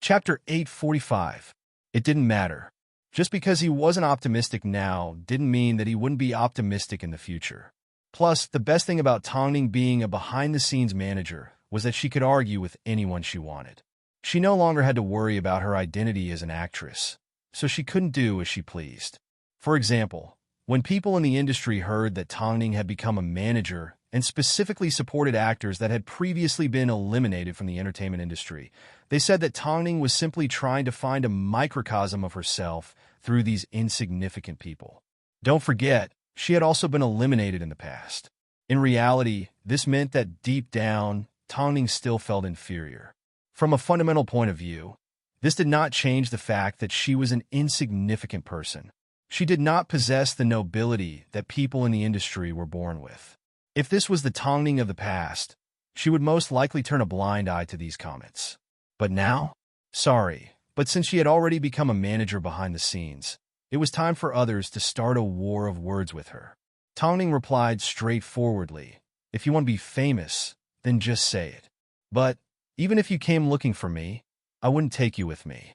Chapter 845. It didn't matter. Just because he wasn't optimistic now didn't mean that he wouldn't be optimistic in the future. Plus, the best thing about Tongning being a behind-the-scenes manager was that she could argue with anyone she wanted. She no longer had to worry about her identity as an actress, so she couldn't do as she pleased. For example, when people in the industry heard that Tongning had become a manager and specifically supported actors that had previously been eliminated from the entertainment industry, they said that Tongning was simply trying to find a microcosm of herself through these insignificant people. Don't forget, she had also been eliminated in the past. In reality, this meant that deep down, Tongning still felt inferior. From a fundamental point of view, this did not change the fact that she was an insignificant person. She did not possess the nobility that people in the industry were born with. If this was the Tongning of the past, she would most likely turn a blind eye to these comments. But now? Sorry, but since she had already become a manager behind the scenes, it was time for others to start a war of words with her. Tongning replied straightforwardly, "If you want to be famous, then just say it. But even if you came looking for me, I wouldn't take you with me."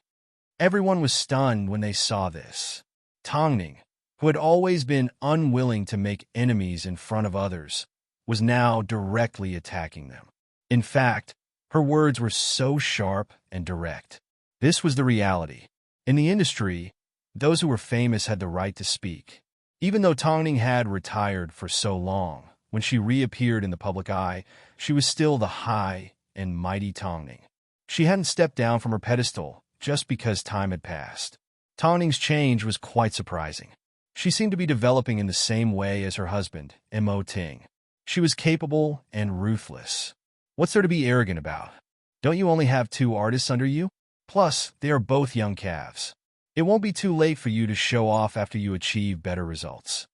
Everyone was stunned when they saw this. Tongning, who had always been unwilling to make enemies in front of others, was now directly attacking them. In fact, her words were so sharp and direct. This was the reality. In the industry, those who were famous had the right to speak. Even though Tongning had retired for so long, when she reappeared in the public eye, she was still the high and mighty Tongning. She hadn't stepped down from her pedestal just because time had passed. Tongning's change was quite surprising. She seemed to be developing in the same way as her husband, Mo Ting. She was capable and ruthless. What's there to be arrogant about? Don't you only have 2 artists under you? Plus, they are both young calves. It won't be too late for you to show off after you achieve better results.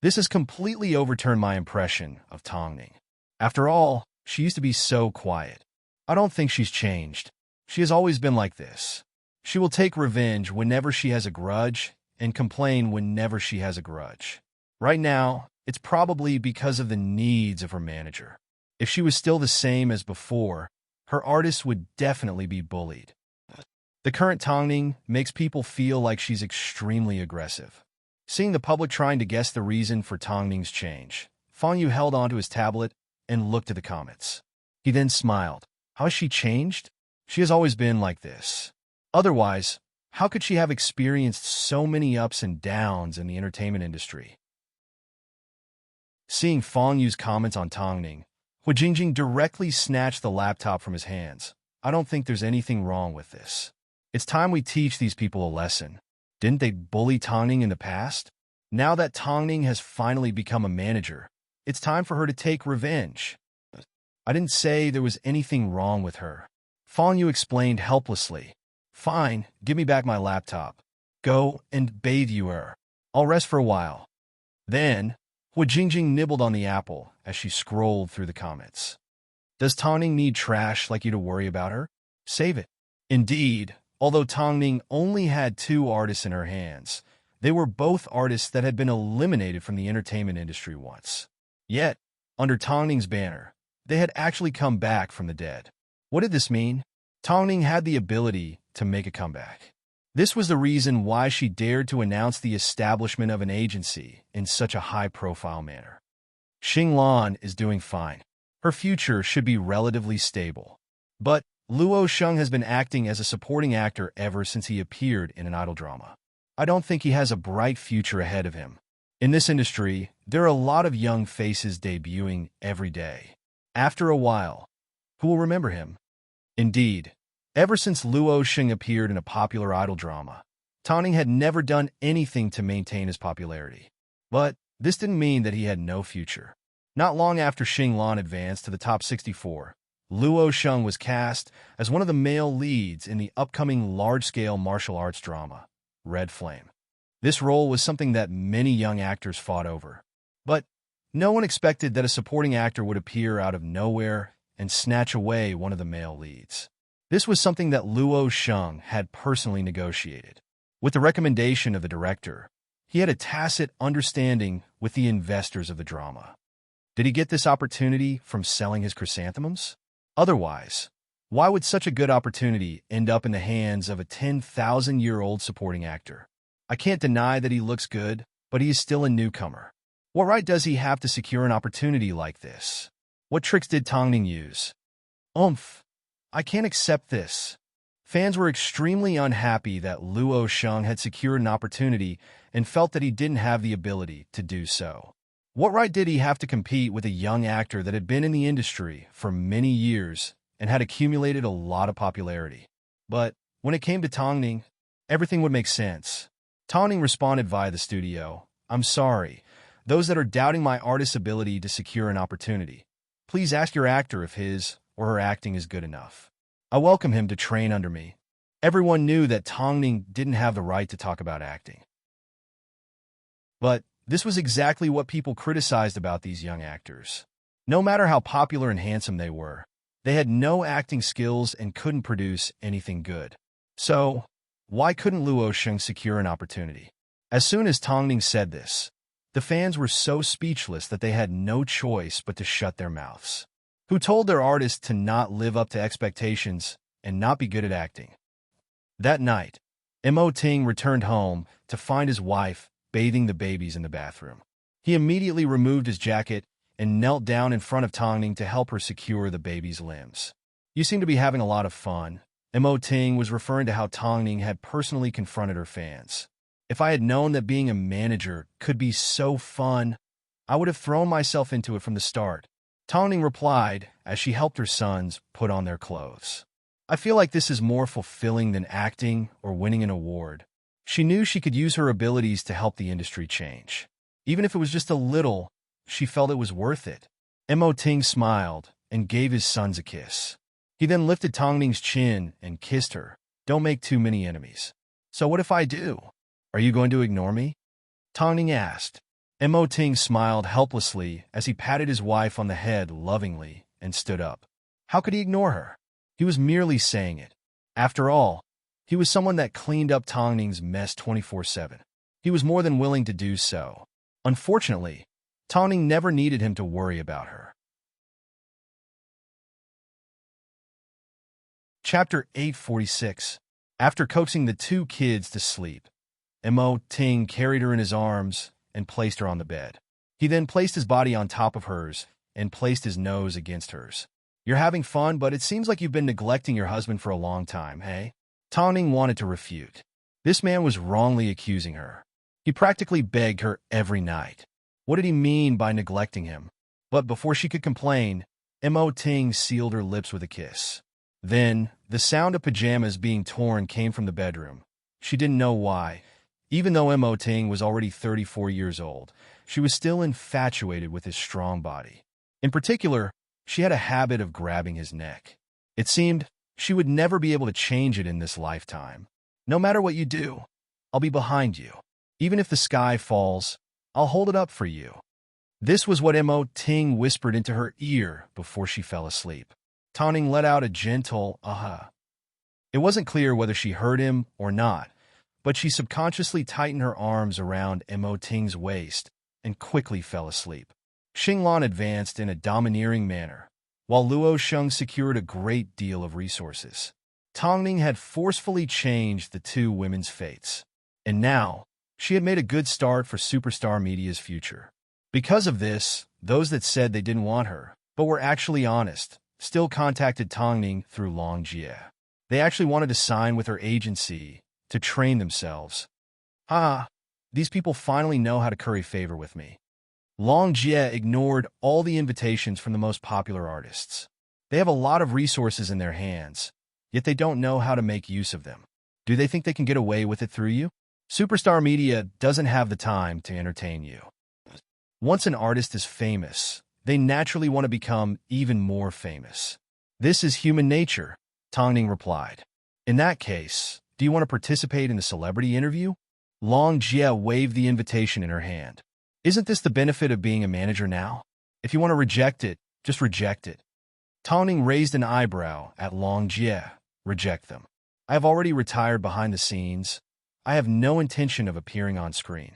This has completely overturned my impression of Tongning. After all, she used to be so quiet. I don't think she's changed. She has always been like this. She will take revenge whenever she has a grudge and complain whenever she has a grudge. Right now, it's probably because of the needs of her manager. If she was still the same as before, her artists would definitely be bullied. The current Tongning makes people feel like she's extremely aggressive. Seeing the public trying to guess the reason for Tongning's change, Fang Yu held onto his tablet and looked at the comments. He then smiled. How has she changed? She has always been like this. Otherwise, how could she have experienced so many ups and downs in the entertainment industry? Seeing Fang Yu's comments on Tongning, Hu Jingjing directly snatched the laptop from his hands. I don't think there's anything wrong with this. It's time we teach these people a lesson. Didn't they bully Tongning in the past? Now that Tongning has finally become a manager, it's time for her to take revenge. I didn't say there was anything wrong with her. Fang Yu explained helplessly. Fine, give me back my laptop. Go and bathe you. I'll rest for a while. Then, Hu Jingjing nibbled on the apple as she scrolled through the comments. Does Tongning need trash like you to worry about her? Save it. Indeed, although Tongning only had 2 artists in her hands, they were both artists that had been eliminated from the entertainment industry once. Yet, under Tongning's banner, they had actually come back from the dead. What did this mean? Tongning had the ability to make a comeback. This was the reason why she dared to announce the establishment of an agency in such a high-profile manner. Xinglan is doing fine. Her future should be relatively stable. But Luo Sheng has been acting as a supporting actor ever since he appeared in an idol drama. I don't think he has a bright future ahead of him. In this industry, there are a lot of young faces debuting every day. After a while, who will remember him? Indeed, ever since Luo Sheng appeared in a popular idol drama, Tongning had never done anything to maintain his popularity. But this didn't mean that he had no future. Not long after Xinglan advanced to the top 64, Luo Sheng was cast as one of the male leads in the upcoming large-scale martial arts drama, Red Flame. This role was something that many young actors fought over. But no one expected that a supporting actor would appear out of nowhere and snatch away one of the male leads. This was something that Luo Sheng had personally negotiated. With the recommendation of the director, he had a tacit understanding with the investors of the drama. Did he get this opportunity from selling his chrysanthemums? Otherwise, Why would such a good opportunity end up in the hands of a 10,000-year-old supporting actor? I can't deny that he looks good, but he is still a newcomer. What right does he have to secure an opportunity like this? What tricks did Tongning use? I can't accept this. Fans were extremely unhappy that Luo Sheng had secured an opportunity and felt that he didn't have the ability to do so. What right did he have to compete with a young actor that had been in the industry for many years and had accumulated a lot of popularity? But when it came to Tongning, everything would make sense. Tongning responded via the studio, "I'm sorry. Those that are doubting my artist's ability to secure an opportunity, please ask your actor if his or her acting is good enough. I welcome him to train under me." Everyone knew that Tongning didn't have the right to talk about acting. But this was exactly what people criticized about these young actors. No matter how popular and handsome they were, they had no acting skills and couldn't produce anything good. So, why couldn't Luo Sheng secure an opportunity? As soon as Tongning said this, the fans were so speechless that they had no choice but to shut their mouths. Who told their artist to not live up to expectations and not be good at acting? That night, Ting returned home to find his wife bathing the babies in the bathroom. He immediately removed his jacket and knelt down in front of Tongning to help her secure the baby's limbs. "You seem to be having a lot of fun." Ting was referring to how Tongning had personally confronted her fans. "If I had known that being a manager could be so fun, I would have thrown myself into it from the start," Tongning replied as she helped her sons put on their clothes. "I feel like this is more fulfilling than acting or winning an award." She knew she could use her abilities to help the industry change. Even if it was just a little, she felt it was worth it. Ting smiled and gave his sons a kiss. He then lifted Tongning's chin and kissed her. "Don't make too many enemies." "So what if I do? Are you going to ignore me?" Tongning asked. Ting smiled helplessly as he patted his wife on the head lovingly and stood up. How could he ignore her? He was merely saying it. After all, he was someone that cleaned up Tongning's mess 24/7. He was more than willing to do so. Unfortunately, Tongning never needed him to worry about her. Chapter 846. After coaxing the two kids to sleep, Ting carried her in his arms and placed her on the bed. He then placed his body on top of hers and placed his nose against hers. "You're having fun, but it seems like you've been neglecting your husband for a long time, hey?" Tongning wanted to refute. This man was wrongly accusing her. He practically begged her every night. What did he mean by neglecting him? But before she could complain, Ting sealed her lips with a kiss. Then, the sound of pajamas being torn came from the bedroom. She didn't know why. Even though Ting was already 34 years old, she was still infatuated with his strong body. In particular, she had a habit of grabbing his neck. It seemed she would never be able to change it in this lifetime. "No matter what you do, I'll be behind you. Even if the sky falls, I'll hold it up for you." This was what Ting whispered into her ear before she fell asleep. Tongning let out a gentle "aha." It wasn't clear whether she heard him or not, but she subconsciously tightened her arms around Ting's waist and quickly fell asleep. Xinglan advanced in a domineering manner, while Luo Sheng secured a great deal of resources. Tongning had forcefully changed the two women's fates, and now she had made a good start for superstar media's future. Because of this, those that said they didn't want her, but were actually honest, still contacted Tongning through Long Jie. They actually wanted to sign with her agency to train themselves. These people finally know how to curry favor with me. Long Jie ignored all the invitations from the most popular artists. They have a lot of resources in their hands, yet they don't know how to make use of them. Do they think they can get away with it through you? Superstar media doesn't have the time to entertain you. Once an artist is famous, they naturally want to become even more famous. This is human nature, Tongning replied. In that case, do you want to participate in a celebrity interview? Long Jie waved the invitation in her hand. Isn't this the benefit of being a manager now? If you want to reject it, just reject it. Tongning raised an eyebrow at Long Jie. Reject them. I have already retired behind the scenes. I have no intention of appearing on screen.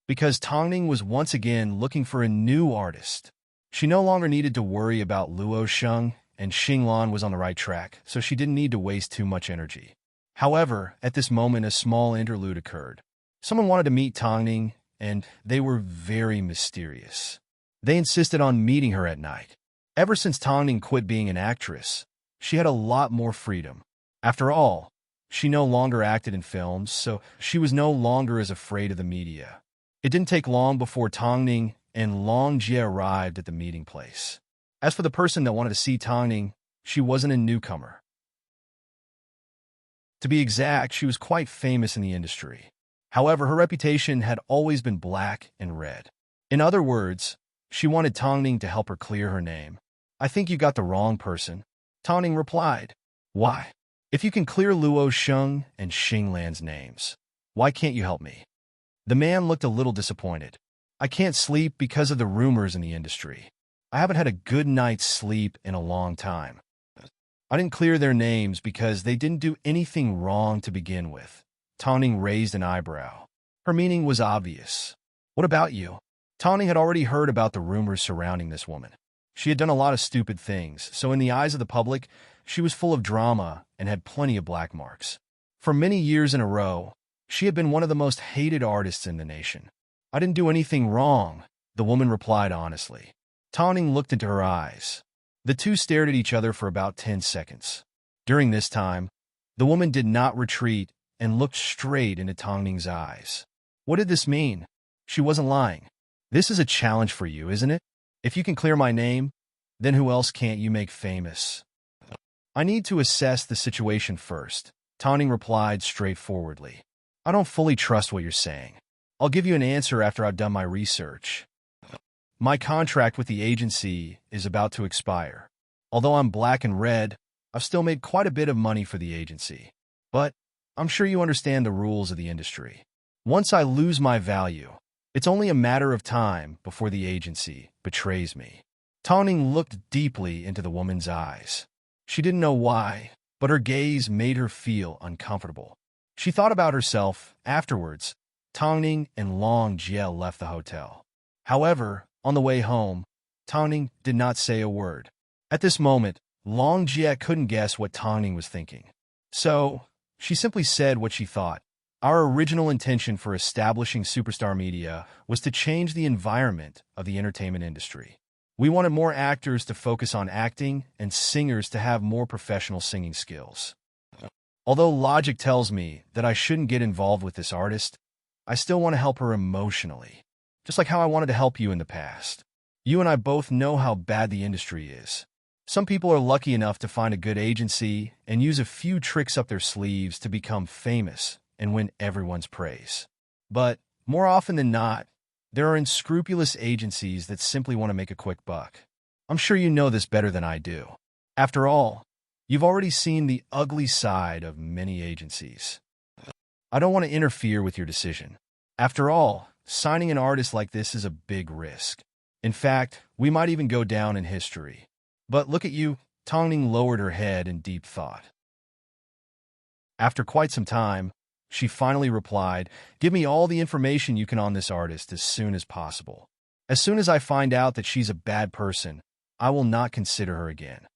Because Tongning was once again looking for a new artist. She no longer needed to worry about Luo Sheng and Xinglan was on the right track, so she didn't need to waste too much energy. However, at this moment, a small interlude occurred. Someone wanted to meet Tongning, and they were very mysterious. They insisted on meeting her at night. Ever since Tongning quit being an actress, she had a lot more freedom. After all, she no longer acted in films, so she was no longer as afraid of the media. It didn't take long before Tongning and Long Jie arrived at the meeting place. As for the person that wanted to see Tongning, she wasn't a newcomer. To be exact, she was quite famous in the industry. However, her reputation had always been black and red. In other words, she wanted Tongning to help her clear her name. "I think you got the wrong person," Tongning replied. "Why? If you can clear Luo Sheng and Xinglan's names, why can't you help me?" The man looked a little disappointed. "I can't sleep because of the rumors in the industry. I haven't had a good night's sleep in a long time. I didn't clear their names because they didn't do anything wrong to begin with." Tongning raised an eyebrow. Her meaning was obvious. "What about you?" Tongning had already heard about the rumors surrounding this woman. She had done a lot of stupid things, so in the eyes of the public, she was full of drama and had plenty of black marks. For many years in a row, she had been one of the most hated artists in the nation. "I didn't do anything wrong," the woman replied honestly. Tongning looked into her eyes. The two stared at each other for about 10 seconds. During this time, the woman did not retreat and looked straight into Tongning's eyes. What did this mean? She wasn't lying. "This is a challenge for you, isn't it? If you can clear my name, then who else can't you make famous?" "I need to assess the situation first," Tongning replied straightforwardly. "I don't fully trust what you're saying. I'll give you an answer after I've done my research. My contract with the agency is about to expire. Although I'm black and red, I've still made quite a bit of money for the agency. But I'm sure you understand the rules of the industry. Once I lose my value, it's only a matter of time before the agency betrays me." Tongning looked deeply into the woman's eyes. She didn't know why, but her gaze made her feel uncomfortable. She thought about herself. Afterwards, Tongning and Long Jie left the hotel. However, on the way home, Tongning did not say a word. At this moment, Long Jie couldn't guess what Tongning was thinking. So, she simply said what she thought. "Our original intention for establishing Superstar Media was to change the environment of the entertainment industry. We wanted more actors to focus on acting and singers to have more professional singing skills. Although logic tells me that I shouldn't get involved with this artist, I still want to help her emotionally. Just like how I wanted to help you in the past. You and I both know how bad the industry is. Some people are lucky enough to find a good agency and use a few tricks up their sleeves to become famous and win everyone's praise. But more often than not, there are unscrupulous agencies that simply want to make a quick buck. I'm sure you know this better than I do. After all, you've already seen the ugly side of many agencies. I don't want to interfere with your decision. After all, signing an artist like this is a big risk. In fact, we might even go down in history. But look at you." Tongning lowered her head in deep thought. After quite some time, she finally replied, "Give me all the information you can on this artist as soon as possible. As soon as I find out that she's a bad person, I will not consider her again.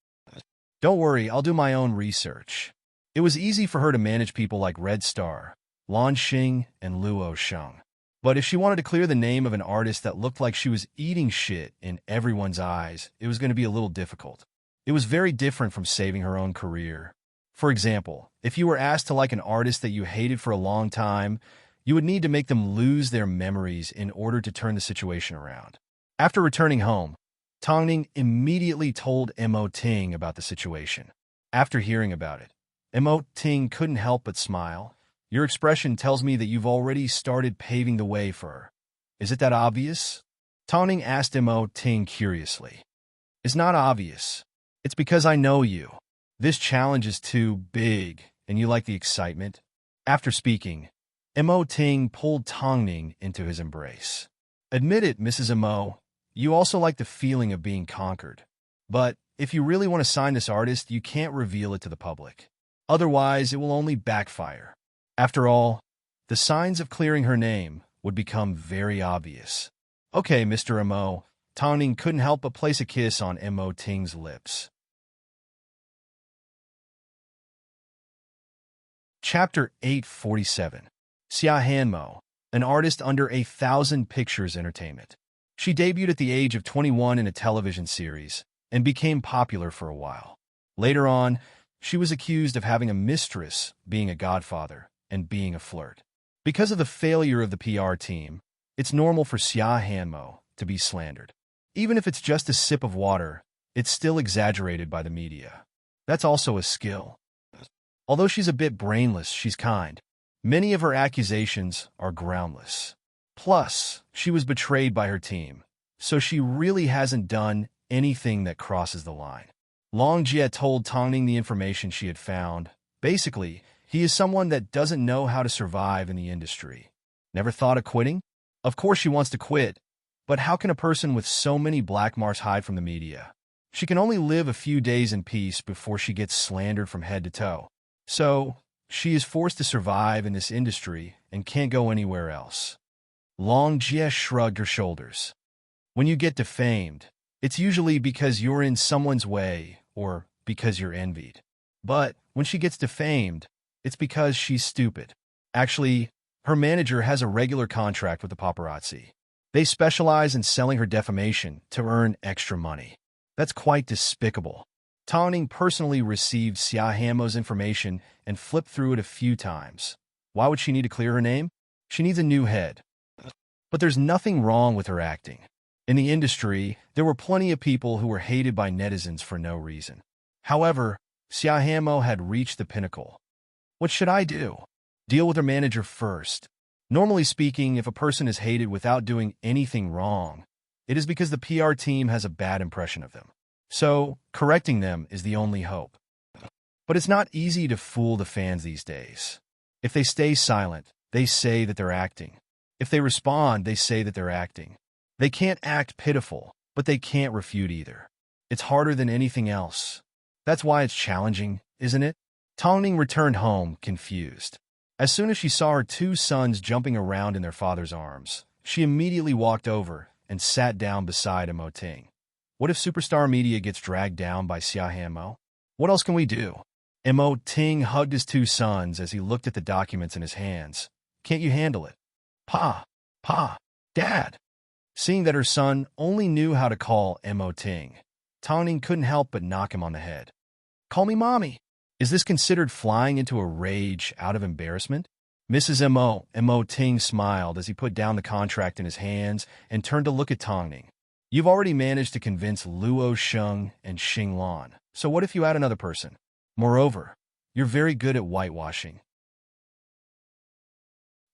Don't worry, I'll do my own research." It was easy for her to manage people like Red Star, Lan Xing, and Luo Sheng. But if she wanted to clear the name of an artist that looked like she was eating shit in everyone's eyes, it was going to be a little difficult. It was very different from saving her own career. For example, if you were asked to like an artist that you hated for a long time, you would need to make them lose their memories in order to turn the situation around. After returning home, Tongning immediately told Mo Ting about the situation. After hearing about it, Mo Ting couldn't help but smile. "Your expression tells me that you've already started paving the way for her. Is it that obvious?" Tongning asked Mo Ting curiously. "It's not obvious. It's because I know you. This challenge is too big, and you like the excitement." After speaking, Mo Ting pulled Tongning into his embrace. "Admit it, Mrs. Mo, you also like the feeling of being conquered. But if you really want to sign this artist, you can't reveal it to the public. Otherwise, it will only backfire. After all, the signs of clearing her name would become very obvious." "Okay, Mr. Mo." Tongning couldn't help but place a kiss on Mo Ting's lips. Chapter 847. Xia Hanmo, an artist under 1,000 pictures entertainment. She debuted at the age of 21 in a television series and became popular for a while. Later on, she was accused of having a mistress, being a godfather, and being a flirt. Because of the failure of the PR team, it's normal for Xia Hanmo to be slandered. Even if it's just a sip of water, it's still exaggerated by the media. That's also a skill. Although she's a bit brainless, she's kind. Many of her accusations are groundless. Plus, she was betrayed by her team, so she really hasn't done anything that crosses the line. Long Jie told Tongning the information she had found. Basically, he is someone that doesn't know how to survive in the industry. Never thought of quitting? Of course she wants to quit, but how can a person with so many black marks hide from the media? She can only live a few days in peace before she gets slandered from head to toe. So, she is forced to survive in this industry and can't go anywhere else. Long Jie shrugged her shoulders. When you get defamed, it's usually because you're in someone's way or because you're envied. But when she gets defamed, it's because she's stupid. Actually, her manager has a regular contract with the paparazzi. They specialize in selling her defamation to earn extra money. That's quite despicable. Tongning personally received Xia Hanmo's information and flipped through it a few times. Why would she need to clear her name? She needs a new head. But there's nothing wrong with her acting. In the industry, there were plenty of people who were hated by netizens for no reason. However, Xia Hanmo had reached the pinnacle. What should I do? Deal with her manager first. Normally speaking, if a person is hated without doing anything wrong, it is because the PR team has a bad impression of them. So, correcting them is the only hope. But it's not easy to fool the fans these days. If they stay silent, they say that they're acting. If they respond, they say that they're acting. They can't act pitiful, but they can't refute either. It's harder than anything else. That's why it's challenging, isn't it? Tongning returned home, confused. As soon as she saw her two sons jumping around in their father's arms, she immediately walked over and sat down beside Immerse. What if Superstar Media gets dragged down by Xia Hanmo? What else can we do? Immerse hugged his two sons as he looked at the documents in his hands. Can't you handle it? Pa, Dad. Seeing that her son only knew how to call Immerse, Tongning couldn't help but knock him on the head. Call me Mommy. Is this considered flying into a rage out of embarrassment? Mrs. Immerse smiled as he put down the contract in his hands and turned to look at Tongning. You've already managed to convince Luo Sheng and Xing Lan, so what if you add another person? Moreover, you're very good at whitewashing.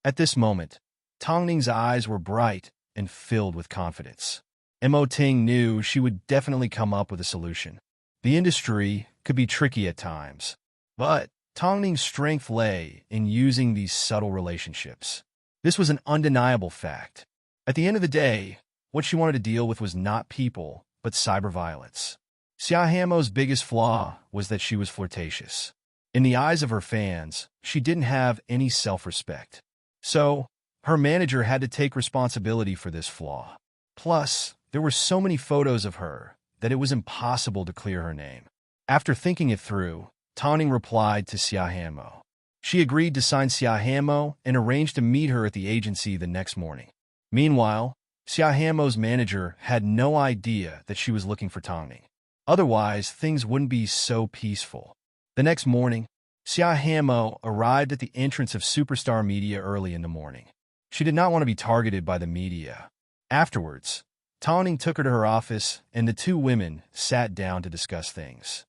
At this moment, Tongning's eyes were bright and filled with confidence. Immerse knew she would definitely come up with a solution. The industry could be tricky at times, but Tongning's strength lay in using these subtle relationships. This was an undeniable fact. At the end of the day, what she wanted to deal with was not people, but cyber violence. Xia Hanmo's biggest flaw was that she was flirtatious. In the eyes of her fans, she didn't have any self-respect. So, her manager had to take responsibility for this flaw. Plus, there were so many photos of her that it was impossible to clear her name. After thinking it through, Tongning replied to Xia Hanmo. She agreed to sign Xia Hanmo and arranged to meet her at the agency the next morning. Meanwhile, Xia Hanmo's manager had no idea that she was looking for Tongning. Otherwise, things wouldn't be so peaceful. The next morning, Xia Hanmo arrived at the entrance of Superstar Media early in the morning. She did not want to be targeted by the media. Afterwards, Tongning took her to her office, and the two women sat down to discuss things.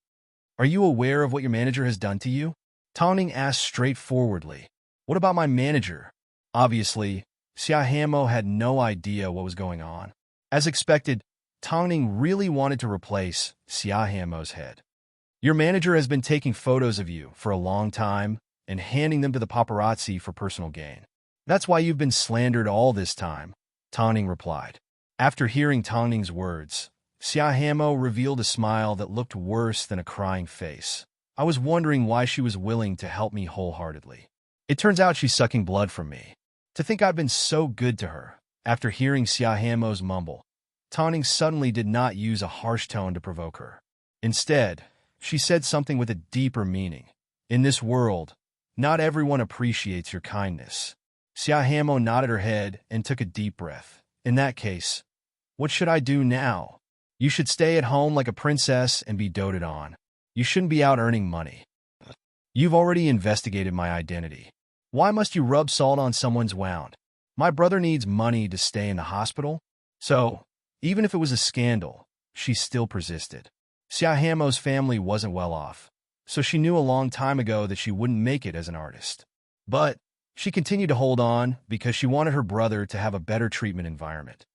Are you aware of what your manager has done to you? Tongning asked straightforwardly. What about my manager? Obviously, Xia Hanmo had no idea what was going on. As expected, Tongning really wanted to replace Xia Hanmo's head. Your manager has been taking photos of you for a long time and handing them to the paparazzi for personal gain. That's why you've been slandered all this time, Tongning replied. After hearing Tongning's words, Xia Hanmo revealed a smile that looked worse than a crying face. I was wondering why she was willing to help me wholeheartedly. It turns out she's sucking blood from me. To think I've been so good to her. After hearing Xia Hanmo's mumble, Tongning suddenly did not use a harsh tone to provoke her. Instead, she said something with a deeper meaning. In this world, Not everyone appreciates your kindness. Siahamo nodded her head and took a deep breath. In that case, what should I do now? You should stay at home like a princess and be doted on. You shouldn't be out earning money. You've already investigated my identity. Why must you rub salt on someone's wound? My brother needs money to stay in the hospital. So, even if it was a scandal, she still persisted. Siahamo's family wasn't well off, so she knew a long time ago that she wouldn't make it as an artist. But she continued to hold on because she wanted her brother to have a better treatment environment.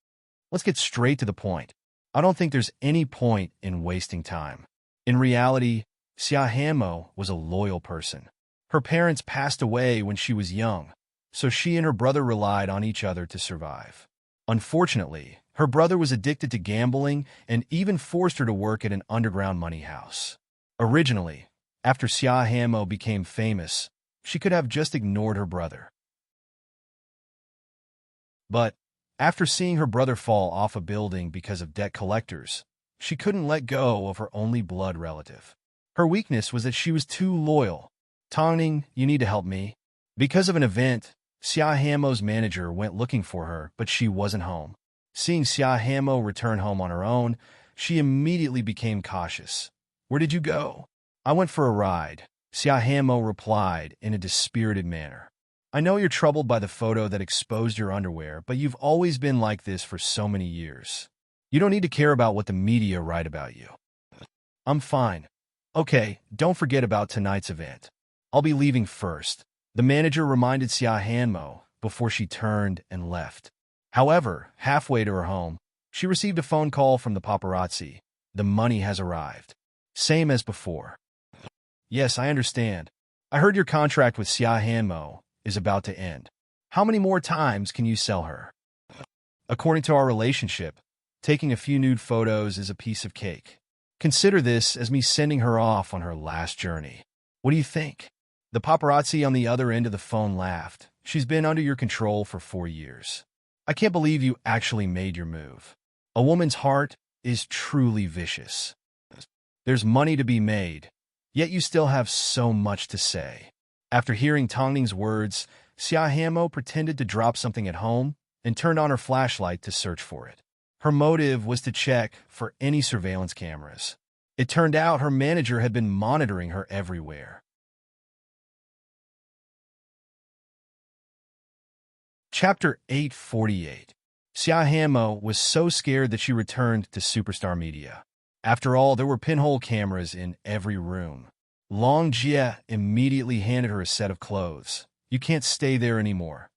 Let's get straight to the point. I don't think there's any point in wasting time. In reality, Siahamo was a loyal person. Her parents passed away when she was young, so she and her brother relied on each other to survive. Unfortunately, her brother was addicted to gambling and even forced her to work at an underground money house. Originally, after Siahamo became famous, she could have just ignored her brother. But after seeing her brother fall off a building because of debt collectors, she couldn't let go of her only blood relative. Her weakness was that she was too loyal. Tongning, you need to help me. Because of an event, Siahamo's manager went looking for her, but she wasn't home. Seeing Siahamo return home on her own, she immediately became cautious. Where did you go? I went for a ride, Siahamo replied in a dispirited manner. I know you're troubled by the photo that exposed your underwear, but you've always been like this for so many years. You don't need to care about what the media write about you. I'm fine. Okay, don't forget about tonight's event. I'll be leaving first, the manager reminded Siahamo before she turned and left. However, halfway to her home, she received a phone call from the paparazzi. The money has arrived. Same as before. Yes, I understand. I heard your contract with Siahamo is about to end. How many more times can you sell her? According to our relationship, taking a few nude photos is a piece of cake. Consider this as me sending her off on her last journey. What do you think? The paparazzi on the other end of the phone laughed. She's been under your control for 4 years. I can't believe you actually made your move. A woman's heart is truly vicious. There's money to be made, yet you still have so much to say. After hearing Tongning's words, Siahamo pretended to drop something at home and turned on her flashlight to search for it. Her motive was to check for any surveillance cameras. It turned out her manager had been monitoring her everywhere. Chapter 848. Siahamo was so scared that she returned to Superstar Media. After all, there were pinhole cameras in every room. Long Jie immediately handed her a set of clothes. You can't stay there anymore.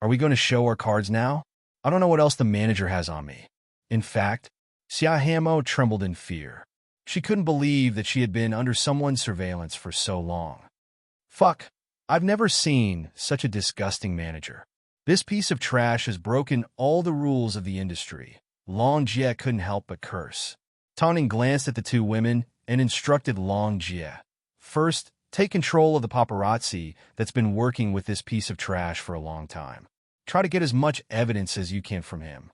Are we going to show our cards now? I don't know what else the manager has on me. In fact, Siahamo trembled in fear. She couldn't believe that she had been under someone's surveillance for so long. Fuck, I've never seen such a disgusting manager. This piece of trash has broken all the rules of the industry. Long Jie couldn't help but curse. Tongning glanced at the two women and instructed Long Jie. First, take control of the paparazzi that's been working with this piece of trash for a long time. Try to get as much evidence as you can from him.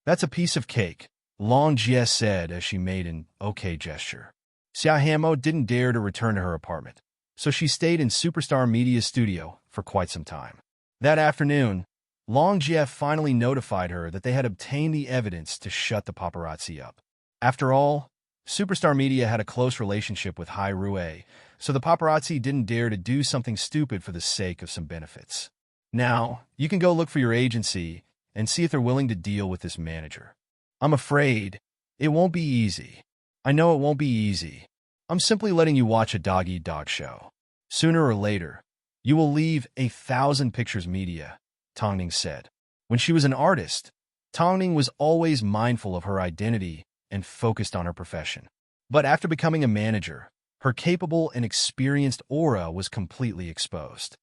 That's a piece of cake, Long Jie said as she made an okay gesture. Siahamo didn't dare to return to her apartment, so she stayed in Superstar Media's studio for quite some time. That afternoon, Long Jie finally notified her that they had obtained the evidence to shut the paparazzi up. After all, Superstar Media had a close relationship with Hai Rui, so the paparazzi didn't dare to do something stupid for the sake of some benefits. Now, you can go look for your agency and see if they're willing to deal with this manager. I'm afraid it won't be easy. I know it won't be easy. I'm simply letting you watch a dog-eat-dog show. Sooner or later, you will leave 1,000 Pictures Media, Tongning said. When she was an artist, Tongning was always mindful of her identity and focused on her profession. But after becoming a manager, her capable and experienced aura was completely exposed.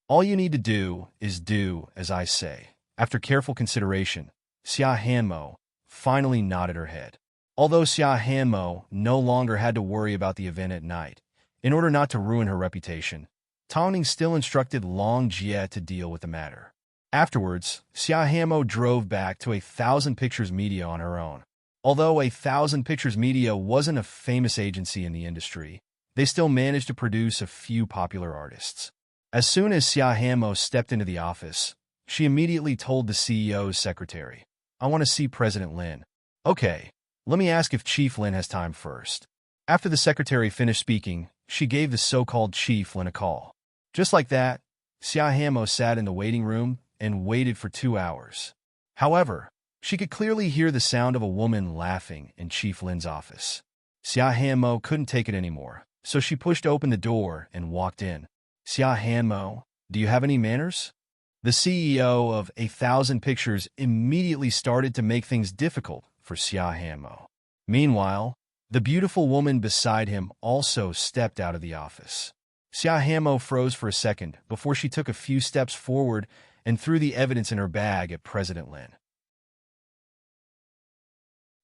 All you need to do is do as I say. After careful consideration, Siahamo finally nodded her head. Although Siahamo no longer had to worry about the event at night, in order not to ruin her reputation, Tongning still instructed Long Jie to deal with the matter. Afterwards, Siahamo drove back to 1,000 Pictures Media on her own. Although 1,000 Pictures Media wasn't a famous agency in the industry, they still managed to produce a few popular artists. As soon as Xia Hanmo stepped into the office, she immediately told the CEO's secretary, "I want to see President Lin." "Okay, let me ask if Chief Lin has time first." After the secretary finished speaking, she gave the so-called Chief Lin a call. Just like that, Xia Hanmo sat in the waiting room and waited for 2 hours. However, she could clearly hear the sound of a woman laughing in Chief Lin's office. Xia Hanmo couldn't take it anymore, so she pushed open the door and walked in. "Xia Hanmo, do you have any manners?" The CEO of 1,000 Pictures immediately started to make things difficult for Xia Hanmo. Meanwhile, the beautiful woman beside him also stepped out of the office. Xia Hanmo froze for a second before she took a few steps forward and threw the evidence in her bag at President Lin.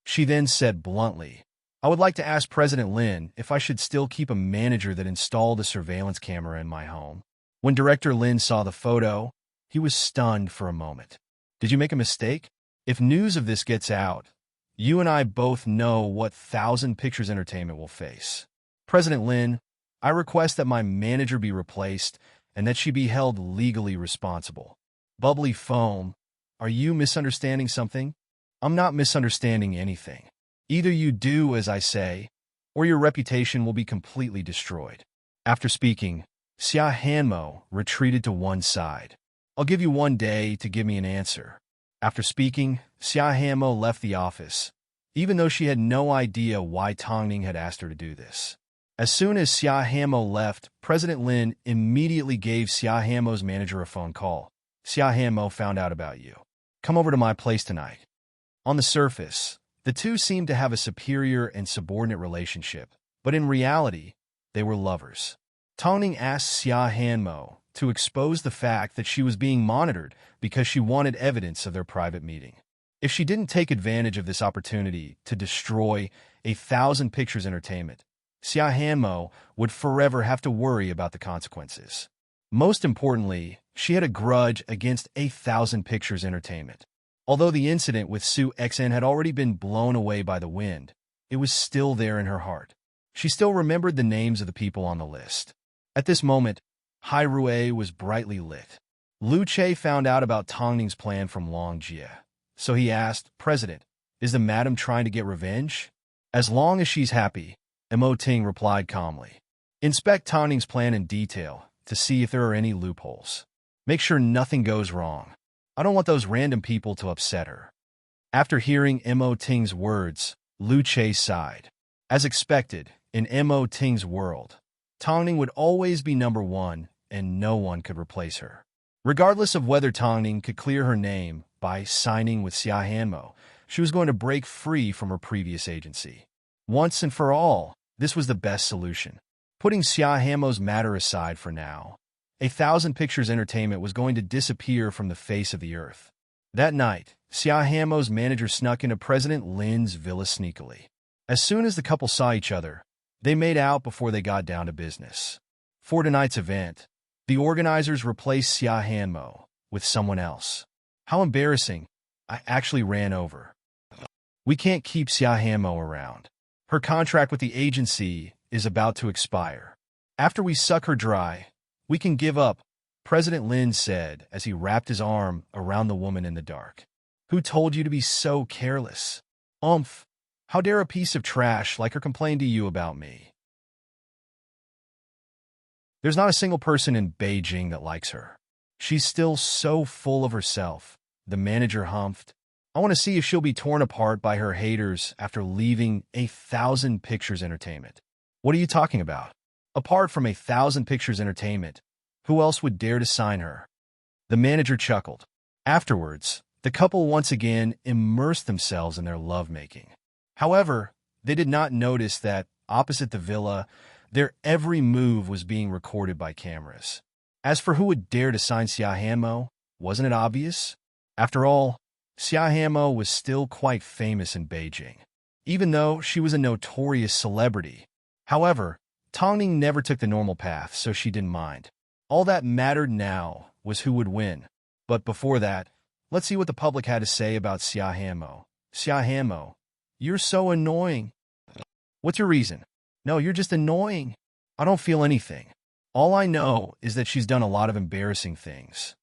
She then said bluntly, "I would like to ask President Lin if I should still keep a manager that installed a surveillance camera in my home." When Director Lin saw the photo, he was stunned for a moment. "Did you make a mistake? If news of this gets out, you and I both know what 1,000 Pictures Entertainment will face. President Lin, I request that my manager be replaced and that she be held legally responsible." Bubbly foam, are you misunderstanding something? I'm not misunderstanding anything. Either you do as I say, or your reputation will be completely destroyed. After speaking, Xia Hanmo retreated to one side. "I'll give you 1 day to give me an answer." After speaking, Xia Hanmo left the office, even though she had no idea why Tongning had asked her to do this. As soon as Xia Hanmo left, President Lin immediately gave Xia Hanmo's manager a phone call. "Xia Hanmo found out about you. Come over to my place tonight." On the surface, the two seemed to have a superior and subordinate relationship, but in reality, they were lovers. Tongning asked Xia Hanmo to expose the fact that she was being monitored because she wanted evidence of their private meeting. If she didn't take advantage of this opportunity to destroy 1,000 Pictures Entertainment, Xia Hanmo would forever have to worry about the consequences. Most importantly, she had a grudge against 1,000 Pictures Entertainment. Although the incident with Su Xen had already been blown away by the wind, it was still there in her heart. She still remembered the names of the people on the list. At this moment, Hai Rui was brightly lit. Lu Che found out about Tongning's plan from Long Jie, so he asked, "President, is the madam trying to get revenge?" "As long as she's happy," Mo Ting replied calmly. "Inspect Tongning's plan in detail to see if there are any loopholes. Make sure nothing goes wrong. I don't want those random people to upset her." After hearing Mo Ting's words, Lu Che sighed. As expected, in Mo Ting's world, Tongning would always be number one, and no one could replace her. Regardless of whether Tongning could clear her name by signing with Xia Hanmo, she was going to break free from her previous agency. Once and for all, this was the best solution. Putting Xia Hanmo's matter aside for now, 1,000 Pictures Entertainment was going to disappear from the face of the earth. That night, Xia Hanmo's manager snuck into President Lin's villa sneakily. As soon as the couple saw each other, they made out before they got down to business. For tonight's event, the organizers replaced Xia Hanmo with someone else. How embarrassing. I actually ran over. We can't keep Xia Hanmo around. Her contract with the agency is about to expire. After we suck her dry, we can give up, President Lin said as he wrapped his arm around the woman in the dark. Who told you to be so careless? How dare a piece of trash like her complain to you about me? There's not a single person in Beijing that likes her. She's still so full of herself, the manager humphed. I want to see if she'll be torn apart by her haters after leaving 1,000 Pictures Entertainment. What are you talking about? Apart from 1,000 Pictures Entertainment, who else would dare to sign her? The manager chuckled. Afterwards, the couple once again immersed themselves in their lovemaking. However, they did not notice that, opposite the villa, their every move was being recorded by cameras. As for who would dare to sign Xia Hanmo, wasn't it obvious? After all, Xia Hanmo was still quite famous in Beijing, even though she was a notorious celebrity. However, Tongning never took the normal path, so she didn't mind. All that mattered now was who would win. But before that, let's see what the public had to say about Xia Hanmo. Xia Hanmo, you're so annoying. What's your reason? No, you're just annoying. I don't feel anything. All I know is that she's done a lot of embarrassing things.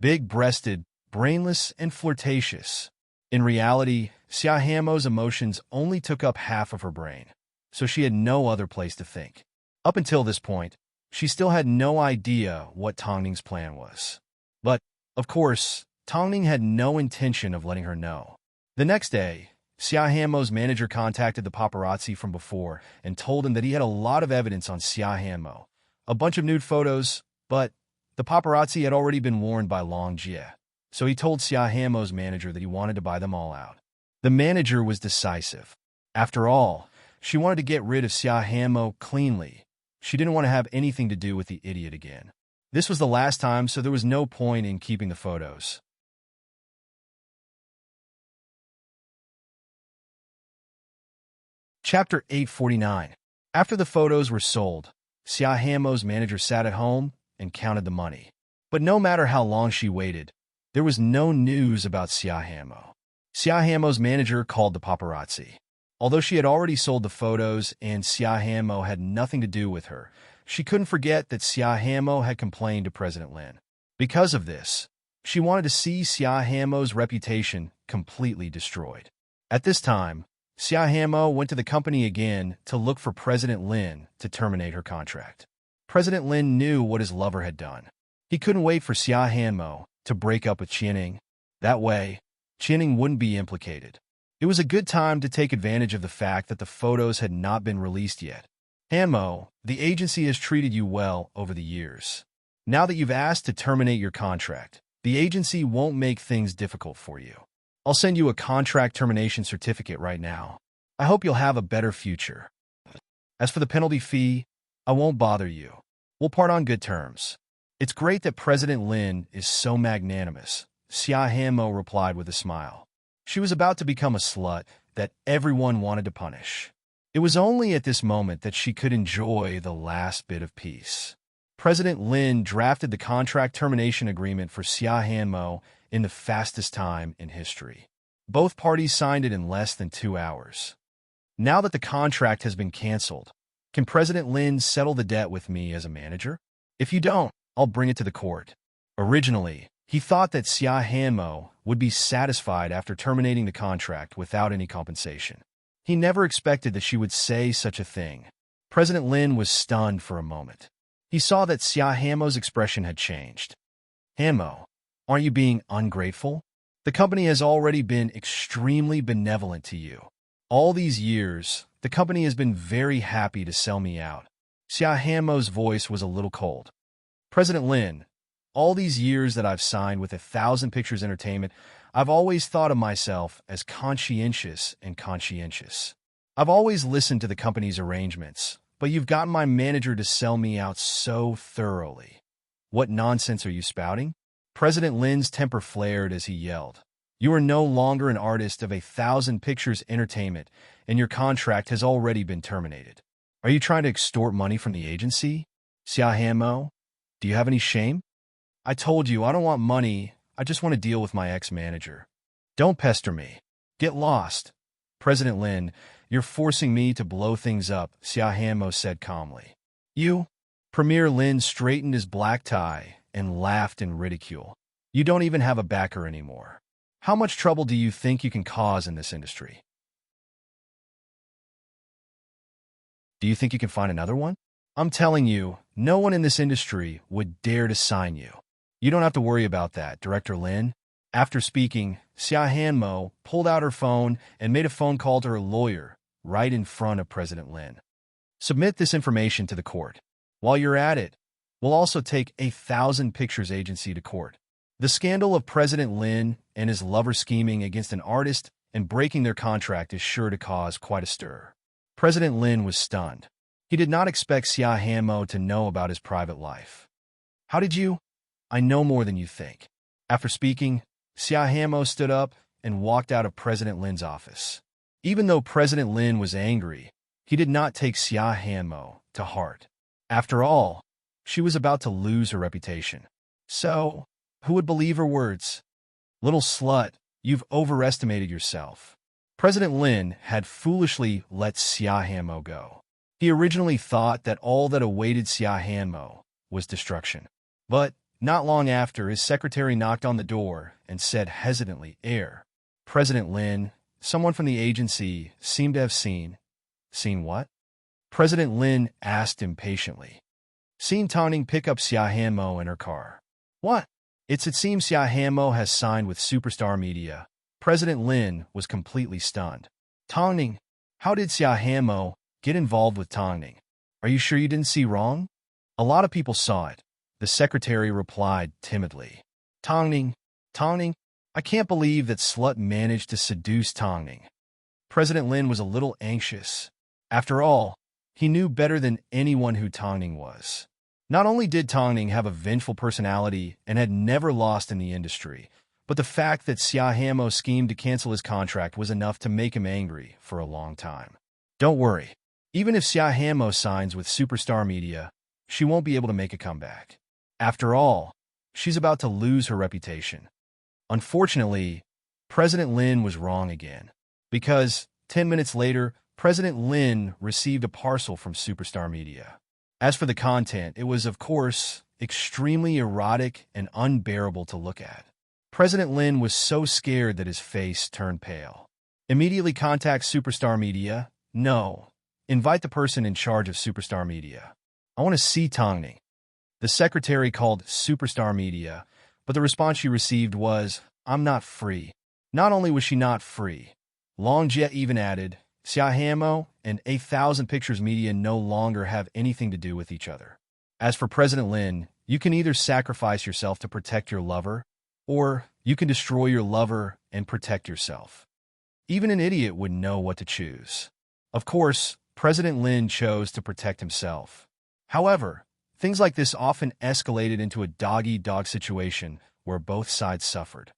Big-breasted, brainless, and flirtatious. In reality, Xiaohamo's emotions only took up half of her brain, so she had no other place to think. Up until this point, she still had no idea what Tongning's plan was. But, of course, Tongning had no intention of letting her know. The next day, Xiaohamo's manager contacted the paparazzi from before and told him that he had a lot of evidence on Xiaohamo, a bunch of nude photos, but the paparazzi had already been warned by Long Jie, so he told Xiaohamo's manager that he wanted to buy them all out. The manager was decisive. After all, she wanted to get rid of Xiaohamo cleanly. She didn't want to have anything to do with the idiot again. This was the last time, so there was no point in keeping the photos. Chapter 849. After the photos were sold, Xiaohamo's manager sat at home and counted the money. But no matter how long she waited, there was no news about Xiaohamo. Xiaohamo's manager called the paparazzi. Although she had already sold the photos and Xiaohamo had nothing to do with her, she couldn't forget that Xiaohamo had complained to President Lin. Because of this, she wanted to see Xiaohamo's reputation completely destroyed. At this time, Xiaohamo went to the company again to look for President Lin to terminate her contract. President Lin knew what his lover had done. He couldn't wait for Xiaohamo to break up with Qianing. That way, Qianing wouldn't be implicated. It was a good time to take advantage of the fact that the photos had not been released yet. Hanmo, the agency has treated you well over the years. Now that you've asked to terminate your contract, the agency won't make things difficult for you. I'll send you a contract termination certificate right now. I hope you'll have a better future. As for the penalty fee, I won't bother you. We'll part on good terms. It's great that President Lin is so magnanimous, Xiaohamo replied with a smile. She was about to become a slut that everyone wanted to punish. It was only at this moment that she could enjoy the last bit of peace. President Lin drafted the contract termination agreement for Xiaohamo in the fastest time in history. Both parties signed it in less than 2 hours. Now that the contract has been canceled, can President Lin settle the debt with me as a manager? If you don't, I'll bring it to the court. Originally, he thought that Xiaohamo would be satisfied after terminating the contract without any compensation. He never expected that she would say such a thing. President Lin was stunned for a moment. He saw that Xiaohamo's expression had changed. Hanmo, aren't you being ungrateful? The company has already been extremely benevolent to you. All these years, the company has been very happy to sell me out. Xiaohamo's voice was a little cold. President Lin, all these years that I've signed with 1,000 Pictures Entertainment, I've always thought of myself as conscientious and conscientious. I've always listened to the company's arrangements, but you've gotten my manager to sell me out so thoroughly. What nonsense are you spouting? President Lin's temper flared as he yelled. You are no longer an artist of 1,000 Pictures Entertainment, and your contract has already been terminated. Are you trying to extort money from the agency? Xiaohamo, do you have any shame? I told you I don't want money, I just want to deal with my ex-manager. Don't pester me. Get lost. President Lin, you're forcing me to blow things up, Xiaohamo said calmly. You? Premier Lin straightened his black tie and laughed in ridicule. You don't even have a backer anymore. How much trouble do you think you can cause in this industry? Do you think you can find another one? I'm telling you, no one in this industry would dare to sign you. You don't have to worry about that, Director Lin. After speaking, Xiaohamo pulled out her phone and made a phone call to her lawyer right in front of President Lin. Submit this information to the court. While you're at it, we'll also take 1,000 Pictures Agency to court. The scandal of President Lin and his lover scheming against an artist and breaking their contract is sure to cause quite a stir. President Lin was stunned. He did not expect Xiaohamo to know about his private life. How did you? I know more than you think. After speaking, Xiaohamo stood up and walked out of President Lin's office. Even though President Lin was angry, he did not take Xiaohamo to heart. After all, she was about to lose her reputation. So, who would believe her words? Little slut, you've overestimated yourself. President Lin had foolishly let Xiaohamo go. He originally thought that all that awaited Xia Hanmo was destruction. But not long after, his secretary knocked on the door and said hesitantly, "Air." President Lin, someone from the agency, seemed to have seen. Seen what? President Lin asked impatiently. Seen Tongning pick up Xia Hanmo in her car. What? It seems Xia Hanmo has signed with Superstar Media. President Lin was completely stunned. Tongning? How did Xia Hanmo get involved with Tongning? Are you sure you didn't see wrong? A lot of people saw it. The secretary replied timidly. Tongning? I can't believe that slut managed to seduce Tongning. President Lin was a little anxious. After all, he knew better than anyone who Tongning was. Not only did Tongning have a vengeful personality and had never lost in the industry, but the fact that Xia Hanmo schemed to cancel his contract was enough to make him angry for a long time. Don't worry. Even if Xia Hanmo signs with Superstar Media, she won't be able to make a comeback. After all, she's about to lose her reputation. Unfortunately, President Lin was wrong again, because 10 minutes later, President Lin received a parcel from Superstar Media. As for the content, it was, of course, extremely erotic and unbearable to look at. President Lin was so scared that his face turned pale. Immediately contact Superstar Media. No. Invite the person in charge of Superstar Media. I want to see Tongning. The secretary called Superstar Media, but the response she received was, "I'm not free." Not only was she not free, Longjie even added, Xia Hanmo and 8,000 Pictures Media no longer have anything to do with each other. As for President Lin, you can either sacrifice yourself to protect your lover, or you can destroy your lover and protect yourself. Even an idiot would know what to choose. Of course, President Lin chose to protect himself. However, things like this often escalated into a dog-eat-dog situation where both sides suffered.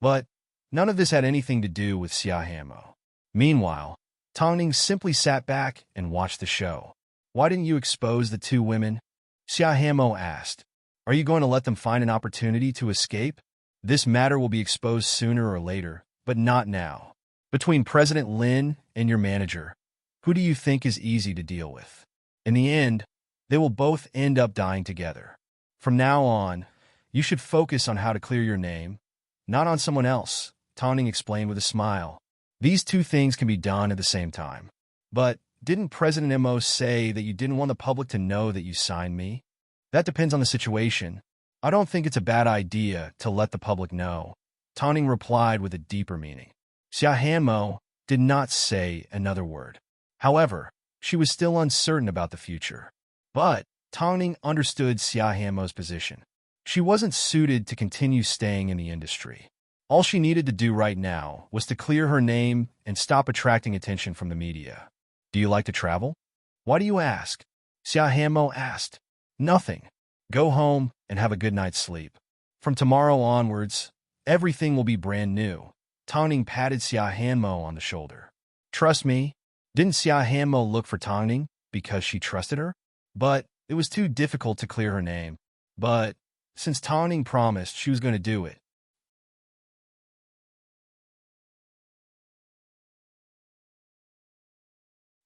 But none of this had anything to do with Xia Hanmo. Meanwhile, Tongning simply sat back and watched the show. Why didn't you expose the two women? Xia Hanmo asked. Are you going to let them find an opportunity to escape? This matter will be exposed sooner or later, but not now. Between President Lin and your manager, who do you think is easy to deal with? In the end, they will both end up dying together. From now on, you should focus on how to clear your name, not on someone else, Tongning explained with a smile. These two things can be done at the same time. But didn't President Immerse say that you didn't want the public to know that you signed me? That depends on the situation. I don't think it's a bad idea to let the public know, Tongning replied with a deeper meaning. Xia Hanmo did not say another word. However, she was still uncertain about the future. But Tongning understood Xia Hanmo's position. She wasn't suited to continue staying in the industry. All she needed to do right now was to clear her name and stop attracting attention from the media. Do you like to travel? Why do you ask? Xia Hanmo asked. Nothing. Go home and have a good night's sleep. From tomorrow onwards, everything will be brand new. Tongning patted Xia Hanmo on the shoulder. Trust me. Didn't Xia Hanmo look for Tongning because she trusted her? But it was too difficult to clear her name. But since Tongning promised she was going to do it.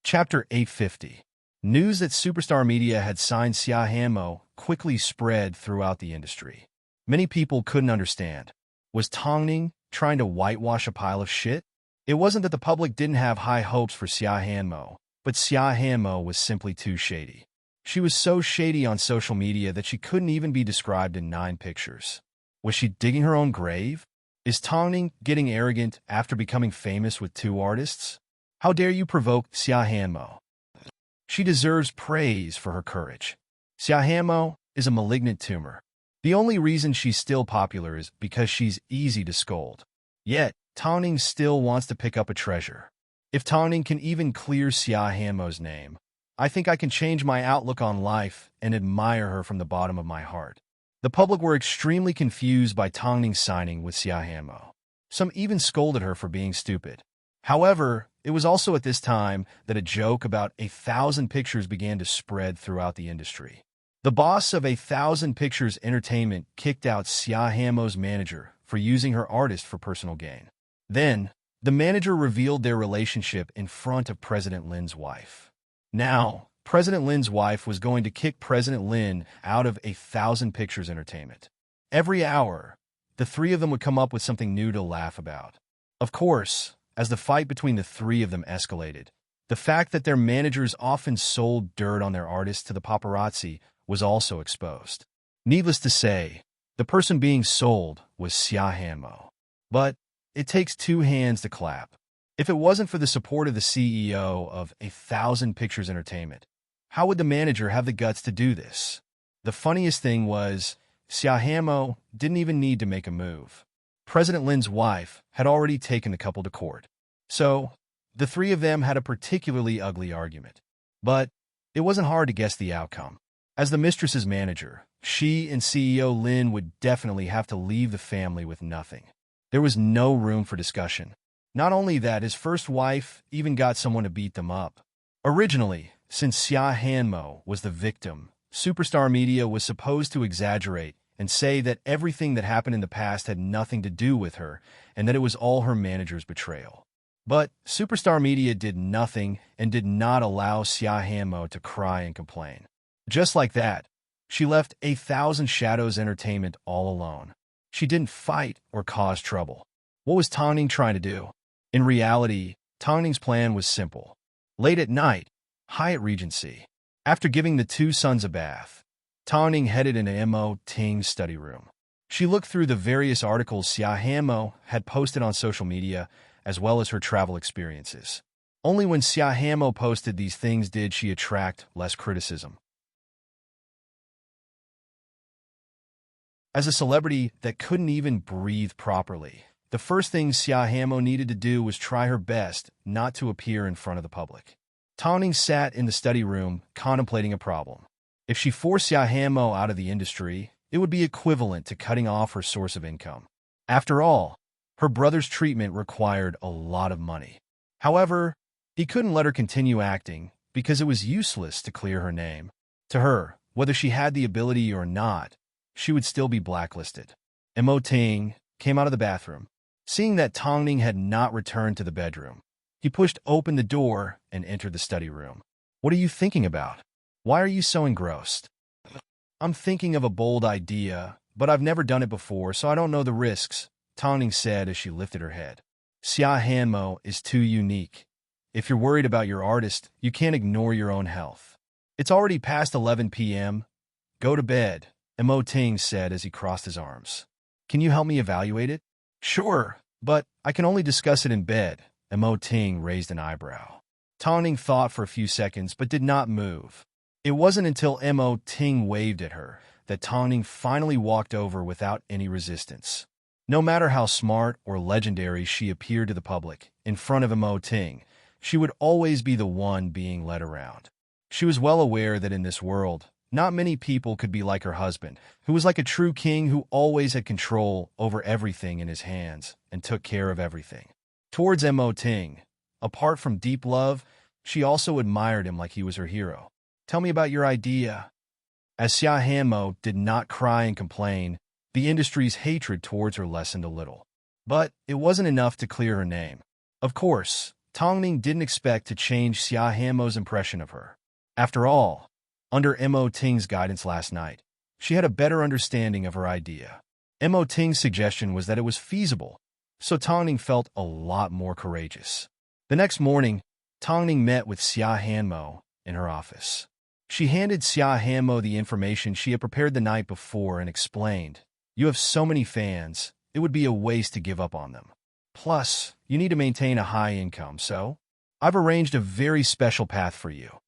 Chapter 850. News that Superstar Media had signed Xia Hanmo quickly spread throughout the industry. Many people couldn't understand. Was Tongning trying to whitewash a pile of shit? It wasn't that the public didn't have high hopes for Xia Hanmo, but Xia Hanmo was simply too shady. She was so shady on social media that she couldn't even be described in 9 pictures. Was she digging her own grave? Is Tongning getting arrogant after becoming famous with 2 artists? How dare you provoke Xia Hanmo? She deserves praise for her courage. Xia Hanmo is a malignant tumor. The only reason she's still popular is because she's easy to scold. Yet, Tongning still wants to pick up a treasure. If Tongning can even clear Xia Hanmo's name, I think I can change my outlook on life and admire her from the bottom of my heart. The public were extremely confused by Tongning's signing with Xia Hanmo. Some even scolded her for being stupid. However, it was also at this time that a joke about 1,000 Pictures began to spread throughout the industry. The boss of 1,000 Pictures Entertainment kicked out Xia Hanmo's manager for using her artist for personal gain. Then, The manager revealed their relationship in front of President Lin's wife. Now, President Lin's wife was going to kick President Lin out of 1,000 Pictures Entertainment. Every hour, the three of them would come up with something new to laugh about. Of course, as the fight between the three of them escalated, the fact that their managers often sold dirt on their artists to the paparazzi was also exposed. Needless to say, the person being sold was Xia Hanmo. But it takes two hands to clap. If it wasn't for the support of the CEO of 1,000 Pictures Entertainment, how would the manager have the guts to do this? The funniest thing was, Xia Hanmo didn't even need to make a move. President Lin's wife had already taken the couple to court. So, the three of them had a particularly ugly argument. But it wasn't hard to guess the outcome. As the mistress's manager, she and CEO Lin would definitely have to leave the family with nothing. There was no room for discussion. Not only that, his first wife even got someone to beat them up. Originally, since Xia Hanmo was the victim, Superstar Media was supposed to exaggerate and say that everything that happened in the past had nothing to do with her and that it was all her manager's betrayal. But Superstar Media did nothing and did not allow Xia Hanmo to cry and complain. Just like that, she left 1,000 Shadows Entertainment all alone. She didn't fight or cause trouble. What was Tongning trying to do? In reality, Tongning's plan was simple. Late at night, Hyatt Regency. After giving the two sons a bath, Tongning headed into Mo Ting's study room. She looked through the various articles Xia Hanmo had posted on social media, as well as her travel experiences. Only when Xia Hanmo posted these things did she attract less criticism. As a celebrity that couldn't even breathe properly, the first thing Xia Hanmo needed to do was try her best not to appear in front of the public. Tongning sat in the study room, contemplating a problem. If she forced Xia Hanmo out of the industry, it would be equivalent to cutting off her source of income. After all, her brother's treatment required a lot of money. However, he couldn't let her continue acting because it was useless to clear her name. To her, whether she had the ability or not, she would still be blacklisted. Mo Ting came out of the bathroom. Seeing that Tongning had not returned to the bedroom, he pushed open the door and entered the study room. "What are you thinking about? Why are you so engrossed?" "I'm thinking of a bold idea, but I've never done it before, so I don't know the risks," Tongning said as she lifted her head. Xia Hanmo is too unique. If you're worried about your artist, you can't ignore your own health. "It's already past 11 p.m. Go to bed," Mo Ting said as he crossed his arms. "Can you help me evaluate it?" "Sure, but I can only discuss it in bed." Mo Ting raised an eyebrow. Tongning thought for a few seconds but did not move. It wasn't until Mo Ting waved at her that Tongning finally walked over without any resistance. No matter how smart or legendary she appeared to the public, in front of Mo Ting, she would always be the one being led around. She was well aware that in this world, not many people could be like her husband, who was like a true king who always had control over everything in his hands and took care of everything. Towards Mo Ting, apart from deep love, she also admired him like he was her hero. "Tell me about your idea." As Xia Hanmo did not cry and complain, the industry's hatred towards her lessened a little. But it wasn't enough to clear her name. Of course, Tongning didn't expect to change Xia Hanmo's impression of her. After all, under Mo Ting's guidance last night, she had a better understanding of her idea. Mo Ting's suggestion was that it was feasible, so Tongning felt a lot more courageous. The next morning, Tongning met with Xia Hanmo in her office. She handed Xia Hanmo the information she had prepared the night before and explained, "You have so many fans, it would be a waste to give up on them. Plus, you need to maintain a high income, so I've arranged a very special path for you."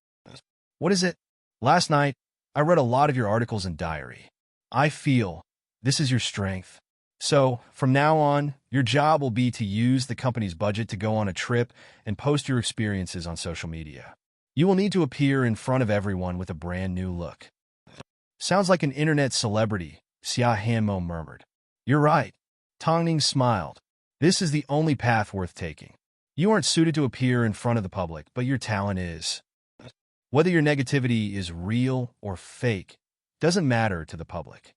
"What is it?" "Last night, I read a lot of your articles and diary. I feel this is your strength. So, from now on, your job will be to use the company's budget to go on a trip and post your experiences on social media. You will need to appear in front of everyone with a brand new look." "Sounds like an internet celebrity," Xia Hanmo murmured. "You're right." Tongning smiled. "This is the only path worth taking. You aren't suited to appear in front of the public, but your talent is. Whether your negativity is real or fake doesn't matter to the public.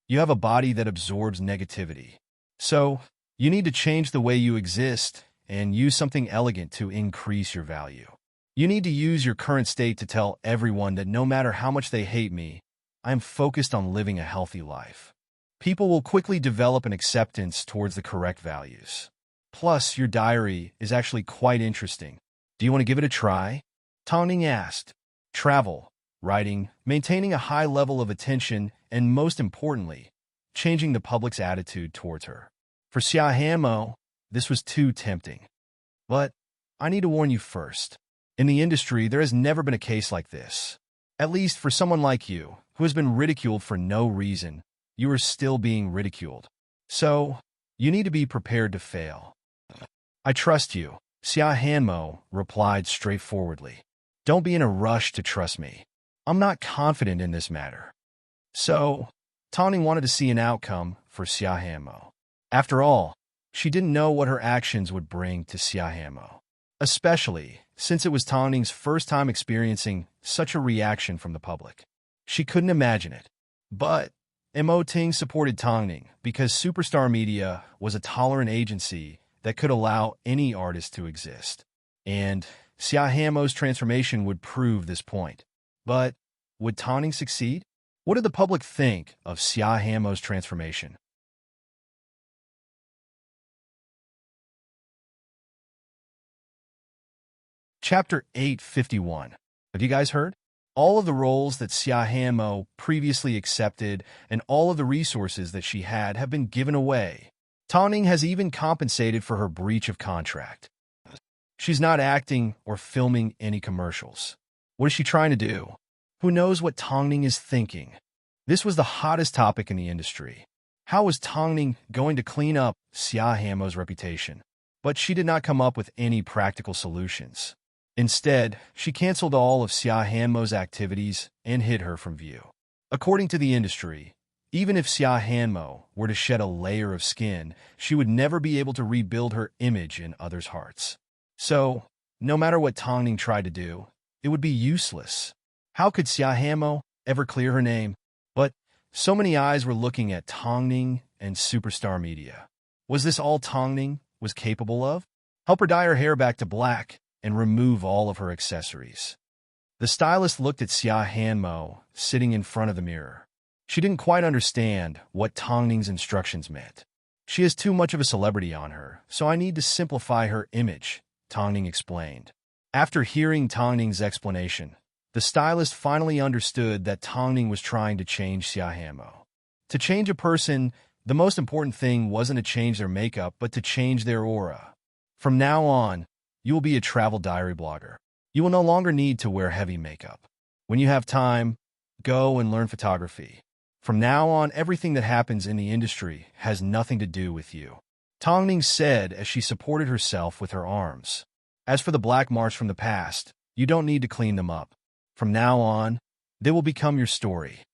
You have a body that absorbs negativity. So, You need to change the way you exist and use something elegant to increase your value. You need to use your current state to tell everyone that no matter how much they hate me, I am focused on living a healthy life. People will quickly develop an acceptance towards the correct values. Plus, your diary is actually quite interesting. Do you want to give it a try? Tongning asked. Travel, writing, maintaining a high level of attention, and most importantly, changing the public's attitude towards her. For Xiaohamo, this was too tempting. But I need to warn you first. In the industry, there has never been a case like this. At least for someone like you, who has been ridiculed for no reason, you are still being ridiculed. So, you need to be prepared to fail. I trust you, Xiaohamo replied straightforwardly. Don't be in a rush to trust me. I'm not confident in this matter. So, Tongning wanted to see an outcome for Xiaohamo. After all, she didn't know what her actions would bring to Xiaohamo, especially since it was Tongning's first time experiencing such a reaction from the public. She couldn't imagine it. But Emoting supported Tongning because Superstar Media was a tolerant agency that could allow any artist to exist. And Xiaohamo's transformation would prove this point. But would Tongning succeed? What did the public think of Xiaohamo's transformation? Chapter 851. Have you guys heard? All of the roles that Xiaohamo previously accepted and all of the resources that she had have been given away. Tongning has even compensated for her breach of contract. She's not acting or filming any commercials. What is she trying to do? Who knows what Tongning is thinking? This was the hottest topic in the industry. How was Tongning going to clean up Xiaohamo's reputation? But she did not come up with any practical solutions. Instead, she canceled all of Xiaohamo's activities and hid her from view. According to the industry, even if Xiaohamo were to shed a layer of skin, she would never be able to rebuild her image in others' hearts. So, no matter what Tongning tried to do, it would be useless. How could Xiaohamo ever clear her name? But so many eyes were looking at Tongning and Superstar Media. Was this all Tongning was capable of? Help her dye her hair back to black and remove all of her accessories. The stylist looked at Xiaohamo sitting in front of the mirror. She didn't quite understand what Tongning's instructions meant. She has too much of a celebrity on her, so I need to simplify her image, Tongning explained. After hearing Tongning's explanation, the stylist finally understood that Tongning was trying to change Xiaohamo. To change a person, the most important thing wasn't to change their makeup, but to change their aura. From now on, you will be a travel diary blogger. You will no longer need to wear heavy makeup. When you have time, go and learn photography. From now on, everything that happens in the industry has nothing to do with you, Tongning said as she supported herself with her arms. As for the black marks from the past, you don't need to clean them up. From now on, they will become your story.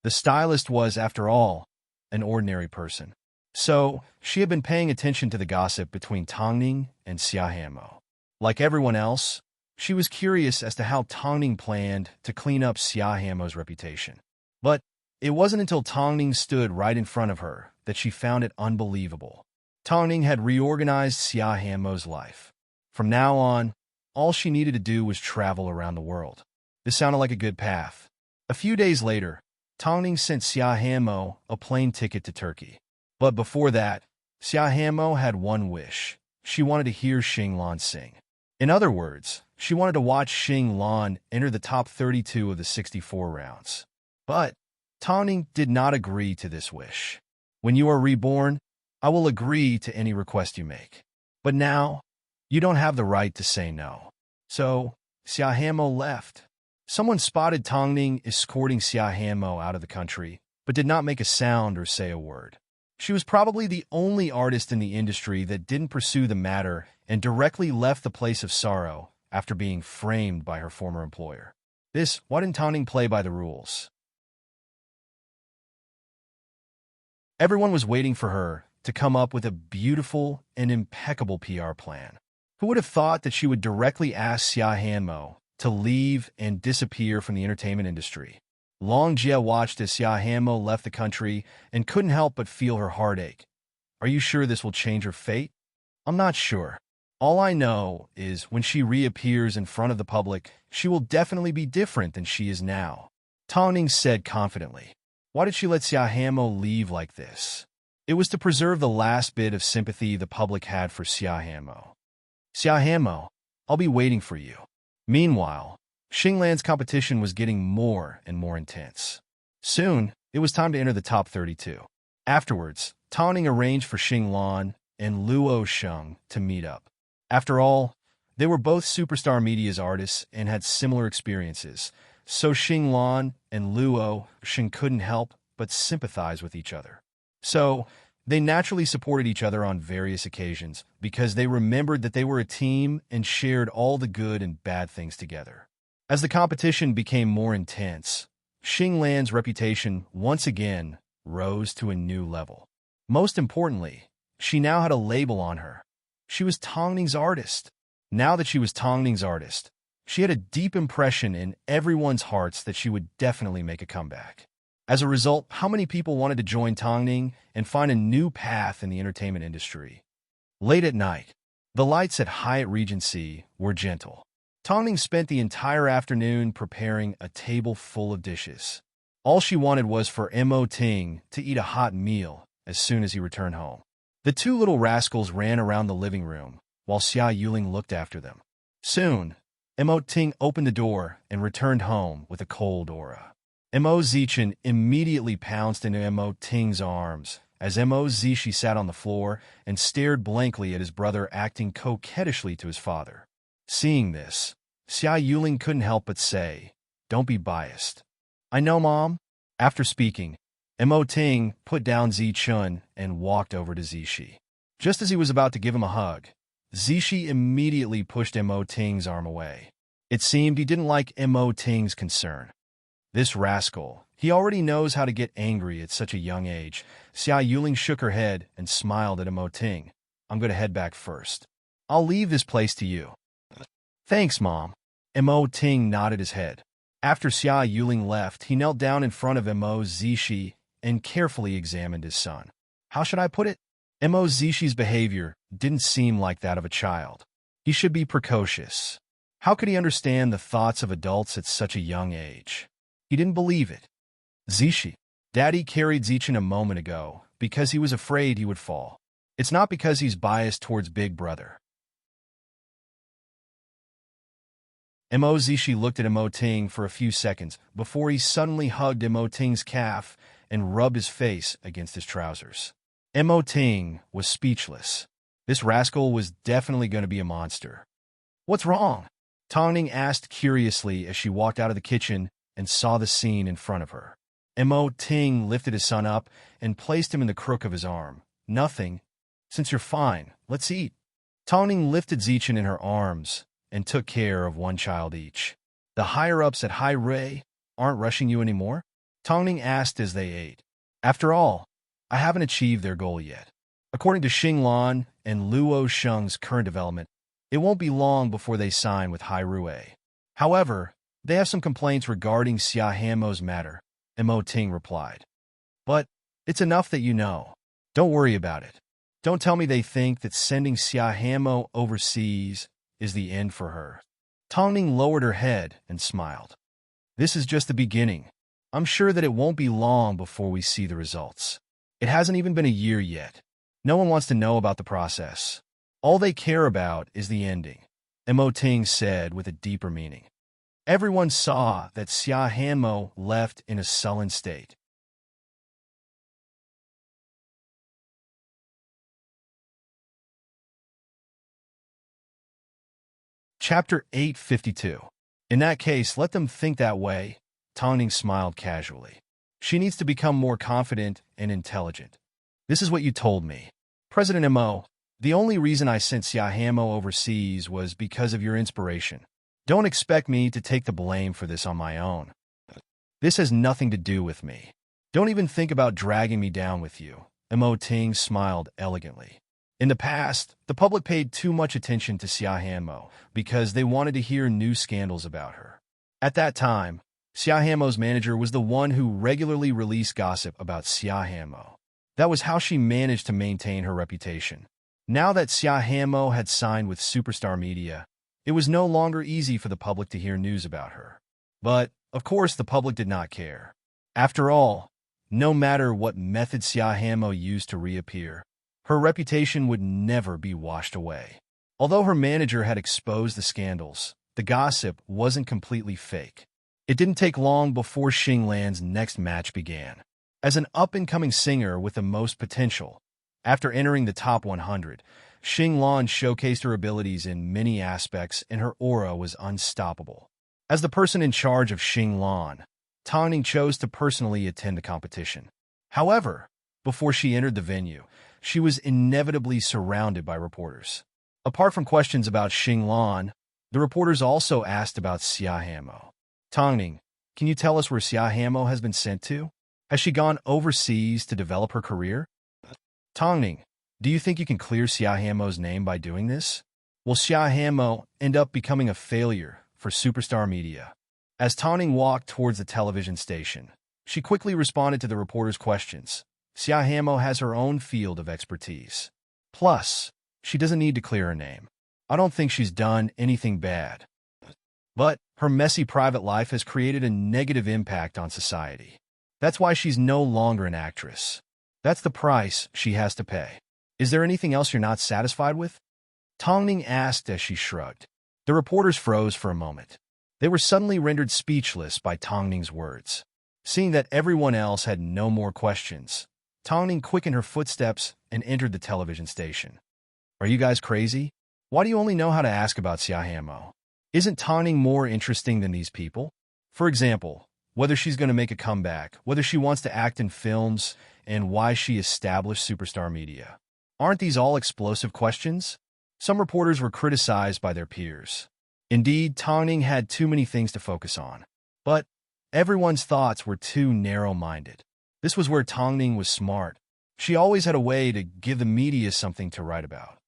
The stylist was, after all, an ordinary person. So, she had been paying attention to the gossip between Tongning and Xiaohamo. Like everyone else, she was curious as to how Tongning planned to clean up Xiaohamo's reputation. But it wasn't until Tongning stood right in front of her that she found it unbelievable. Tongning had reorganized Xiaohamo's life. From now on, all she needed to do was travel around the world. This sounded like a good path. A few days later, Tongning sent Xiaohamo a plane ticket to Turkey. But before that, Xiaohamo had one wish. She wanted to hear Xinglan sing. In other words, she wanted to watch Xinglan enter the top 32 of the 64 rounds. But Tongning did not agree to this wish. When you are reborn, I will agree to any request you make. But now, you don't have the right to say no. So, Xiaohamo left. Someone spotted Tongning escorting Xiaohamo out of the country, but did not make a sound or say a word. She was probably the only artist in the industry that didn't pursue the matter and directly left the place of sorrow after being framed by her former employer. Why didn't Tongning play by the rules? Everyone was waiting for her to come up with a beautiful and impeccable PR plan. Who would have thought that she would directly ask Xiaohamo to leave and disappear from the entertainment industry? Long Jia watched as Xiaohamo left the country and couldn't help but feel her heartache. Are you sure this will change her fate? I'm not sure. All I know is when she reappears in front of the public, she will definitely be different than she is now. Tongning said confidently. Why did she let Xiahamo leave like this? It was to preserve the last bit of sympathy the public had for Xiahamo. Xiahamo, I'll be waiting for you. Meanwhile, Xinglan's competition was getting more and more intense. Soon, it was time to enter the top 32. Afterwards, Tongning arranged for Xinglan and Luo Sheng to meet up. After all, they were both superstar media's artists and had similar experiences, so Xinglan and Luo Sheng couldn't help but sympathize with each other. So, they naturally supported each other on various occasions because they remembered that they were a team and shared all the good and bad things together. As the competition became more intense, Xinglan's reputation once again rose to a new level. Most importantly, she now had a label on her. She was Tongning's artist. Now that she was Tongning's artist, she had a deep impression in everyone's hearts that she would definitely make a comeback. As a result, how many people wanted to join Tongning and find a new path in the entertainment industry? Late at night, the lights at Hyatt Regency were gentle. Tongning spent the entire afternoon preparing a table full of dishes. All she wanted was for Mo Ting to eat a hot meal as soon as he returned home. The two little rascals ran around the living room, while Xia Yuling looked after them. Soon, Mo Ting opened the door and returned home with a cold aura. Mo Zichen immediately pounced into Mo Ting's arms as Mo Zishi sat on the floor and stared blankly at his brother acting coquettishly to his father. Seeing this, Xia Yuling couldn't help but say, "Don't be biased." "I know, Mom." After speaking, Mo Ting put down Zichun and walked over to Zishi. Just as he was about to give him a hug, Zishi immediately pushed Mo Ting's arm away. It seemed he didn't like Mo Ting's concern. This rascal, he already knows how to get angry at such a young age. Xia Yuling shook her head and smiled at Mo Ting. "I'm going to head back first. I'll leave this place to you." "Thanks, Mom." Mo Ting nodded his head. After Xia Yuling left, he knelt down in front of Mo Zishi and carefully examined his son. How should I put it? Mo Zishi's behavior didn't seem like that of a child. He should be precocious. How could he understand the thoughts of adults at such a young age? He didn't believe it. Zishi. Daddy carried Zichen a moment ago because he was afraid he would fall. It's not because he's biased towards Big Brother. Mo Zishi looked at Mo Ting for a few seconds before he suddenly hugged Mo Ting's calf and rubbed his face against his trousers. Mo Ting was speechless. This rascal was definitely going to be a monster. "What's wrong?" Tongning asked curiously as she walked out of the kitchen and saw the scene in front of her. Mo Ting lifted his son up and placed him in the crook of his arm. "Nothing. Since you're fine, let's eat." Tongning lifted Zichen in her arms and took care of one child each. "The higher-ups at Hai Rui aren't rushing you anymore?" Tongning asked as they ate. "After all, I haven't achieved their goal yet. According to Xinglan and Luo Sheng's current development, it won't be long before they sign with Hai Rui. However, they have some complaints regarding Xiahamo's matter," Mo Ting replied. "But it's enough that you know. Don't worry about it. Don't tell me they think that sending Xiahamo overseas is the end for her." Tongning lowered her head and smiled. "This is just the beginning. I'm sure that it won't be long before we see the results. It hasn't even been a year yet. No one wants to know about the process. All they care about is the ending," Mo Ting said with a deeper meaning. Everyone saw that Xiahamo left in a sullen state. Chapter 852. In that case, let them think that way. Tongning smiled casually. She needs to become more confident and intelligent. This is what you told me. President Mo, the only reason I sent Xiahamo overseas was because of your inspiration. Don't expect me to take the blame for this on my own. This has nothing to do with me. Don't even think about dragging me down with you. Mo Ting smiled elegantly. In the past, the public paid too much attention to Xiahamo because they wanted to hear new scandals about her. At that time, Xiahamo's manager was the one who regularly released gossip about Xiahamo. That was how she managed to maintain her reputation. Now that Xia Hamo had signed with Superstar Media, it was no longer easy for the public to hear news about her. But, of course, the public did not care. After all, no matter what method Xia Hamo used to reappear, her reputation would never be washed away. Although her manager had exposed the scandals, the gossip wasn't completely fake. It didn't take long before Xinglan's next match began. As an up-and-coming singer with the most potential, after entering the top 100, Xinglan showcased her abilities in many aspects and her aura was unstoppable. As the person in charge of Xinglan, Tang chose to personally attend the competition. However, before she entered the venue, she was inevitably surrounded by reporters. Apart from questions about Xinglan, the reporters also asked about Xia Hamo. Tang, can you tell us where Xia Hamo has been sent to? Has she gone overseas to develop her career? Tang, do you think you can clear Xia Hamo's name by doing this? Will Xia Hamo end up becoming a failure for Superstar Media? As Tang walked towards the television station, she quickly responded to the reporters' questions. Xia Hamo has her own field of expertise. Plus, she doesn't need to clear her name. I don't think she's done anything bad. But her messy private life has created a negative impact on society. That's why she's no longer an actress. That's the price she has to pay. Is there anything else you're not satisfied with? Tang asked as she shrugged. The reporters froze for a moment. They were suddenly rendered speechless by Tang's words. Seeing that everyone else had no more questions, Tang quickened her footsteps and entered the television station. Are you guys crazy? Why do you only know how to ask about Xia Hamo? Isn't Tang more interesting than these people? For example, whether she's going to make a comeback, whether she wants to act in films, and why she established Superstar Media. Aren't these all explosive questions? Some reporters were criticized by their peers. Indeed, Tang had too many things to focus on. But everyone's thoughts were too narrow-minded. This was where Tang was smart. She always had a way to give the media something to write about.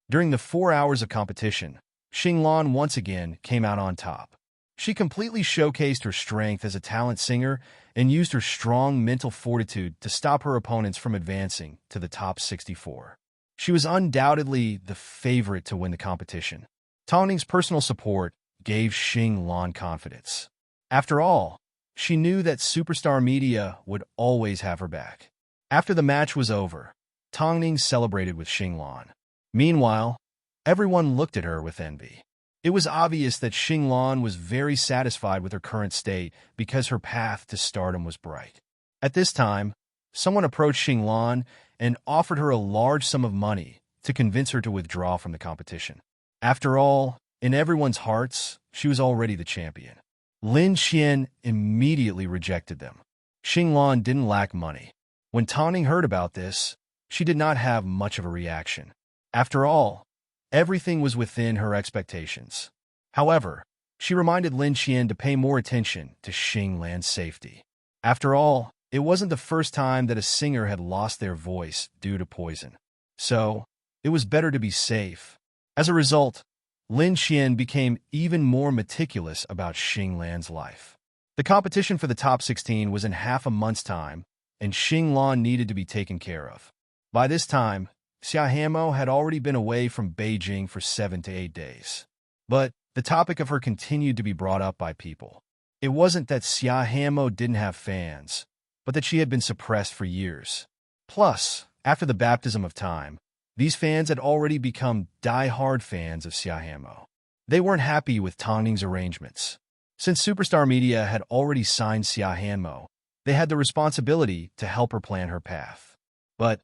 During the 4 hours of competition, Xinglan once again came out on top. She completely showcased her strength as a talent singer and used her strong mental fortitude to stop her opponents from advancing to the top 64. She was undoubtedly the favorite to win the competition. Tang's personal support gave Xinglan confidence. After all, she knew that Superstar Media would always have her back. After the match was over, Tang celebrated with Xinglan. Meanwhile, everyone looked at her with envy. It was obvious that Xinglan was very satisfied with her current state because her path to stardom was bright. At this time, someone approached Xinglan and offered her a large sum of money to convince her to withdraw from the competition. After all, in everyone's hearts, she was already the champion. Lin Qian immediately rejected them. Xinglan didn't lack money. When Tang heard about this, she did not have much of a reaction. After all, everything was within her expectations. However, she reminded Lin Qian to pay more attention to Xinglan's safety. After all, it wasn't the first time that a singer had lost their voice due to poison. So, it was better to be safe. As a result, Lin Qian became even more meticulous about Xinglan's life. The competition for the top 16 was in half a month's time, and Xinglan needed to be taken care of. By this time, Xia Hamo had already been away from Beijing for 7 to 8 days. But the topic of her continued to be brought up by people. It wasn't that Xia Hamo didn't have fans, but that she had been suppressed for years. Plus, after the baptism of time, these fans had already become die-hard fans of Xia Hamo. They weren't happy with Tang's arrangements. Since Superstar Media had already signed Xia Hamo, they had the responsibility to help her plan her path. But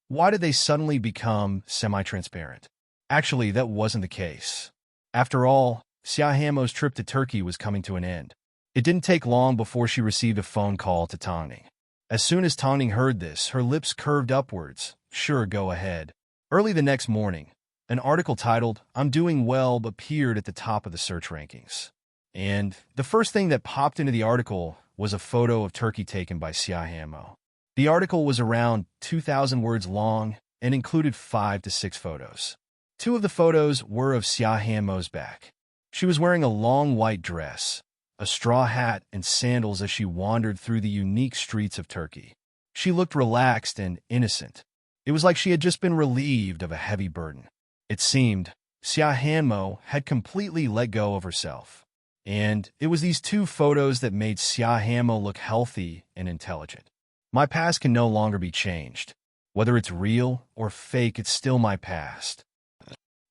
why did they suddenly become semi-transparent? Actually, that wasn't the case. After all, Xia Hamo's trip to Turkey was coming to an end. It didn't take long before she received a phone call to Tang. As soon as Tang heard this, her lips curved upwards. Sure, go ahead. Early the next morning, an article titled, "I'm Doing Well," appeared at the top of the search rankings. And the first thing that popped into the article was a photo of Turkey taken by Xia Hamo. The article was around 2,000 words long and included 5 to 6 photos. 2 of the photos were of Xia Hamo's back. She was wearing a long white dress, a straw hat, and sandals as she wandered through the unique streets of Turkey. She looked relaxed and innocent. It was like she had just been relieved of a heavy burden. It seemed Siahanmo had completely let go of herself. And it was these two photos that made Siahanmo look healthy and intelligent. My past can no longer be changed. Whether it's real or fake, it's still my past.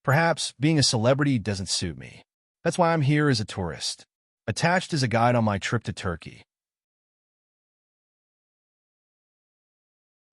Perhaps being a celebrity doesn't suit me. That's why I'm here as a tourist, attached as a guide on my trip to Turkey.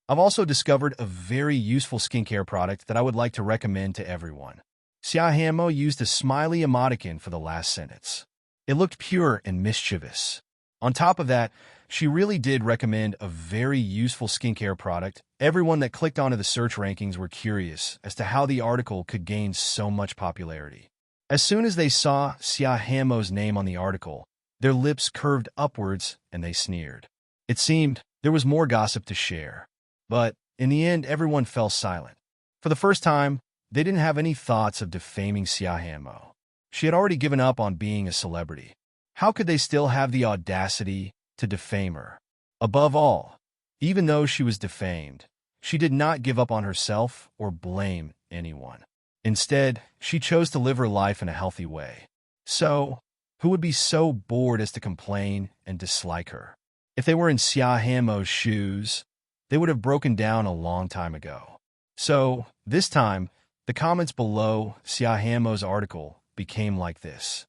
I've also discovered a very useful skincare product that I would like to recommend to everyone. Siahanmo used a smiley emoticon for the last sentence. It looked pure and mischievous. On top of that, she really did recommend a very useful skincare product. Everyone that clicked onto the search rankings were curious as to how the article could gain so much popularity. As soon as they saw Siahanmo's name on the article, their lips curved upwards and they sneered. It seemed there was more gossip to share. But in the end, everyone fell silent. For the first time, they didn't have any thoughts of defaming Siahanmo. She had already given up on being a celebrity. How could they still have the audacity to defame her? Above all, even though she was defamed, she did not give up on herself or blame anyone. Instead, she chose to live her life in a healthy way. So, who would be so bored as to complain and dislike her? If they were in Siahanmo's shoes, they would have broken down a long time ago. So, this time, the comments below Siahanmo's article became like this.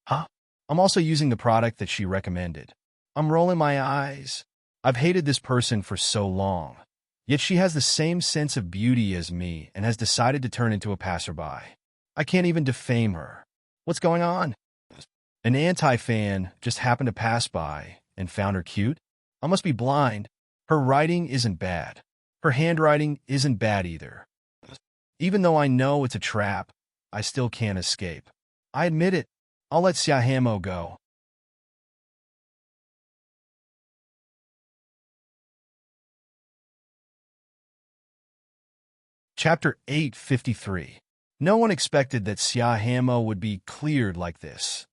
Huh? I'm also using the product that she recommended. I'm rolling my eyes. I've hated this person for so long. Yet she has the same sense of beauty as me and has decided to turn into a passerby. I can't even defame her. What's going on? An anti-fan just happened to pass by and found her cute? I must be blind. Her writing isn't bad. Her handwriting isn't bad either. Even though I know it's a trap, I still can't escape. I admit it. I'll let Siahanmo go. Chapter 853. No one expected that Siahanmo would be cleared like this.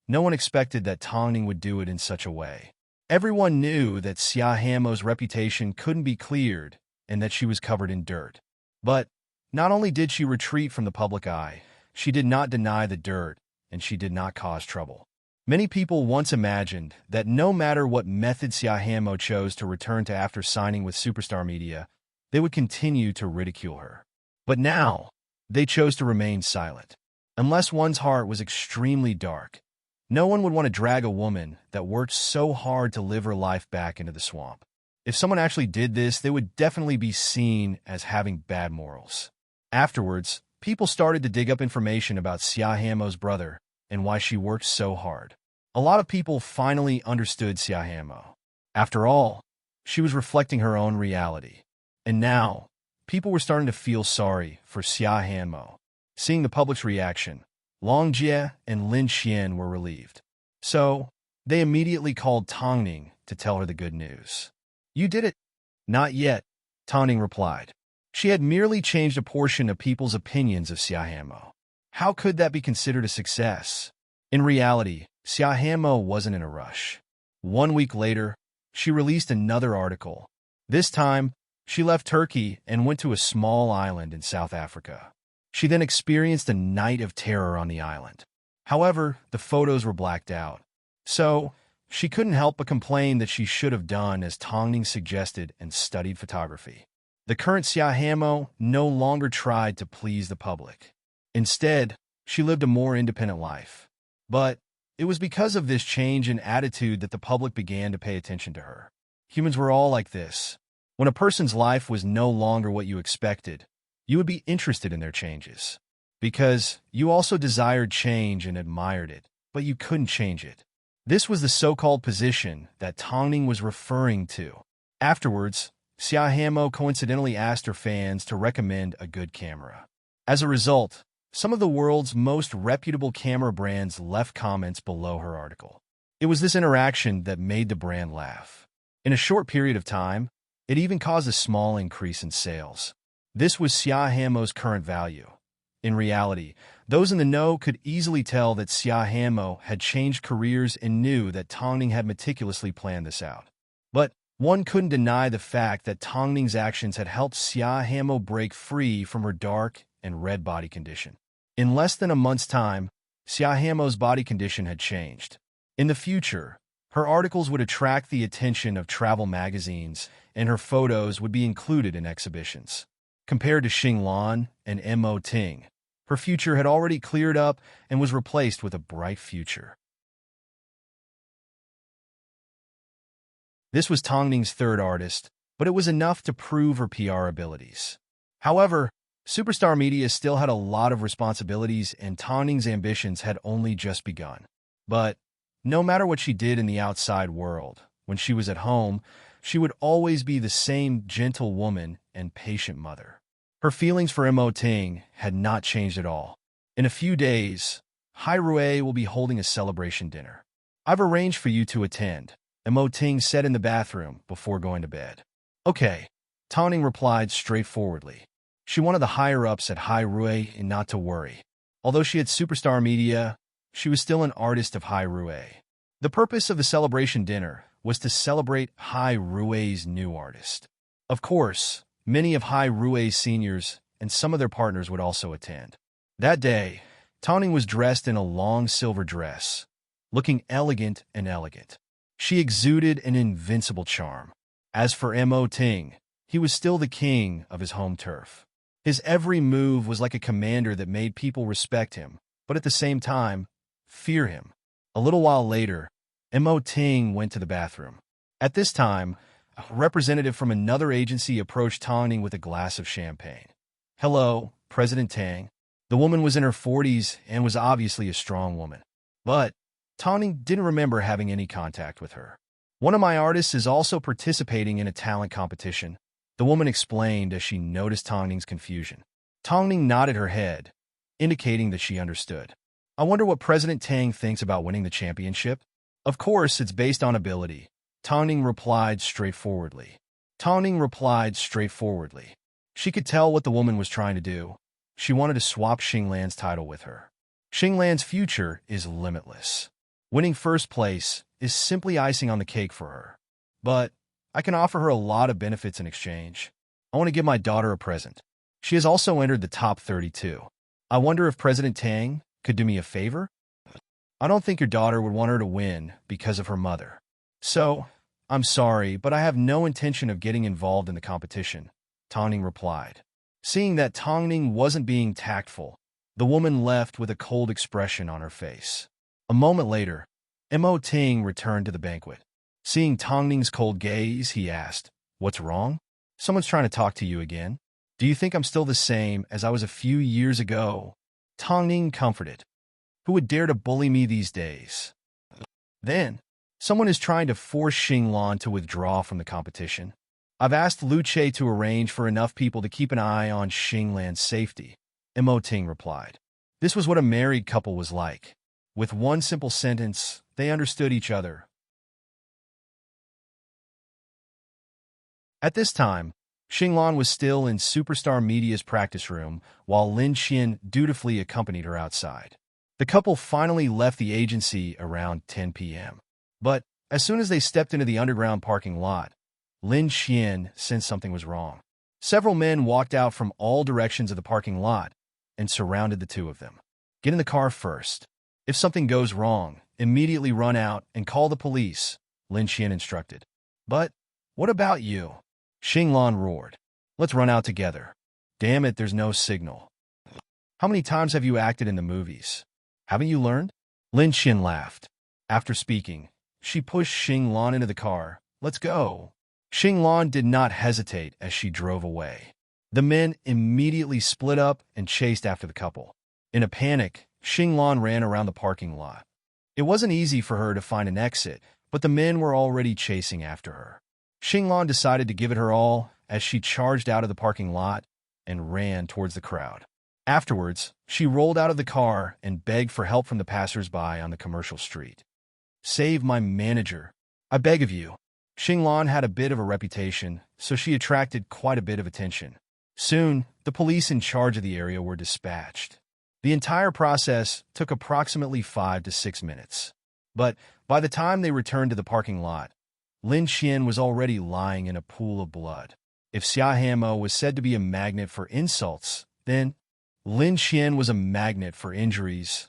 No one expected that Tongning would do it in such a way. Everyone knew that Siahanmo's reputation couldn't be cleared and that she was covered in dirt. But not only did she retreat from the public eye, she did not deny the dirt, and she did not cause trouble. Many people once imagined that no matter what method Siahanmo chose to return to after signing with Superstar Media, they would continue to ridicule her. But now, they chose to remain silent. Unless one's heart was extremely dark, no one would want to drag a woman that worked so hard to live her life back into the swamp. If someone actually did this, they would definitely be seen as having bad morals. Afterwards, people started to dig up information about Siahanmo's brother and why she worked so hard. A lot of people finally understood Siahanmo. After all, she was reflecting her own reality. And now, people were starting to feel sorry for Siahanmo. Seeing the public's reaction, Long Jie and Lin Xian were relieved. So, they immediately called Tongning to tell her the good news. You did it. Not yet, Tongning replied. She had merely changed a portion of people's opinions of Siahanmo. How could that be considered a success? In reality, Siahanmo wasn't in a rush. 1 week later, she released another article. This time, she left Turkey and went to a small island in South Africa. She then experienced a night of terror on the island. However, the photos were blacked out. So, she couldn't help but complain that she should have done as Tongning suggested and studied photography. The current Siahanmo no longer tried to please the public. Instead, she lived a more independent life. But it was because of this change in attitude that the public began to pay attention to her. Humans were all like this. When a person's life was no longer what you expected, you would be interested in their changes. Because you also desired change and admired it, but you couldn't change it. This was the so-called position that Tongning was referring to. Afterwards, Siahanmo coincidentally asked her fans to recommend a good camera. As a result, some of the world's most reputable camera brands left comments below her article. It was this interaction that made the brand laugh. In a short period of time, it even caused a small increase in sales. This was Siahanmo's current value. In reality, Those in the know could easily tell that Xia Hamo had changed careers and knew that Tongning had meticulously planned this out. But one couldn't deny the fact that Tongning's actions had helped Xia Hamo break free from her dark and red body condition. In less than a month's time, Xia Hamo's body condition had changed. In the future, her articles would attract the attention of travel magazines, and her photos would be included in exhibitions. Compared to Xinglan and Mo Ting, her future had already cleared up and was replaced with a bright future. This was Tongning's third artist, but it was enough to prove her PR abilities. However, Superstar Media still had a lot of responsibilities, and Tongning's ambitions had only just begun. But no matter what she did in the outside world, when she was at home, she would always be the same gentle woman and patient mother. Her feelings for Mo Ting had not changed at all. In a few days, Hai Rui will be holding a celebration dinner. I've arranged for you to attend, Mo Ting said in the bathroom before going to bed. Okay, Tongning replied straightforwardly. She wanted the higher-ups at Hai Rui not to worry. Although she had Superstar Media, she was still an artist of Hai Rui. The purpose of the celebration dinner was to celebrate Hai Rui's new artist. Of course, many of Hai Rui's seniors and some of their partners would also attend. That day, Tongning was dressed in a long silver dress, looking elegant and elegant. She exuded an invincible charm. As for Mo Ting, he was still the king of his home turf. His every move was like a commander that made people respect him, but at the same time, fear him. A little while later, Mo Ting went to the bathroom. At this time, a representative from another agency approached Tongning with a glass of champagne. Hello, President Tang. The woman was in her 40s and was obviously a strong woman. But Tongning didn't remember having any contact with her. One of my artists is also participating in a talent competition, the woman explained as she noticed Tongning's confusion. Tongning nodded her head, indicating that she understood. I wonder what President Tang thinks about winning the championship? Of course, it's based on ability, Tongning replied straightforwardly. She could tell what the woman was trying to do. She wanted to swap Xinglan's title with her. Xinglan's future is limitless. Winning first place is simply icing on the cake for her. But I can offer her a lot of benefits in exchange. I want to give my daughter a present. She has also entered the top 32. I wonder if President Tang could do me a favor? I don't think your daughter would want her to win because of her mother. So, I'm sorry, but I have no intention of getting involved in the competition, Tongning replied. Seeing that Tongning wasn't being tactful, the woman left with a cold expression on her face. A moment later, Mo Ting returned to the banquet. Seeing Tongning's cold gaze, he asked, "What's wrong? Someone's trying to talk to you again? Do you think I'm still the same as I was a few years ago?" Tongning comforted. Who would dare to bully me these days? Then, someone is trying to force Xinglan to withdraw from the competition. I've asked Lu Che to arrange for enough people to keep an eye on Xinglan's safety, Mo Ting replied. This was what a married couple was like. With one simple sentence, they understood each other. At this time, Xinglan was still in Superstar Media's practice room, while Lin Qian dutifully accompanied her outside. The couple finally left the agency around 10 p.m. But as soon as they stepped into the underground parking lot, Lin Qian sensed something was wrong. Several men walked out from all directions of the parking lot and surrounded the two of them. Get in the car first. If something goes wrong, immediately run out and call the police, Lin Qian instructed. But what about you? Xinglan roared. Let's run out together. Damn it, there's no signal. How many times have you acted in the movies? Haven't you learned? Lin Qian laughed. After speaking, she pushed Xinglan into the car. Let's go. Xinglan did not hesitate as she drove away. The men immediately split up and chased after the couple. In a panic, Xinglan ran around the parking lot. It wasn't easy for her to find an exit, but the men were already chasing after her. Xinglan decided to give it her all as she charged out of the parking lot and ran towards the crowd. Afterwards, she rolled out of the car and begged for help from the passers-by on the commercial street. Save my manager. I beg of you. Xinglan had a bit of a reputation, so she attracted quite a bit of attention. Soon, the police in charge of the area were dispatched. The entire process took approximately 5 to 6 minutes. But by the time they returned to the parking lot, Lin Qian was already lying in a pool of blood. If Xia Hamo was said to be a magnet for insults, then Lin Qian was a magnet for injuries.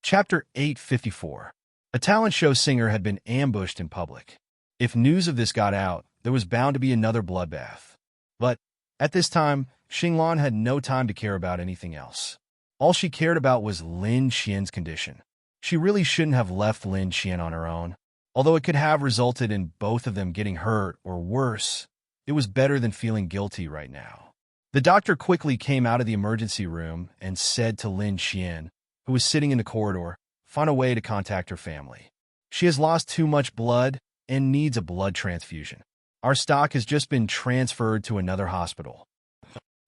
Chapter 854. A talent show singer had been ambushed in public. If news of this got out, there was bound to be another bloodbath. But at this time, Xinglan had no time to care about anything else. All she cared about was Lin Qian's condition. She really shouldn't have left Lin Qian on her own. Although it could have resulted in both of them getting hurt or worse, it was better than feeling guilty right now. The doctor quickly came out of the emergency room and said to Lin Qian, who was sitting in the corridor, find a way to contact her family. She has lost too much blood and needs a blood transfusion. Our stock has just been transferred to another hospital.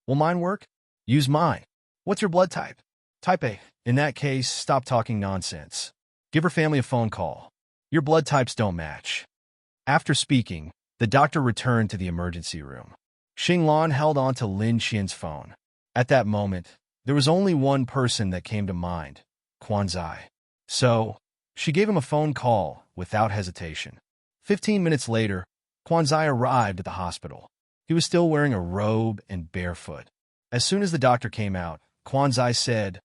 Will mine work? Use mine. What's your blood type? Type A. In that case, stop talking nonsense. Give her family a phone call. Your blood types don't match. After speaking, the doctor returned to the emergency room. Xinglan held on to Lin Qian's phone. At that moment, there was only one person that came to mind, Quanzai. So, she gave him a phone call without hesitation. 15 minutes later, Quanzai arrived at the hospital. He was still wearing a robe and barefoot. As soon as the doctor came out, Quanzai said,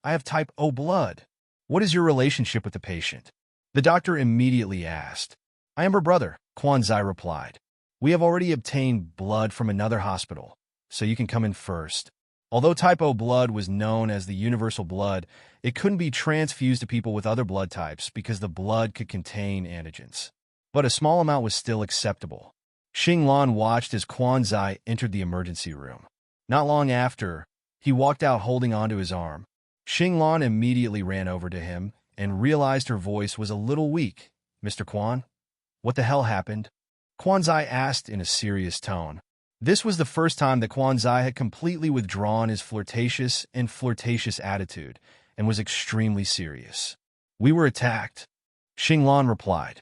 I have type O blood. What is your relationship with the patient? The doctor immediately asked. I am her brother, Quanzai replied. We have already obtained blood from another hospital, so you can come in first. Although type O blood was known as the universal blood, it couldn't be transfused to people with other blood types because the blood could contain antigens. But a small amount was still acceptable. Xinglan watched as Quanzai entered the emergency room. Not long after, he walked out holding onto his arm. Xinglan immediately ran over to him and realized her voice was a little weak. Mr. Quan? What the hell happened? Quanzai asked in a serious tone. This was the first time that Quanzai had completely withdrawn his flirtatious attitude and was extremely serious. We were attacked. Xinglan replied.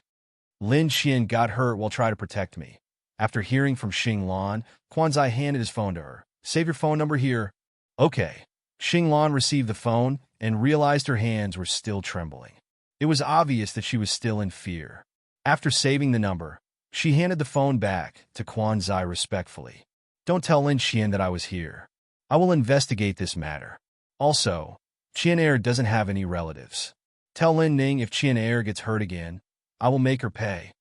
Lin Qian got hurt while trying to protect me. After hearing from Xinglan, Quanzai handed his phone to her. Save your phone number here. Okay. Xinglan received the phone and realized her hands were still trembling. It was obvious that she was still in fear. After saving the number, she handed the phone back to Quanzai respectfully. Don't tell Lin Qian that I was here. I will investigate this matter. Also, Qian doesn't have any relatives. Tell Lin Ning if Qian gets hurt again, I will make her pay.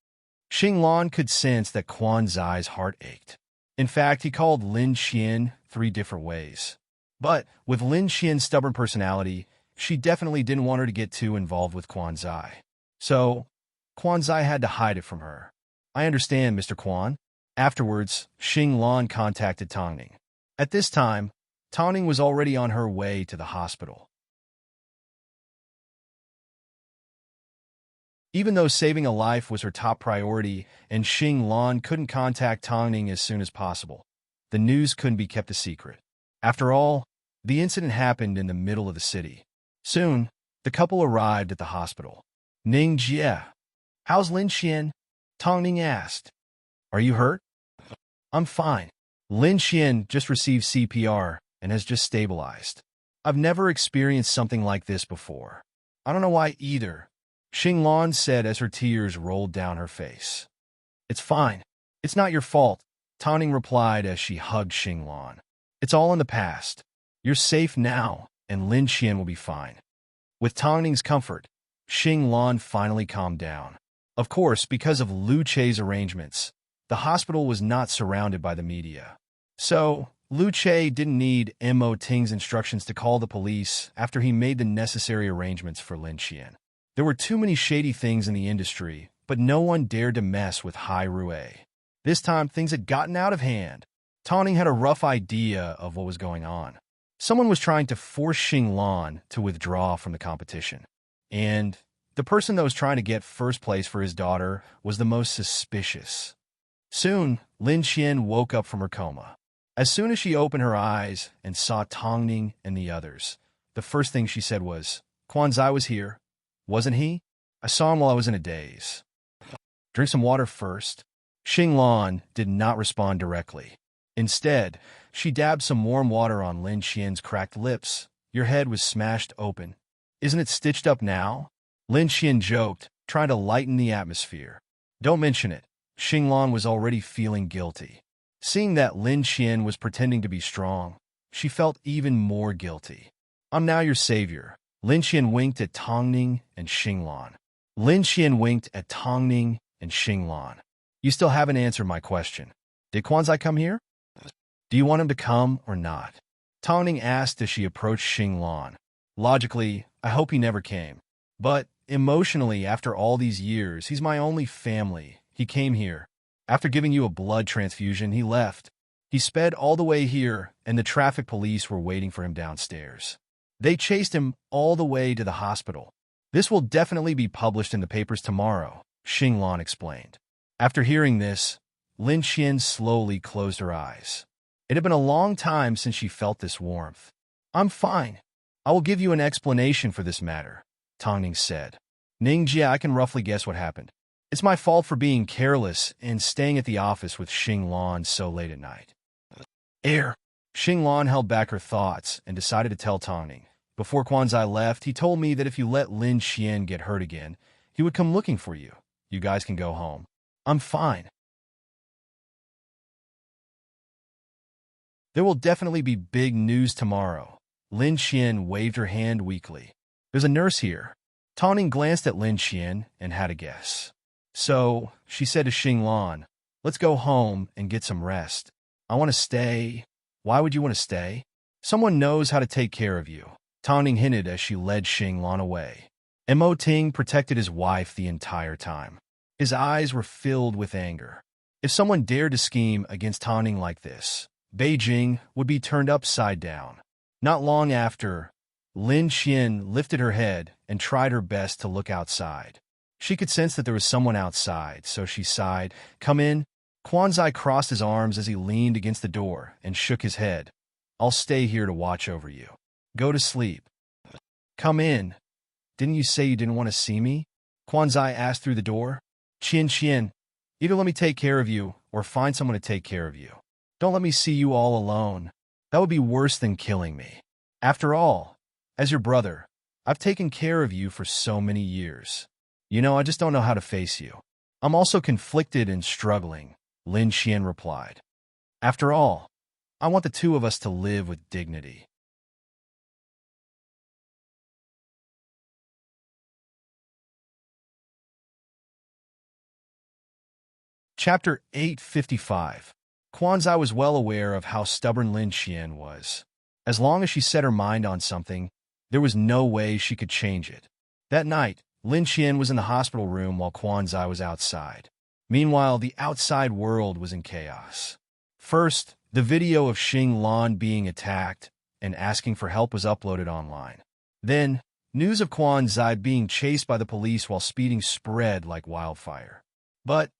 Xinglan could sense that Quanzai's heart ached. In fact, he called Lin Qian 3 different ways. But with Lin Qian's stubborn personality, she definitely didn't want her to get too involved with Quanzai. So, Quanzai had to hide it from her. I understand, Mr. Quan. Afterwards, Xinglan contacted Tongning. At this time, Tongning was already on her way to the hospital. Even though saving a life was her top priority and Xinglan couldn't contact Tongning as soon as possible, the news couldn't be kept a secret. After all, the incident happened in the middle of the city. Soon, the couple arrived at the hospital. Ning Jie. How's Lin Qian? Tongning asked. Are you hurt? I'm fine. Lin Qian just received CPR and has just stabilized. I've never experienced something like this before. I don't know why either, Xinglan said as her tears rolled down her face. It's fine. It's not your fault, Tongning replied as she hugged Xinglan. It's all in the past. You're safe now, and Lin Qian will be fine. With Tongning's comfort, Xinglan finally calmed down. Of course, because of Lu Che's arrangements, the hospital was not surrounded by the media. So, Lu Che didn't need Mo Ting's instructions to call the police after he made the necessary arrangements for Lin Qian. There were too many shady things in the industry, but no one dared to mess with Hai Rue. This time, things had gotten out of hand. Tongning had a rough idea of what was going on. Someone was trying to force Xinglan to withdraw from the competition. And the person that was trying to get first place for his daughter was the most suspicious. Soon, Lin Qian woke up from her coma. As soon as she opened her eyes and saw Tongning and the others, the first thing she said was, Quanzai was here, wasn't he? I saw him while I was in a daze. Drink some water first. Xinglan did not respond directly. Instead, she dabbed some warm water on Lin Qian's cracked lips. Your head was smashed open. Isn't it stitched up now? Lin Qian joked, trying to lighten the atmosphere. Don't mention it. Xinglan was already feeling guilty. Seeing that Lin Qian was pretending to be strong, she felt even more guilty. I'm now your savior. Lin Qian winked at Tongning and Xinglan. Lin Qian winked at Tongning and Xinglan. You still haven't answered my question. Did Quanzai come here? Do you want him to come or not? Tongning asked as she approached Xinglan. Logically, I hope he never came. But emotionally, after all these years, he's my only family. He came here. After giving you a blood transfusion, he left. He sped all the way here, and the traffic police were waiting for him downstairs. They chased him all the way to the hospital. This will definitely be published in the papers tomorrow, Xinglan explained. After hearing this, Lin Qian slowly closed her eyes. It had been a long time since she felt this warmth. I'm fine. I will give you an explanation for this matter, Tongning said. Ningjia, I can roughly guess what happened. It's my fault for being careless and staying at the office with Xinglan so late at night. Xinglan held back her thoughts and decided to tell Tongning. Before Quanzai left, he told me that if you let Lin Qian get hurt again, he would come looking for you. You guys can go home. I'm fine. There will definitely be big news tomorrow. Lin Qian waved her hand weakly. There's a nurse here. Tongning glanced at Lin Qian and had a guess. So, she said to Xinglan, let's go home and get some rest. I want to stay. Why would you want to stay? Someone knows how to take care of you. Tongning hinted as she led Xinglan away. Mo Ting protected his wife the entire time. His eyes were filled with anger. If someone dared to scheme against Tongning like this, Beijing would be turned upside down. Not long after, Lin Qian lifted her head and tried her best to look outside. She could sense that there was someone outside, so she sighed. Come in. Quanzai crossed his arms as he leaned against the door and shook his head. I'll stay here to watch over you. Go to sleep. Come in. Didn't you say you didn't want to see me? Quanzai asked through the door. Qian, either let me take care of you or find someone to take care of you. Don't let me see you all alone. That would be worse than killing me. After all, as your brother, I've taken care of you for so many years. I just don't know how to face you. I'm also conflicted and struggling, Lin Qian replied. After all, I want the two of us to live with dignity. Chapter 855. Quanzai was well aware of how stubborn Lin Qian was. As long as she set her mind on something, there was no way she could change it. That night, Lin Qian was in the hospital room while Quanzai was outside. Meanwhile, the outside world was in chaos. First, the video of Xinglan being attacked and asking for help was uploaded online. Then, news of Quanzai being chased by the police while speeding spread like wildfire. But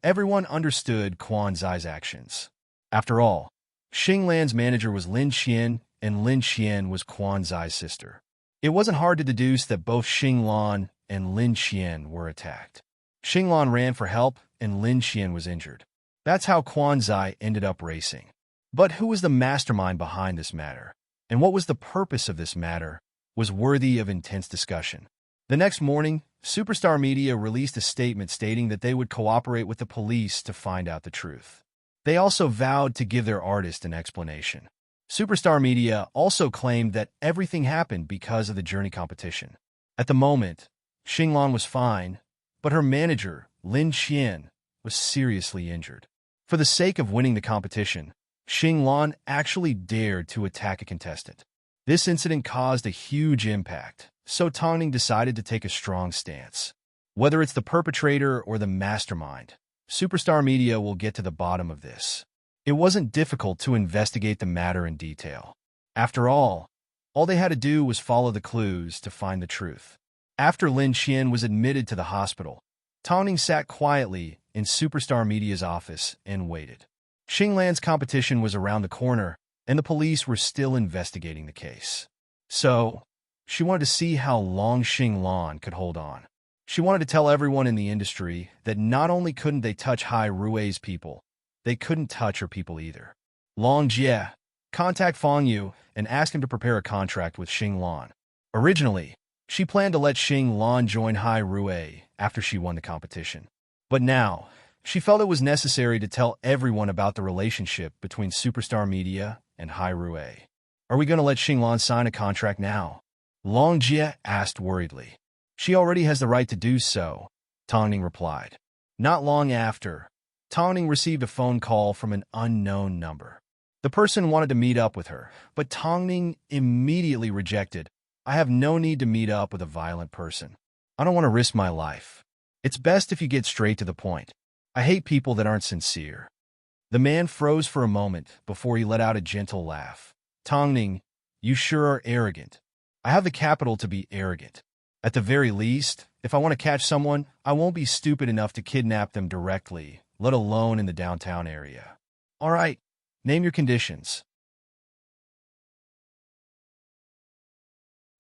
everyone understood Quanzai's actions. After all, Xinglan's manager was Lin Qian, and Lin Qian was Quanzai's sister. It wasn't hard to deduce that both Xinglan and Lin Qian were attacked. Xinglan ran for help, and Lin Qian was injured. That's how Quanzai ended up racing. But who was the mastermind behind this matter? And what was the purpose of this matter was worthy of intense discussion. The next morning, Superstar Media released a statement stating that they would cooperate with the police to find out the truth. They also vowed to give their artist an explanation. Superstar Media also claimed that everything happened because of the journey competition. At the moment, Xinglan was fine, but her manager, Lin Qian, was seriously injured. For the sake of winning the competition, Xinglan actually dared to attack a contestant. This incident caused a huge impact, so Tongning decided to take a strong stance. Whether it's the perpetrator or the mastermind, Superstar Media will get to the bottom of this. It wasn't difficult to investigate the matter in detail. After all they had to do was follow the clues to find the truth. After Lin Qian was admitted to the hospital, Tongning sat quietly in Superstar Media's office and waited. Xinglan's competition was around the corner, and the police were still investigating the case. So, she wanted to see how long Xinglan could hold on. She wanted to tell everyone in the industry that not only couldn't they touch Hai Rui's people, they couldn't touch her people either. Long Jie, contact Fong Yu and ask him to prepare a contract with Xing Lan. Originally, she planned to let Xing Lan join Hai Rui after she won the competition. But now, she felt it was necessary to tell everyone about the relationship between Superstar Media and Hai Rui. Are we going to let Xing Lan sign a contract now? Long Jie asked worriedly. She already has the right to do so, Tong Ning replied. Not long after, Tong Ning received a phone call from an unknown number. The person wanted to meet up with her, but Tong Ning immediately rejected. I have no need to meet up with a violent person. I don't want to risk my life. It's best if you get straight to the point. I hate people that aren't sincere. The man froze for a moment before he let out a gentle laugh. Tong Ning, you sure are arrogant. I have the capital to be arrogant. At the very least, if I want to catch someone, I won't be stupid enough to kidnap them directly, let alone in the downtown area. All right, name your conditions.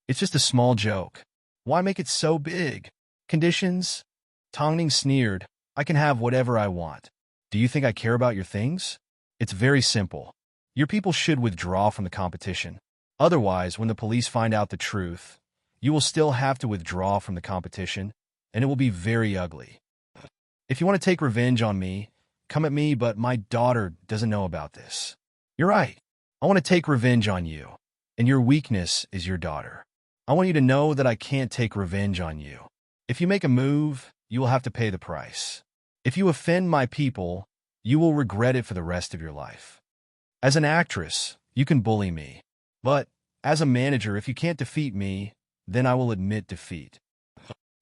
It's just a small joke. Why make it so big? Conditions? Tong Ning sneered. I can have whatever I want. Do you think I care about your things? It's very simple. Your people should withdraw from the competition. Otherwise, when the police find out the truth, you will still have to withdraw from the competition, and it will be very ugly. If you want to take revenge on me, come at me, but my daughter doesn't know about this. You're right. I want to take revenge on you, and your weakness is your daughter. I want you to know that I can't take revenge on you. If you make a move, you will have to pay the price. If you offend my people, you will regret it for the rest of your life. As an actress, you can bully me. But as a manager, if you can't defeat me, then I will admit defeat.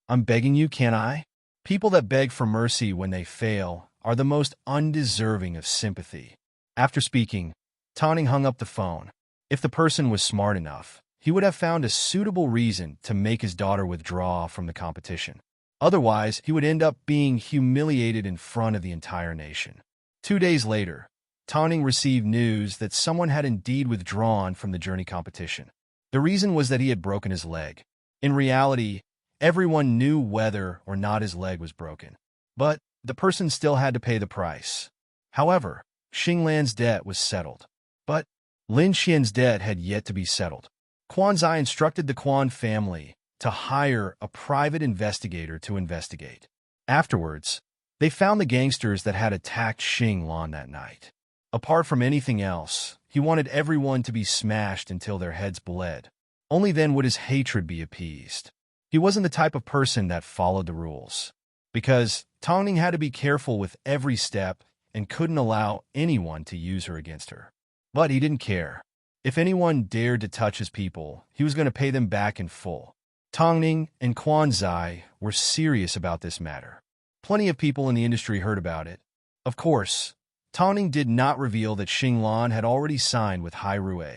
I'm begging you, can't I? People that beg for mercy when they fail are the most undeserving of sympathy. After speaking, Tong Ning hung up the phone. If the person was smart enough, he would have found a suitable reason to make his daughter withdraw from the competition. Otherwise, he would end up being humiliated in front of the entire nation. 2 days later, Tong Ning received news that someone had indeed withdrawn from the journey competition. The reason was that he had broken his leg. In reality, everyone knew whether or not his leg was broken. But the person still had to pay the price. However, Xing Lan's debt was settled. But Lin Xian's debt had yet to be settled. Quan Zai instructed the Quan family to hire a private investigator to investigate. Afterwards, they found the gangsters that had attacked Xing Lan that night. Apart from anything else, he wanted everyone to be smashed until their heads bled. Only then would his hatred be appeased. He wasn't the type of person that followed the rules. Because Tong Ning had to be careful with every step and couldn't allow anyone to use her against her. But he didn't care. If anyone dared to touch his people, he was going to pay them back in full. Tong Ning and Quan Zai were serious about this matter. Plenty of people in the industry heard about it. Of course, Tong Ning did not reveal that Xing Lan had already signed with Hai Rui.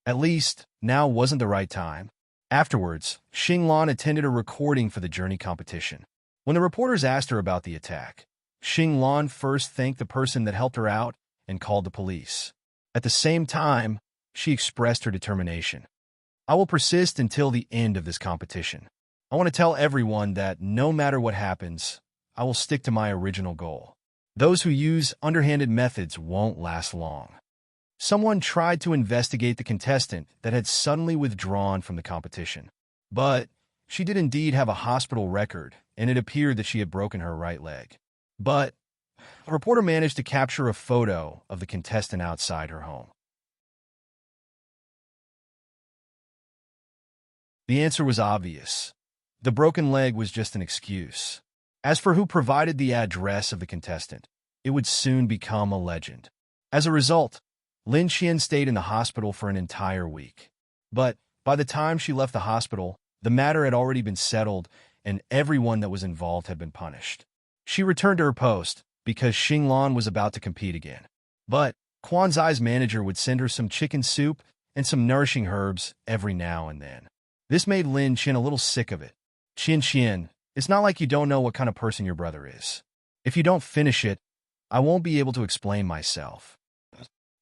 At least, now wasn't the right time. Afterwards, Xing Lan attended a recording for the journey competition. When the reporters asked her about the attack, Xing Lan first thanked the person that helped her out and called the police. At the same time, she expressed her determination. I will persist until the end of this competition. I want to tell everyone that no matter what happens, I will stick to my original goal. Those who use underhanded methods won't last long. Someone tried to investigate the contestant that had suddenly withdrawn from the competition. But she did indeed have a hospital record, and it appeared that she had broken her right leg. But a reporter managed to capture a photo of the contestant outside her home. The answer was obvious. The broken leg was just an excuse. As for who provided the address of the contestant, it would soon become a legend. As a result, Lin Xian stayed in the hospital for an entire week. But by the time she left the hospital, the matter had already been settled and everyone that was involved had been punished. She returned to her post because Xing Lan was about to compete again. But Quan Zai's manager would send her some chicken soup and some nourishing herbs every now and then. This made Lin Xian a little sick of it. Xian, it's not like you don't know what kind of person your brother is. If you don't finish it, I won't be able to explain myself.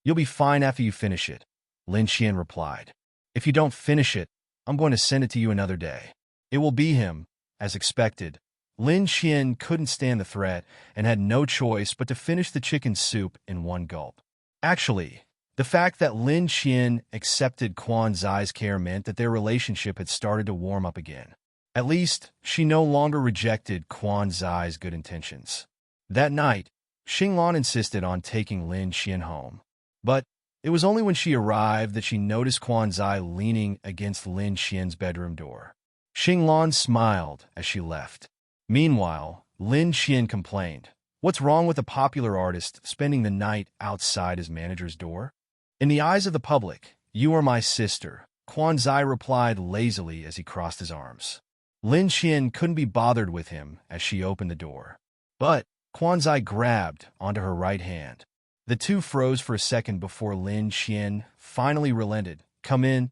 You'll be fine after you finish it, Lin Xian replied. If you don't finish it, I'm going to send it to you another day. It will be him, as expected, Lin Qian couldn't stand the threat and had no choice but to finish the chicken soup in one gulp. Actually, the fact that Lin Qian accepted Quan Zai's care meant that their relationship had started to warm up again. At least, she no longer rejected Quan Zai's good intentions. That night, Xinglan insisted on taking Lin Qian home. But it was only when she arrived that she noticed Quan Zai leaning against Lin Qian's bedroom door. Xinglan smiled as she left. Meanwhile, Lin Qian complained, "What's wrong with a popular artist spending the night outside his manager's door?" "In the eyes of the public, you are my sister," Quan Zai replied lazily as he crossed his arms. Lin Qian couldn't be bothered with him as she opened the door. But Quan Zai grabbed onto her right hand. The two froze for a second before Lin Qian finally relented. "Come in."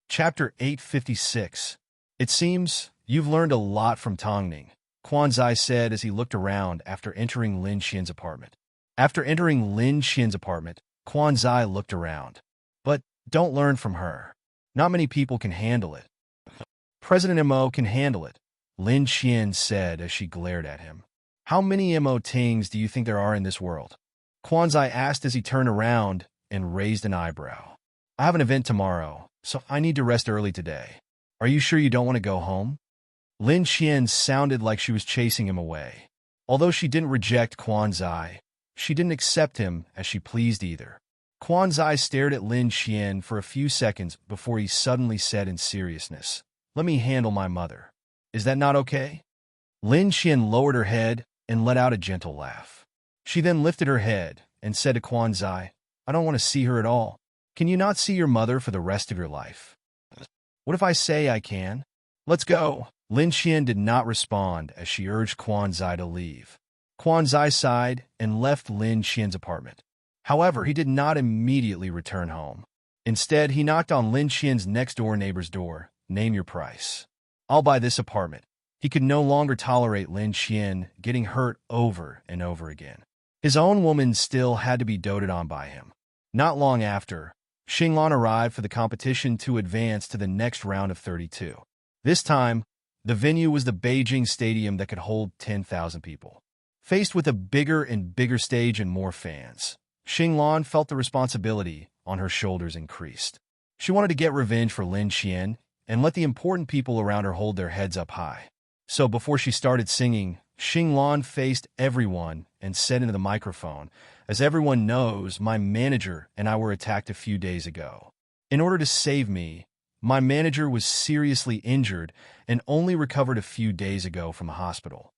Chapter 856. "It seems you've learned a lot from Tongning," Quan Zai said as he looked around after entering Lin Qian's apartment. After entering Lin Qian's apartment, Quan Zai looked around. "But don't learn from her. Not many people can handle it." "President Mo can handle it," Lin Qian said as she glared at him. "How many Mo Tings do you think there are in this world?" Quan Zai asked as he turned around and raised an eyebrow. "I have an event tomorrow, so I need to rest early today. Are you sure you don't want to go home?" Lin Qian sounded like she was chasing him away. Although she didn't reject Quan Zai, she didn't accept him as she pleased either. Quan Zai stared at Lin Qian for a few seconds before he suddenly said in seriousness, "Let me handle my mother. Is that not okay?" Lin Qian lowered her head and let out a gentle laugh. She then lifted her head and said to Quan Zai, "I don't want to see her at all. Can you not see your mother for the rest of your life?" "What if I say I can?" "Let's go." Lin Qian did not respond as she urged Quan Zai to leave. Quan Zai sighed and left Lin Qian's apartment. However, he did not immediately return home. Instead, he knocked on Lin Qian's next-door neighbor's door. "Name your price. I'll buy this apartment." He could no longer tolerate Lin Qian getting hurt over and over again. His own woman still had to be doted on by him. Not long after, Xinglan arrived for the competition to advance to the next round of 32. This time, the venue was the Beijing Stadium that could hold 10,000 people. Faced with a bigger and bigger stage and more fans, Xinglan felt the responsibility on her shoulders increased. She wanted to get revenge for Lin Qian and let the important people around her hold their heads up high. So before she started singing, Xinglan faced everyone and said into the microphone, "As everyone knows, my manager and I were attacked a few days ago. In order to save me, my manager was seriously injured and only recovered a few days ago from the hospital.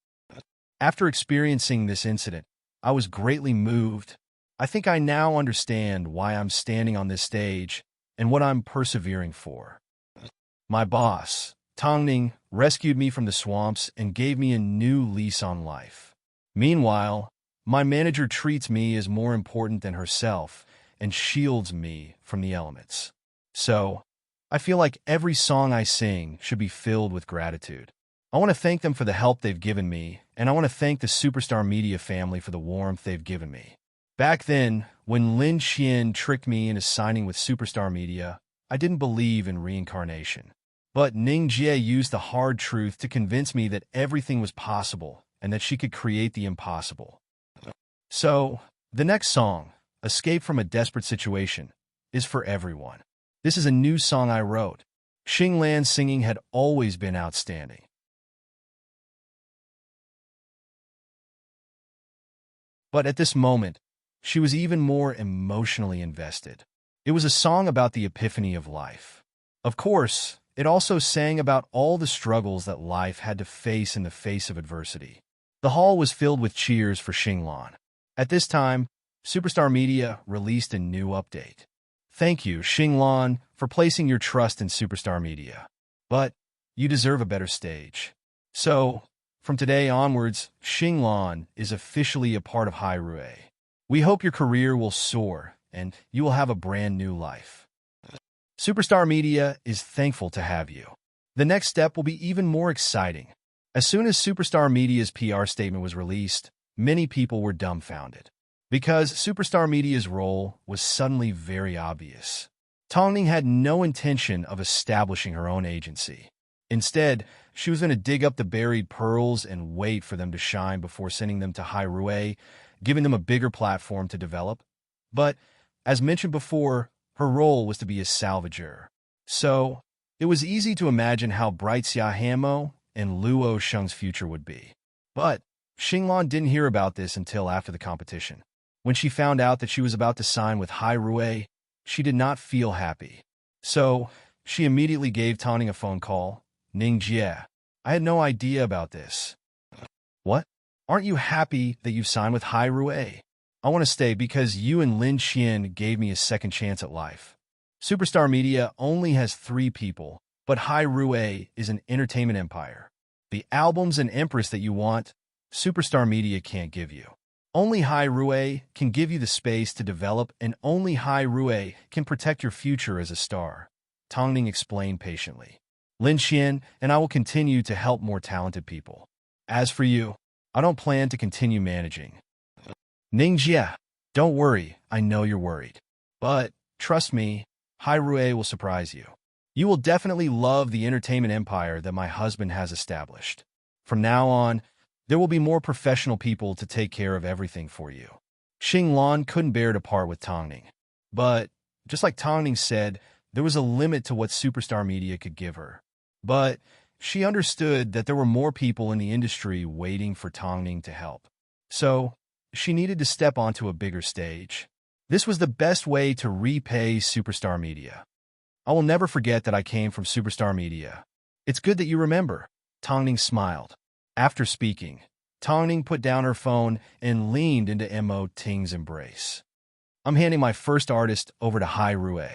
After experiencing this incident, I was greatly moved. I think I now understand why I'm standing on this stage and what I'm persevering for. My boss, Tongning, rescued me from the swamps and gave me a new lease on life. Meanwhile, my manager treats me as more important than herself and shields me from the elements. So, I feel like every song I sing should be filled with gratitude. I want to thank them for the help they've given me, and I want to thank the Superstar Media family for the warmth they've given me. Back then, when Lin Qian tricked me into signing with Superstar Media, I didn't believe in reincarnation. But Ning Jie used the hard truth to convince me that everything was possible and that she could create the impossible. So, the next song, Escape from a Desperate Situation, is for everyone. This is a new song I wrote. Xinglan's singing had always been outstanding. But at this moment, she was even more emotionally invested. It was a song about the epiphany of life. Of course, it also sang about all the struggles that life had to face in the face of adversity. The hall was filled with cheers for Xinglan. At this time, Superstar Media released a new update. Thank you, Xinglan, for placing your trust in Superstar Media. But you deserve a better stage. So, from today onwards, Xinglan is officially a part of Hairue. We hope your career will soar and you will have a brand new life. Superstar Media is thankful to have you. The next step will be even more exciting. As soon as Superstar Media's PR statement was released, many people were dumbfounded. because Superstar Media's role was suddenly very obvious. Tongning had no intention of establishing her own agency. Instead, she was going to dig up the buried pearls and wait for them to shine before sending them to Hyrule, giving them a bigger platform to develop. But, as mentioned before, her role was to be a salvager. So, it was easy to imagine how bright Xia Hanmo and Luo Sheng's future would be. But, Xinglan didn't hear about this until after the competition. When she found out that she was about to sign with Hyrule, she did not feel happy. So, she immediately gave Tongning a phone call. Ningjie, I had no idea about this. What? Aren't you happy that you've signed with Hyrule? I want to stay because you and Lin Xian gave me a second chance at life. Superstar Media only has 3 people, but Hyrule is an entertainment empire. The albums and Empress that you want, Superstar Media can't give you. Only Hyrule can give you the space to develop, and only Hyrule can protect your future as a star. Tongning explained patiently. Lin Xian and I will continue to help more talented people. As for you, I don't plan to continue managing. Ningjie, don't worry, I know you're worried. But, trust me, Hyrule will surprise you. You will definitely love the entertainment empire that my husband has established. From now on, there will be more professional people to take care of everything for you. Xinglan couldn't bear to part with Tongning. But, just like Tongning said, there was a limit to what Superstar Media could give her. But, she understood that there were more people in the industry waiting for Tongning to help. So, she needed to step onto a bigger stage. This was the best way to repay Superstar Media. I will never forget that I came from Superstar Media. It's good that you remember. Tongning smiled. After speaking, Tongning put down her phone and leaned into Ting's embrace. I'm handing my first artist over to Hyrule.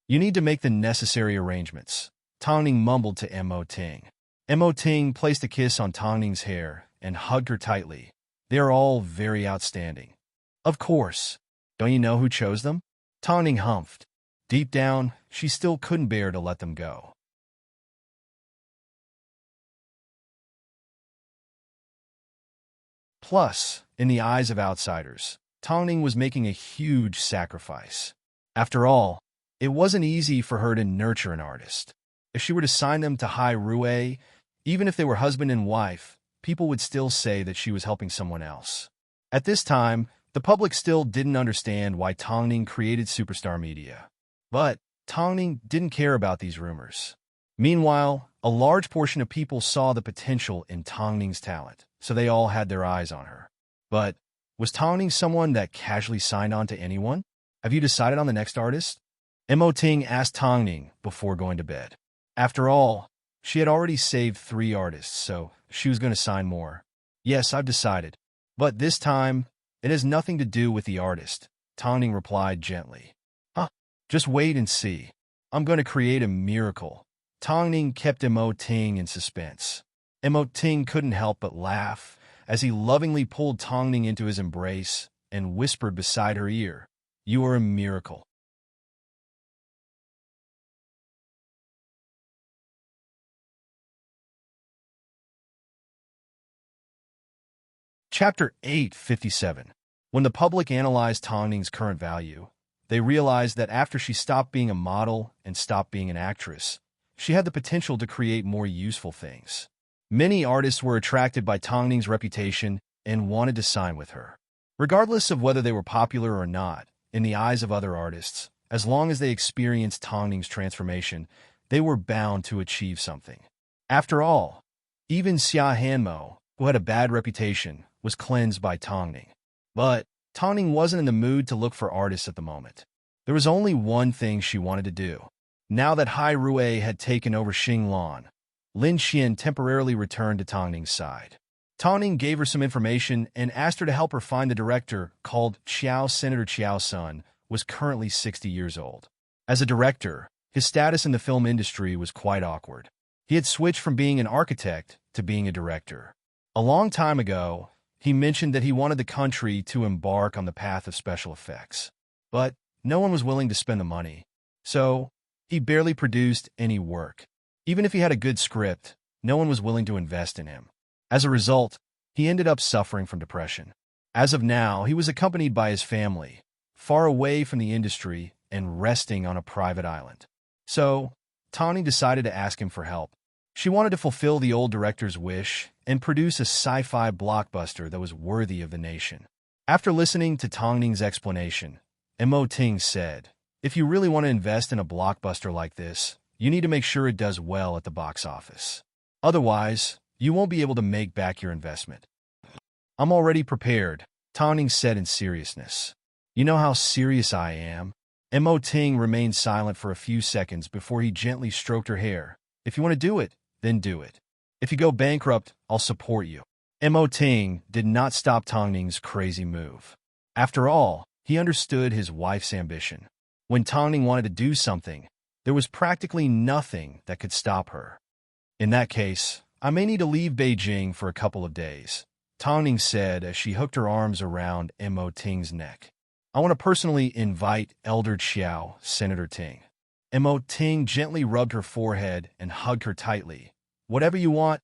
You need to make the necessary arrangements. Tongning mumbled to Ting. Ting placed a kiss on Tongning's hair and hugged her tightly. They are all very outstanding. Of course. Don't you know who chose them? Tongning humphed. Deep down, she still couldn't bear to let them go. Plus, in the eyes of outsiders, Tongning was making a huge sacrifice. After all, it wasn't easy for her to nurture an artist. If she were to sign them to Hyrule, even if they were husband and wife, people would still say that she was helping someone else. At this time, the public still didn't understand why Tongning created Superstar Media. But Tongning didn't care about these rumors. Meanwhile, a large portion of people saw the potential in Tongning's talent, so they all had their eyes on her. But was Tongning someone that casually signed on to anyone? Have you decided on the next artist? Ting asked Tongning before going to bed. After all, she had already saved 3 artists, so she was going to sign more. Yes, I've decided. But this time, it has nothing to do with the artist, Tongning replied gently. Just wait and see. I'm going to create a miracle. Tongning kept Ting in suspense. Ting couldn't help but laugh as he lovingly pulled Tongning into his embrace and whispered beside her ear, "You are a miracle." Chapter 857. When the public analyzed Tongning's current value, they realized that after she stopped being a model and stopped being an actress, she had the potential to create more useful things. Many artists were attracted by Tongning's reputation and wanted to sign with her. Regardless of whether they were popular or not, in the eyes of other artists, as long as they experienced Tongning's transformation, they were bound to achieve something. After all, even Xia Hanmo, who had a bad reputation, was cleansed by Tongning. But Tongning wasn't in the mood to look for artists at the moment. There was only one thing she wanted to do. Now that Hyrule had taken over Xinglan, Lin Xian temporarily returned to Tongning's side. Tongning gave her some information and asked her to help her find the director called Qiao. Senator Qiao's son was currently 60 years old. As a director, his status in the film industry was quite awkward. He had switched from being an architect to being a director. A long time ago, he mentioned that he wanted the country to embark on the path of special effects. But no one was willing to spend the money. So, he barely produced any work. Even if he had a good script, no one was willing to invest in him. As a result, he ended up suffering from depression. As of now, he was accompanied by his family, far away from the industry and resting on a private island. So, Tawny decided to ask him for help. She wanted to fulfill the old director's wish and produce a sci-fi blockbuster that was worthy of the nation. After listening to Tong Ning's explanation, Mo Ting said, "If you really want to invest in a blockbuster like this, you need to make sure it does well at the box office. Otherwise, you won't be able to make back your investment." "I'm already prepared," Tong Ning said in seriousness. "You know how serious I am." Mo Ting remained silent for a few seconds before he gently stroked her hair. "If you want to do it, then do it. If you go bankrupt, I'll support you." Mo Ting did not stop Tong Ning's crazy move. After all, he understood his wife's ambition. When Tong Ning wanted to do something, there was practically nothing that could stop her. "In that case, I may need to leave Beijing for a couple of days," Tong Ning said as she hooked her arms around Mo Ting's neck. "I want to personally invite Elder Qiao, Senator Ting." Mo Ting gently rubbed her forehead and hugged her tightly. "Whatever you want,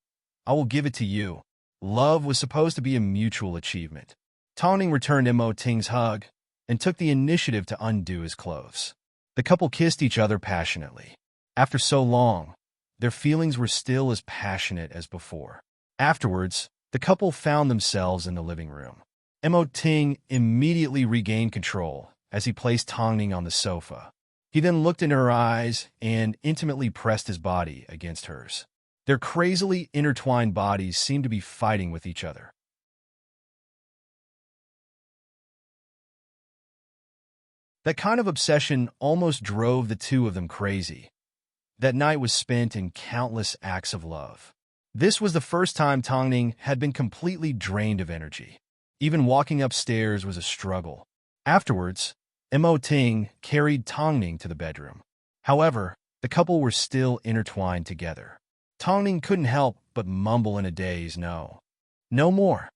I will give it to you." Love was supposed to be a mutual achievement. Tong Ning returned Mo Ting's hug and took the initiative to undo his clothes. The couple kissed each other passionately. After so long, their feelings were still as passionate as before. Afterwards, the couple found themselves in the living room. Mo Ting immediately regained control as he placed Tong Ning on the sofa. He then looked in her eyes and intimately pressed his body against hers. Their crazily intertwined bodies seemed to be fighting with each other. That kind of obsession almost drove the two of them crazy. That night was spent in countless acts of love. This was the first time Tong Ning had been completely drained of energy. Even walking upstairs was a struggle. Afterwards, Mo Ting carried Tong Ning to the bedroom. However, the couple were still intertwined together. Tong Ning couldn't help but mumble in a daze, "No. No more."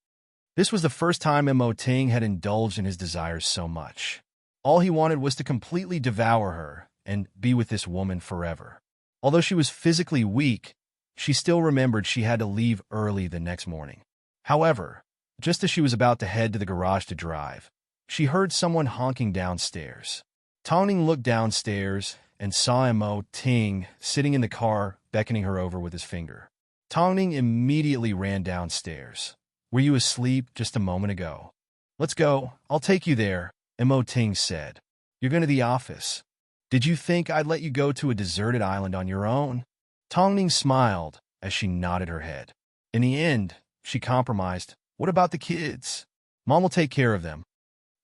This was the first time Mo Ting had indulged in his desires so much. All he wanted was to completely devour her and be with this woman forever. Although she was physically weak, she still remembered she had to leave early the next morning. However, just as she was about to head to the garage to drive, she heard someone honking downstairs. Tong Ning looked downstairs and saw Mo Ting sitting in the car, beckoning her over with his finger. Tong Ning immediately ran downstairs. "Were you asleep just a moment ago?" "Let's go. I'll take you there," Mo Ting said. "You're going to the office. Did you think I'd let you go to a deserted island on your own?" Tong Ning smiled as she nodded her head. In the end, she compromised. "What about the kids? Mom will take care of them."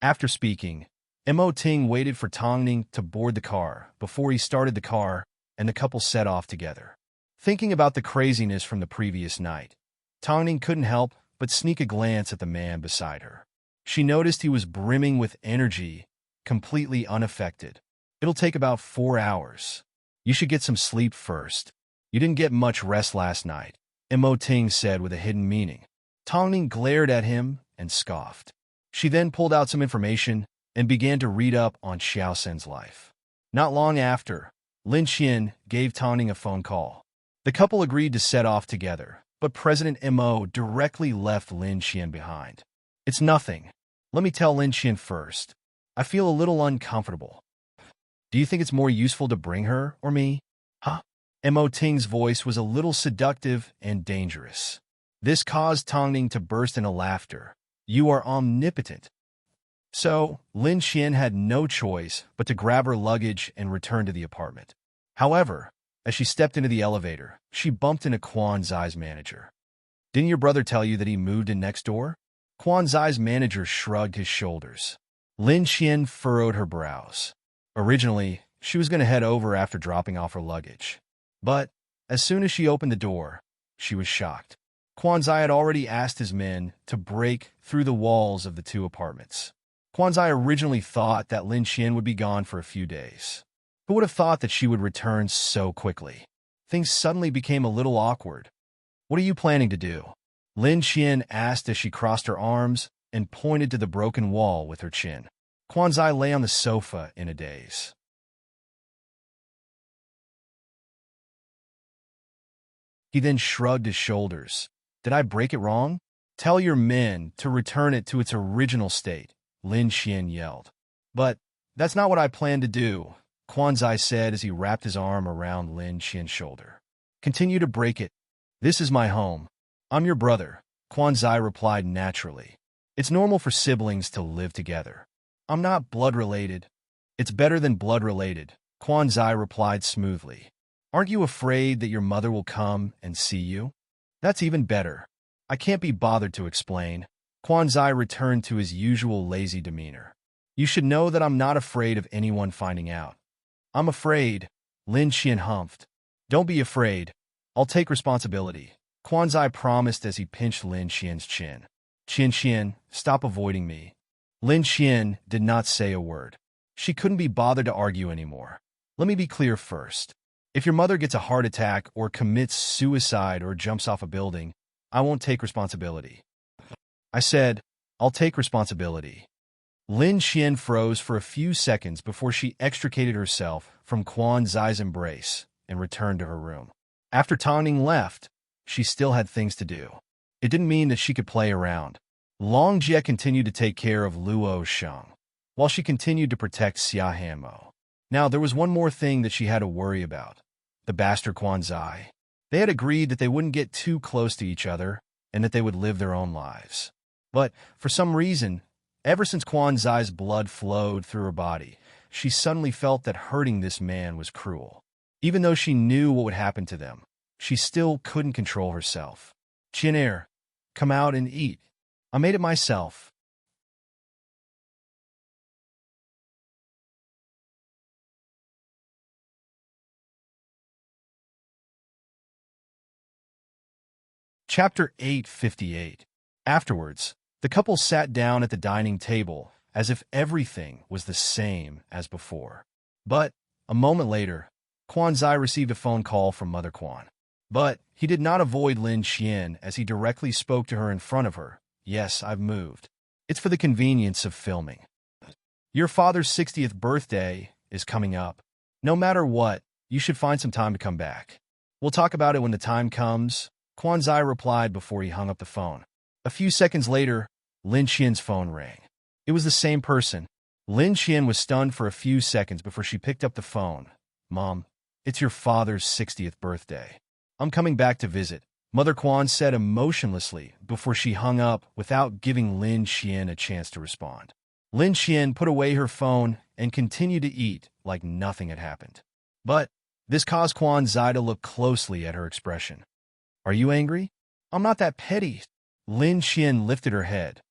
After speaking, Mo Ting waited for Tong Ning to board the car before he started the car, and the couple set off together. Thinking about the craziness from the previous night, Tong Ning couldn't help but sneak a glance at the man beside her. She noticed he was brimming with energy, completely unaffected. "It'll take about 4 hours. You should get some sleep first. You didn't get much rest last night," Mo Ting said with a hidden meaning. Tong Ning glared at him and scoffed. She then pulled out some information and began to read up on Xiao Sen's life. Not long after, Lin Qian gave Tong Ning a phone call. The couple agreed to set off together, but President Mo directly left Lin Qian behind. "It's nothing. Let me tell Lin Qian first. I feel a little uncomfortable. Do you think it's more useful to bring her or me?" "Huh?" Mo Ting's voice was a little seductive and dangerous. This caused Tong Ning to burst into laughter. "You are omnipotent." So, Lin Qian had no choice but to grab her luggage and return to the apartment. However, as she stepped into the elevator, she bumped into Quan Zai's manager. "Didn't your brother tell you that he moved in next door?" Quan Zai's manager shrugged his shoulders. Lin Qian furrowed her brows. Originally, she was going to head over after dropping off her luggage. But, as soon as she opened the door, she was shocked. Quan Zai had already asked his men to break through the walls of the two apartments. Quan Zai originally thought that Lin Qian would be gone for a few days. Who would have thought that she would return so quickly? Things suddenly became a little awkward. "What are you planning to do?" Lin Qian asked as she crossed her arms and pointed to the broken wall with her chin. Quan Zai lay on the sofa in a daze. He then shrugged his shoulders. "Did I break it wrong?" Tell your men to return it to its original state, Lin Xian yelled. But that's not what I plan to do, Quan Zai said as he wrapped his arm around Lin Xian's shoulder. Continue to break it. This is my home. I'm your brother, Quan Zai replied naturally. It's normal for siblings to live together. I'm not blood-related. It's better than blood-related, Quan Zai replied smoothly. Aren't you afraid that your mother will come and see you? That's even better. I can't be bothered to explain. Quan Zai returned to his usual lazy demeanor. You should know that I'm not afraid of anyone finding out. I'm afraid, Lin Xian humphed. Don't be afraid. I'll take responsibility, Quan Zai promised as he pinched Lin Xian's chin. Xian, stop avoiding me. Lin Xian did not say a word. She couldn't be bothered to argue anymore. Let me be clear first. If your mother gets a heart attack or commits suicide or jumps off a building, I won't take responsibility. I said, I'll take responsibility. Lin Xian froze for a few seconds before she extricated herself from Quan Zai's embrace and returned to her room. After Tongning left, she still had things to do. It didn't mean that she could play around. Long Jie continued to take care of Luo Sheng, while she continued to protect Xia Hanmo. Now, there was one more thing that she had to worry about. The bastard Quan Zai. They had agreed that they wouldn't get too close to each other and that they would live their own lives. But, for some reason, ever since Quan Zai's blood flowed through her body, she suddenly felt that hurting this man was cruel. Even though she knew what would happen to them, she still couldn't control herself. Qian, come out and eat. I made it myself. Chapter 858. Afterwards, the couple sat down at the dining table as if everything was the same as before. But, a moment later, Quan Zai received a phone call from Mother Quan. But he did not avoid Lin Xian as he directly spoke to her in front of her. Yes, I've moved. It's for the convenience of filming. Your father's 60th birthday is coming up. No matter what, you should find some time to come back. We'll talk about it when the time comes, Quan Zai replied before he hung up the phone. A few seconds later, Lin Xian's phone rang. It was the same person. Lin Xian was stunned for a few seconds before she picked up the phone. Mom, it's your father's 60th birthday. I'm coming back to visit, Mother Quan said emotionlessly before she hung up without giving Lin Xian a chance to respond. Lin Xian put away her phone and continued to eat like nothing had happened. But this caused Quan Zai to look closely at her expression. Are you angry? I'm not that petty. Lin Xian lifted her head.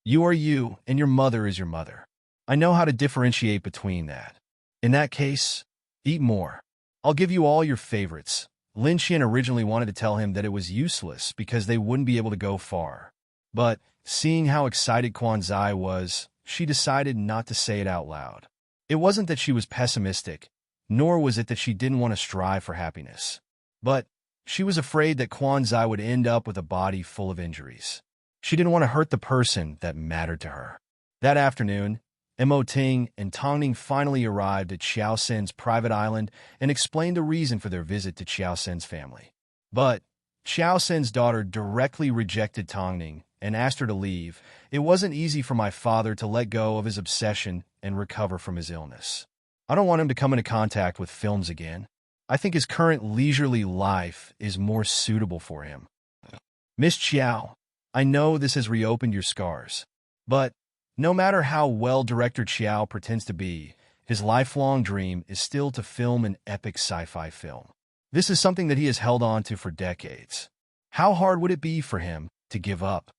You are you, and your mother is your mother. I know how to differentiate between that. In that case, eat more. I'll give you all your favorites. Lin Xian originally wanted to tell him that it was useless because they wouldn't be able to go far. But, seeing how excited Quan Zai was, she decided not to say it out loud. It wasn't that she was pessimistic, nor was it that she didn't want to strive for happiness. But, she was afraid that Quan Zai would end up with a body full of injuries. She didn't want to hurt the person that mattered to her. That afternoon, Ting and Tongning finally arrived at Xiao Sen's private island and explained the reason for their visit to Xiao Sen's family. But Xiao Sen's daughter directly rejected Tongning and asked her to leave. It wasn't easy for my father to let go of his obsession and recover from his illness. I don't want him to come into contact with films again. I think his current leisurely life is more suitable for him. Miss Xiao, I know this has reopened your scars, but no matter how well director Xiao pretends to be, his lifelong dream is still to film an epic sci-fi film. This is something that he has held on to for decades. How hard would it be for him to give up?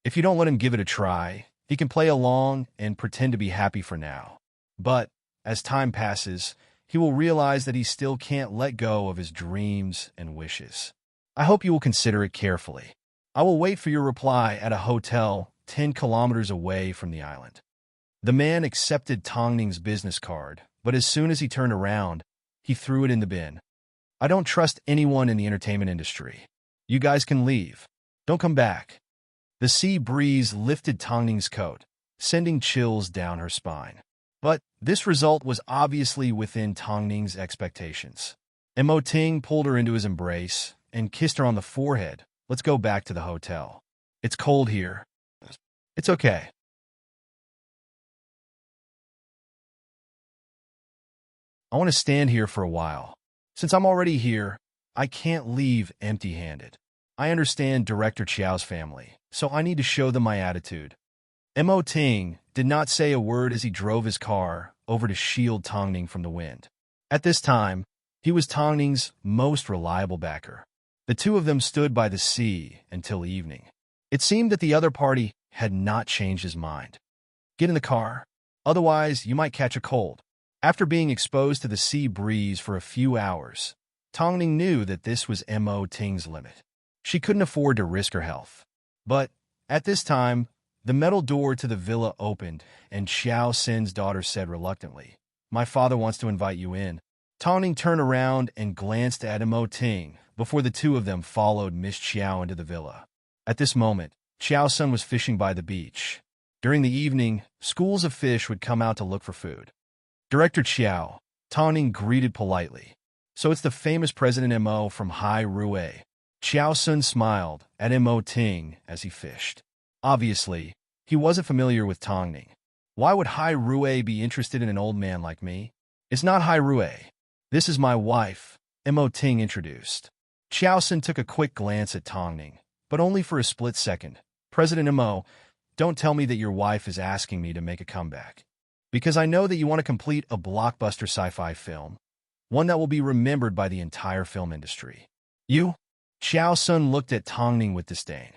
If you don't let him give it a try, he can play along and pretend to be happy for now. But, as time passes, he will realize that he still can't let go of his dreams and wishes. I hope you will consider it carefully. I will wait for your reply at a hotel 10 kilometers away from the island. The man accepted Tongning's business card, but as soon as he turned around, he threw it in the bin. I don't trust anyone in the entertainment industry. You guys can leave. Don't come back. The sea breeze lifted Tongning's coat, sending chills down her spine. But this result was obviously within Tongning's expectations. Ting pulled her into his embrace and kissed her on the forehead. Let's go back to the hotel. It's cold here. It's okay. I want to stand here for a while. Since I'm already here, I can't leave empty-handed. I understand Director Chiao's family, so I need to show them my attitude. Mo Ting did not say a word as he drove his car over to shield Tongning from the wind. At this time, he was Tongning's most reliable backer. The two of them stood by the sea until evening. It seemed that the other party had not changed his mind. Get in the car, otherwise you might catch a cold. After being exposed to the sea breeze for a few hours, Tongning knew that this was Mo Ting's limit. She couldn't afford to risk her health. But at this time, the metal door to the villa opened, and Xiao Sin's daughter said reluctantly, "My father wants to invite you in." Tongning turned around and glanced at Mo Ting before the two of them followed Miss Xiao into the villa. At this moment, Xiao Sun was fishing by the beach. During the evening, schools of fish would come out to look for food. Director Xiao, Tongning greeted politely. "So it's the famous President Mo from Hai Rui." Xiao Sun smiled at Mo Ting as he fished. Obviously, he wasn't familiar with Tongning. Why would Hai Rui be interested in an old man like me? "It's not Hai Rui. This is my wife," Mo Ting introduced. Xiao Sun took a quick glance at Tongning, but only for a split second. "President Mo, don't tell me that your wife is asking me to make a comeback. Because I know that you want to complete a blockbuster sci-fi film, one that will be remembered by the entire film industry. You?" Xiao Sun looked at Tongning with disdain.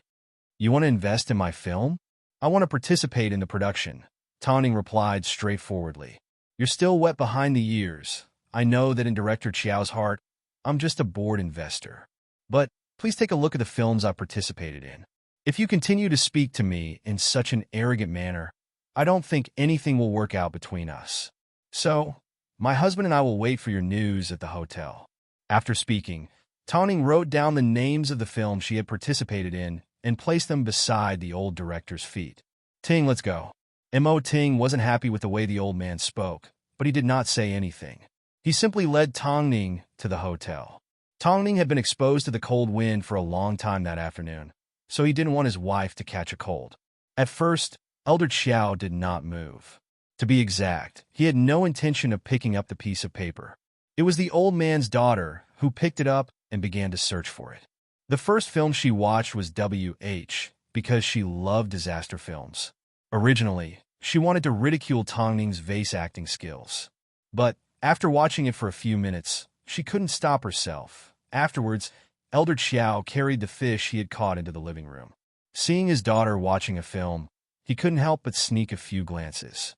"You want to invest in my film?" "I want to participate in the production," Tongning replied straightforwardly. "You're still wet behind the ears. I know that in Director Chiao's heart, I'm just a bored investor. But please take a look at the films I've participated in. If you continue to speak to me in such an arrogant manner, I don't think anything will work out between us. So, my husband and I will wait for your news at the hotel." After speaking, Tongning wrote down the names of the films she had participated in and placed them beside the old director's feet. "Ting, let's go." Mo Ting wasn't happy with the way the old man spoke, but he did not say anything. He simply led Tongning to the hotel. Tongning had been exposed to the cold wind for a long time that afternoon, so he didn't want his wife to catch a cold. At first, Elder Xiao did not move. To be exact, he had no intention of picking up the piece of paper. It was the old man's daughter who picked it up and began to search for it. The first film she watched was WH because she loved disaster films. Originally, she wanted to ridicule Tongning's vase acting skills. But after watching it for a few minutes, she couldn't stop herself. Afterwards, Elder Xiao carried the fish he had caught into the living room. Seeing his daughter watching a film, he couldn't help but sneak a few glances.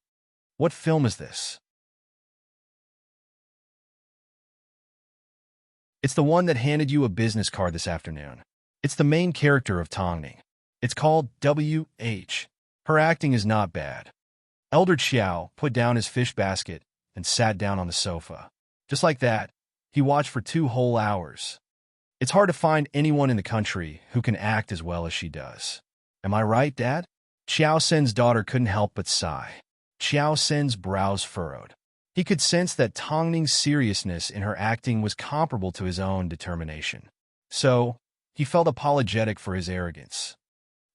"What film is this?" "It's the one that handed you a business card this afternoon. It's the main character of Tongning. It's called WH. Her acting is not bad." Elder Xiao put down his fish basket and sat down on the sofa. Just like that, he watched for 2 whole hours. It's hard to find anyone in the country who can act as well as she does. Am I right, Dad? Xiao Sen's daughter couldn't help but sigh. Xiao Sen's brows furrowed. He could sense that Tongning's seriousness in her acting was comparable to his own determination. So, he felt apologetic for his arrogance.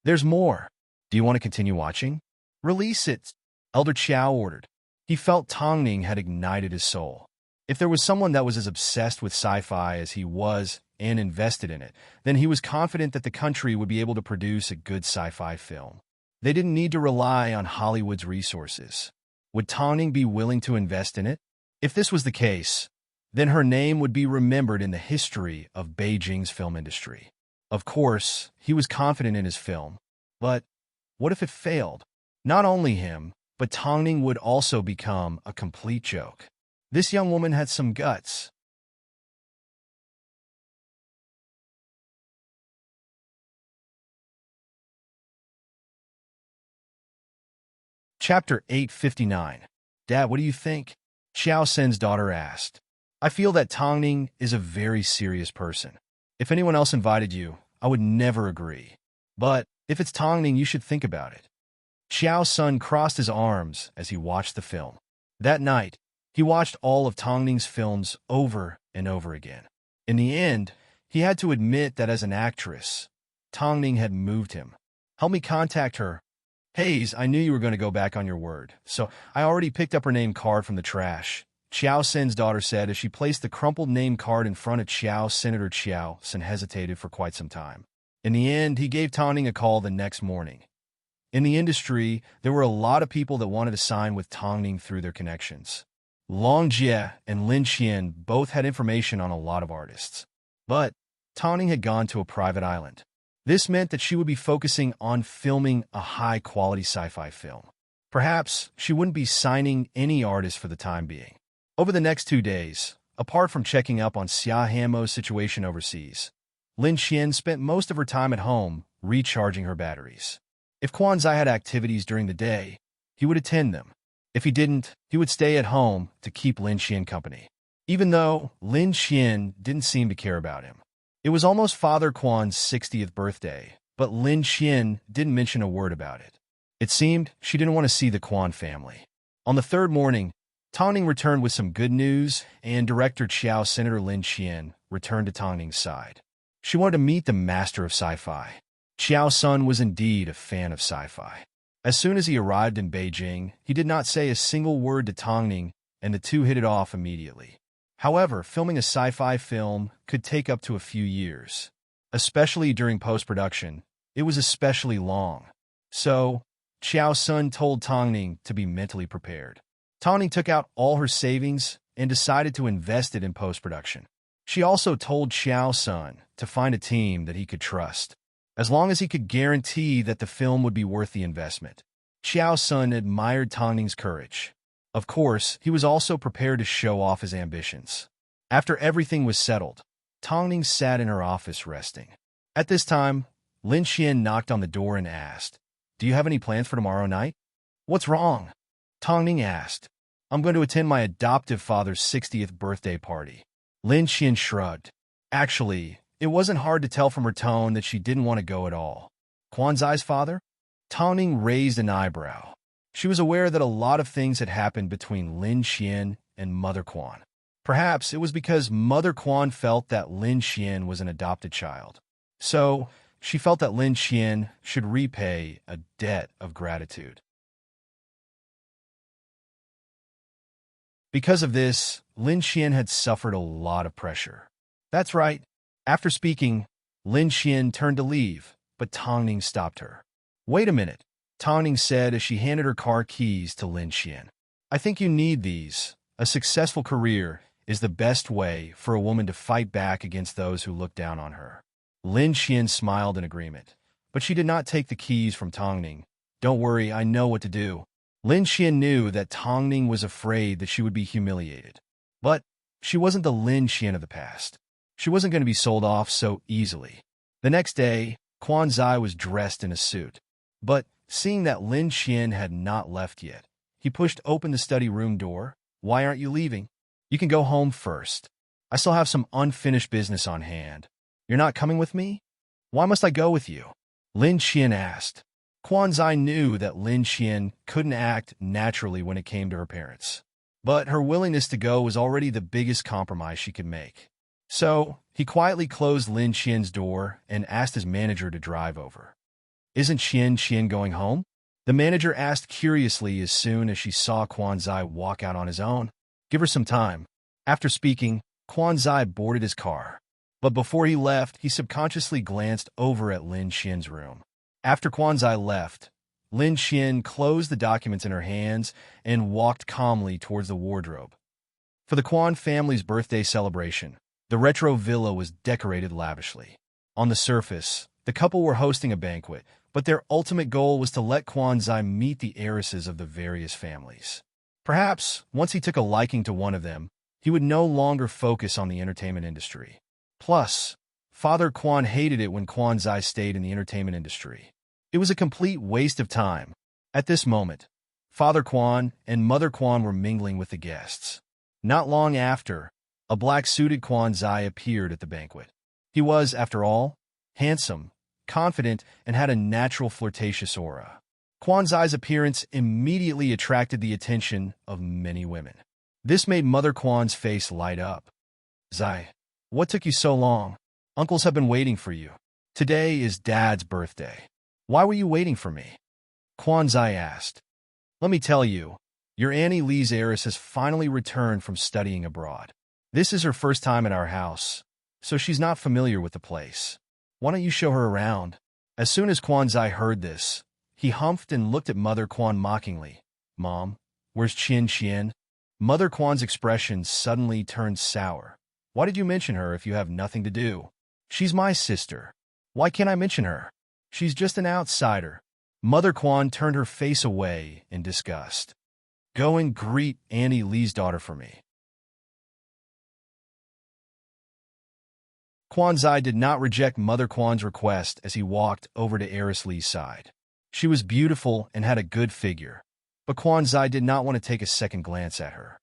"There's more. Do you want to continue watching?" "Release it," Elder Qiao ordered. He felt Tongning had ignited his soul. If there was someone that was as obsessed with sci-fi as he was and invested in it, then he was confident that the country would be able to produce a good sci-fi film. They didn't need to rely on Hollywood's resources. Would Tongning be willing to invest in it? If this was the case, then her name would be remembered in the history of Beijing's film industry. Of course, he was confident in his film, but what if it failed? Not only him, but Tongning would also become a complete joke. This young woman had some guts. Chapter 859. Dad, what do you think? Xiao Sen's daughter asked. I feel that Tongning is a very serious person. If anyone else invited you, I would never agree. But if it's Tongning, you should think about it. Xiao Sun crossed his arms as he watched the film. That night, he watched all of Tongning's films over and over again. In the end, he had to admit that as an actress, Tongning had moved him. Help me contact her. Hayes, I knew you were going to go back on your word, so I already picked up her name card from the trash. Chiao Sin's daughter said as she placed the crumpled name card in front of Chiao. Senator Chiao Sin hesitated for quite some time. In the end, he gave Tongning a call the next morning. In the industry, there were a lot of people that wanted to sign with Tongning through their connections. Long Jie and Lin Qian both had information on a lot of artists. But Tongning had gone to a private island. This meant that she would be focusing on filming a high-quality sci-fi film. Perhaps she wouldn't be signing any artist for the time being. Over the next 2 days, apart from checking up on Xia Hamo's situation overseas, Lin Qian spent most of her time at home recharging her batteries. If Quan Zai had activities during the day, he would attend them. If he didn't, he would stay at home to keep Lin Qian company. Even though Lin Qian didn't seem to care about him. It was almost Father Quan's 60th birthday, but Lin Qian didn't mention a word about it. It seemed she didn't want to see the Quan family. On the third morning, Tongning returned with some good news, and Director Chiao Senator Lin Qian returned to Tongning's side. She wanted to meet the master of sci-fi. Chiao Sun was indeed a fan of sci-fi. As soon as he arrived in Beijing, he did not say a single word to Tongning, and the two hit it off immediately. However, filming a sci-fi film could take up to a few years. Especially during post-production, it was especially long. So, Chiao Sun told Tongning to be mentally prepared. Tongning took out all her savings and decided to invest it in post-production. She also told Chiao Sun to find a team that he could trust, as long as he could guarantee that the film would be worth the investment. Chiao Sun admired Tongning's courage. Of course, he was also prepared to show off his ambitions. After everything was settled, Tongning sat in her office resting. At this time, Lin Qian knocked on the door and asked, "Do you have any plans for tomorrow night?" "What's wrong?" Tongning asked. "I'm going to attend my adoptive father's 60th birthday party." Lin Qian shrugged. Actually, it wasn't hard to tell from her tone that she didn't want to go at all. Quan Zai's father? Tongning raised an eyebrow. She was aware that a lot of things had happened between Lin Qian and Mother Quan. Perhaps it was because Mother Quan felt that Lin Qian was an adopted child. So, she felt that Lin Qian should repay a debt of gratitude. Because of this, Lin Qian had suffered a lot of pressure. That's right. After speaking, Lin Qian turned to leave, but Tongning stopped her. "Wait a minute," Tongning said as she handed her car keys to Lin Qian. "I think you need these. A successful career is the best way for a woman to fight back against those who look down on her." Lin Qian smiled in agreement, but she did not take the keys from Tongning. "Don't worry, I know what to do." Lin Qian knew that Tongning was afraid that she would be humiliated. But she wasn't the Lin Qian of the past. She wasn't going to be sold off so easily. The next day, Quan Zai was dressed in a suit. But seeing that Lin Qian had not left yet, he pushed open the study room door. "Why aren't you leaving? You can go home first. I still have some unfinished business on hand. You're not coming with me? Why must I go with you?" Lin Qian asked. Quan Zai knew that Lin Qian couldn't act naturally when it came to her parents. But her willingness to go was already the biggest compromise she could make. So, he quietly closed Lin Qian's door and asked his manager to drive over. "Isn't Qian going home?" The manager asked curiously as soon as she saw Quan Zai walk out on his own. "Give her some time." After speaking, Quan Zai boarded his car. But before he left, he subconsciously glanced over at Lin Qian's room. After Quan Zai left, Lin Qian closed the documents in her hands and walked calmly towards the wardrobe. For the Quan family's birthday celebration, the retro villa was decorated lavishly. On the surface, the couple were hosting a banquet, but their ultimate goal was to let Quan Zai meet the heiresses of the various families. Perhaps, once he took a liking to one of them, he would no longer focus on the entertainment industry. Plus, Father Quan hated it when Quan Zai stayed in the entertainment industry. It was a complete waste of time. At this moment, Father Quan and Mother Quan were mingling with the guests. Not long after, a black-suited Quan Zai appeared at the banquet. He was, after all, handsome, confident, and had a natural flirtatious aura. Quan Zai's appearance immediately attracted the attention of many women. This made Mother Quan's face light up. "Zai, what took you so long? Uncles have been waiting for you. Today is Dad's birthday." Why were you waiting for me? Quan Zai asked. Let me tell you, your Annie Lee's heiress has finally returned from studying abroad. This is her first time at our house, so she's not familiar with the place. Why don't you show her around? As soon as Quan Zai heard this, he humphed and looked at Mother Quan mockingly. Mom, where's Qian Qian? Mother Quan's expression suddenly turned sour. Why did you mention her if you have nothing to do? She's my sister. Why can't I mention her? She's just an outsider. Mother Quan turned her face away in disgust. Go and greet Annie Lee's daughter for me. Quan Zai did not reject Mother Quan's request as he walked over to Heiress Lee's side. She was beautiful and had a good figure, but Quan Zai did not want to take a second glance at her.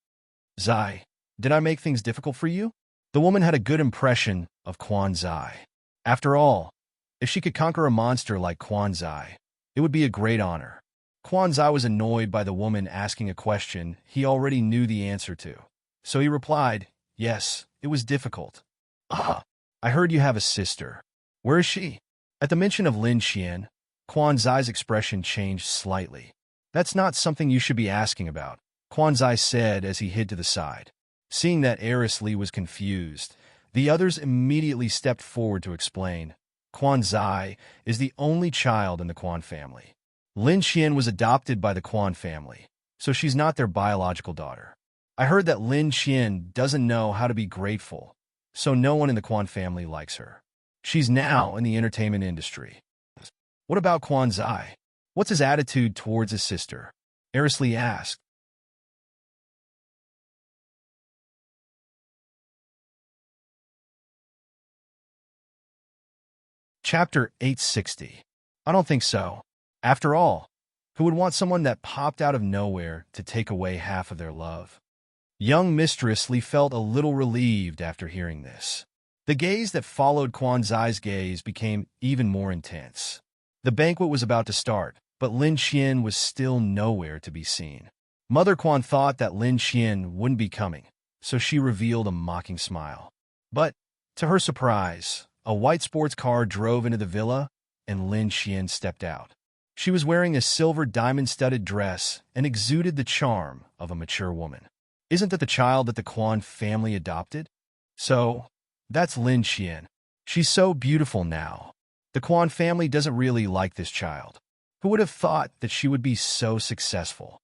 Zai, did I make things difficult for you? The woman had a good impression of Quan Zai. After all, if she could conquer a monster like Quan Zai, it would be a great honor. Quan Zai was annoyed by the woman asking a question he already knew the answer to, so he replied, yes, it was difficult. I heard you have a sister. Where is she? At the mention of Lin Qian, Quan Zai's expression changed slightly. That's not something you should be asking about, Quan Zai said as he hid to the side. Seeing that Heiress Lee was confused, the others immediately stepped forward to explain. Quan Zai is the only child in the Quan family. Lin Qian was adopted by the Quan family, so she's not their biological daughter. I heard that Lin Qian doesn't know how to be grateful, so no one in the Quan family likes her. She's now in the entertainment industry. What about Quan Zai? What's his attitude towards his sister? Heiress Lee asked. Chapter 860. I don't think so. After all, who would want someone that popped out of nowhere to take away half of their love? Young Mistress Lee felt a little relieved after hearing this. The gaze that followed Quan Zai's gaze became even more intense. The banquet was about to start, but Lin Qian was still nowhere to be seen. Mother Quan thought that Lin Qian wouldn't be coming, so she revealed a mocking smile. But, to her surprise, a white sports car drove into the villa, and Lin Qian stepped out. She was wearing a silver diamond-studded dress and exuded the charm of a mature woman. Isn't that the child that the Quan family adopted? So, that's Lin Qian. She's so beautiful now. The Quan family doesn't really like this child. Who would have thought that she would be so successful?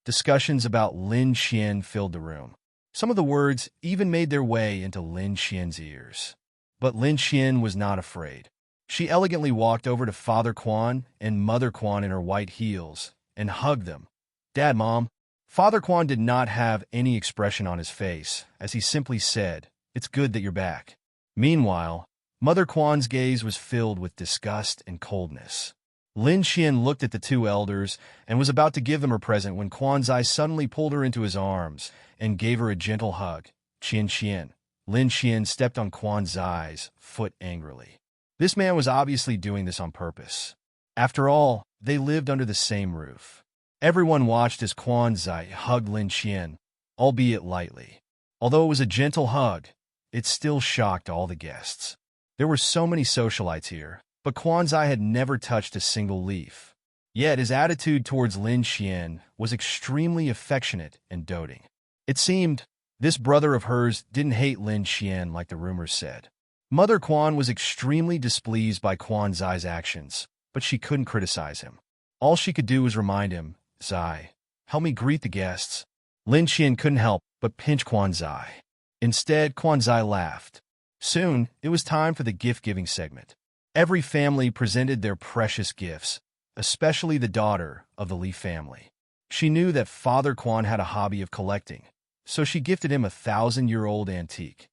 Discussions about Lin Qian filled the room. Some of the words even made their way into Lin Qian's ears. But Lin Qian was not afraid. She elegantly walked over to Father Quan and Mother Quan in her white heels and hugged them. Dad, Mom. Father Quan did not have any expression on his face, as he simply said, "It's good that you're back." Meanwhile, Mother Quan's gaze was filled with disgust and coldness. Lin Qian looked at the two elders and was about to give them her present when Quan Zai suddenly pulled her into his arms and gave her a gentle hug. Qian Qian. Lin Qian stepped on Quan Zai's foot angrily. This man was obviously doing this on purpose. After all, they lived under the same roof. Everyone watched as Quan Zai hugged Lin Qian, albeit lightly. Although it was a gentle hug, it still shocked all the guests. There were so many socialites here, but Quan Zai had never touched a single leaf. Yet his attitude towards Lin Qian was extremely affectionate and doting. It seemed this brother of hers didn't hate Lin Qian like the rumors said. Mother Quan was extremely displeased by Quan Zai's actions, but she couldn't criticize him. All she could do was remind him, Zai, help me greet the guests. Lin Qian couldn't help but pinch Quan Zai. Instead, Quan Zai laughed. Soon, it was time for the gift-giving segment. Every family presented their precious gifts, especially the daughter of the Li family. She knew that Father Quan had a hobby of collecting, so she gifted him a 1,000-year-old antique.